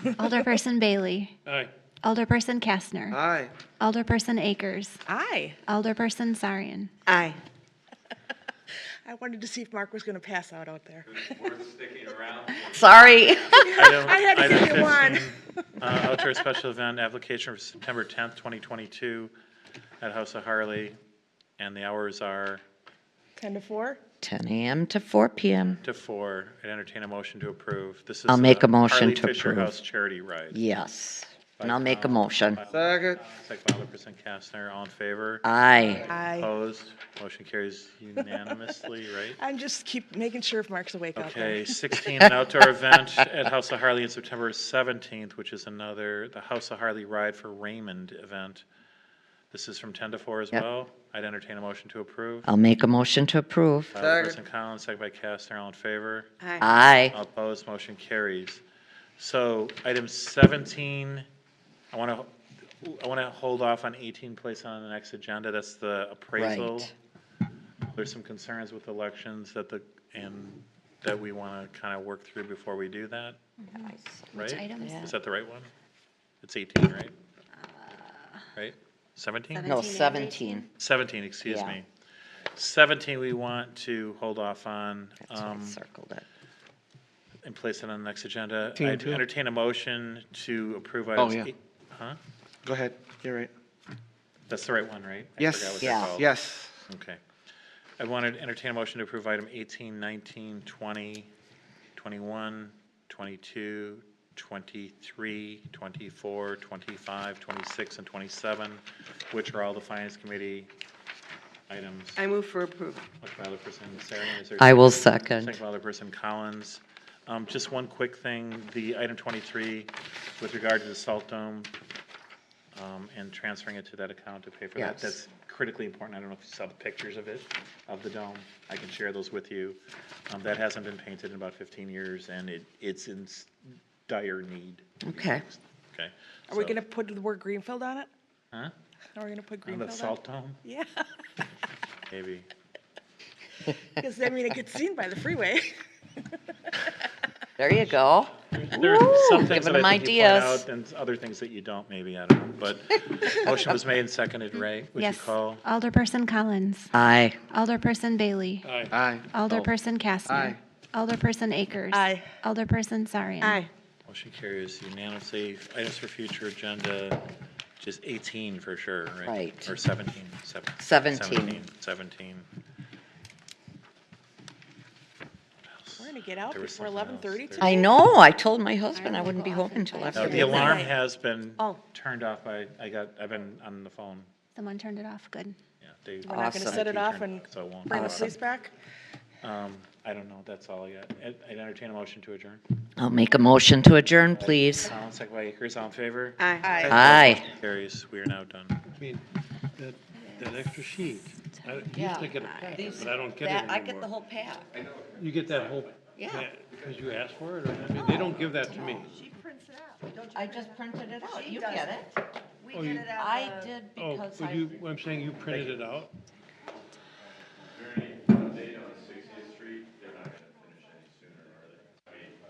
Alderperson Bailey. Aye. Alderperson Kastner. Aye. Alderperson Akers. aye. Alderperson Sarian. Aye. I wanted to see if Mark was going to pass out there. Sorry. I had to Item give you one. 15, Outdoor special event application for September 10th, 2022 at House of Harley, and the hours are 10 to 4? 10 a.m. to 4 p.m. to 4. I'd entertain a motion to approve. This is I'll make a the motion Harley to Fisher approve. House charity ride. Yes. And I'll make a motion. Second. Second by Alderperson Kastner, all in favor? Aye. Aye. Opposed? Motion carries unanimously, right? I'm just keep making sure if Mark's awake out there. Okay, 16, an outdoor event at House of Harley on September 17th, which is the House of Harley Ride for Raymond event. This is from 10 to 4 as Yep. well. I'd entertain a motion to approve. I'll make a motion to approve. Alderperson Collins, second by Kastner, all in favor? Aye. All opposed, motion carries. So item 17, I want to hold off on 18, place on the next agenda. That's the appraisal. Right. There's some concerns with elections that we want to kind of work through before we do that, Which right? item is Is that the right one? It's 18, right? Right? 17? No, 17. 17, excuse Yeah. me. 17, we want to hold off on. That's why I circled it. And place it on the next agenda. 18 I'd too. entertain a motion to approve items. yeah. Huh? Go ahead. You're right. That's the right one, right? I Yes. forgot what they're Yeah. called. Yes. Okay. I wanted to entertain a motion to approve item 18, 19, 20, 21, 22, 23, 24, 25, 26, and 27, which are all the Finance Committee items. I move for approval. Motion by Alderperson Sarian, is there? I will second. Second by Alderperson Collins. Just one quick thing, the item 23, with regard to the Salt Dome, and transferring it to that account to pay for that. Yes. That's critically important. I don't know if you saw the pictures of it, of the dome. I can share those with you. That hasn't been painted in about 15 years, and it's in dire need. Okay. Okay? Are we So- going to put the word Greenfield on it? Huh? Are we going to put On Greenfield the on it? Salt Dome? Yeah, Maybe. because, I mean, it gets seen by the freeway. There you go. There are some Woo, things giving that I them think you point ideas. out, and other things that you don't, maybe, I don't know. But motion was made and seconded, Ray. Would you Yes. call? Alderperson Collins. Aye. Alderperson Bailey. Aye. Aye. Alderperson Kastner. Aye. Alderperson Akers. Aye. Alderperson Sarian. Aye. Motion carries unanimously. Items for future agenda, just 18 for sure, right? Right. Or 17? 17. 17. We're going to get out There was before something 11:30 else. today. I know. I told my husband I wouldn't be home until after No, the midnight. alarm has been Oh. turned off. I've been on the phone. Someone turned it off. Good. Yeah, they. We're not going to Awesome. set it off Turned and it, so it won't bring go the off. police back? I don't know. That's all I got. I'd entertain a motion to adjourn. I'll make a motion to adjourn, please. Collins, second by Akers, all in favor? Aye. Aye. Carries. We are now done. I mean, that extra sheet, I used to get a packet, but I don't get it That- anymore. I get the whole pack. You get that whole, Yeah. because you asked for it, or, I mean, they don't give that to me. I just printed it out. You get it. Oh, you- I did Oh, because but I. you, I'm saying you printed it out?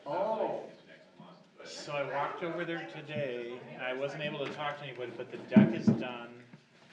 Oh. So I walked over there today. I wasn't able to talk to anybody, but the deck is done.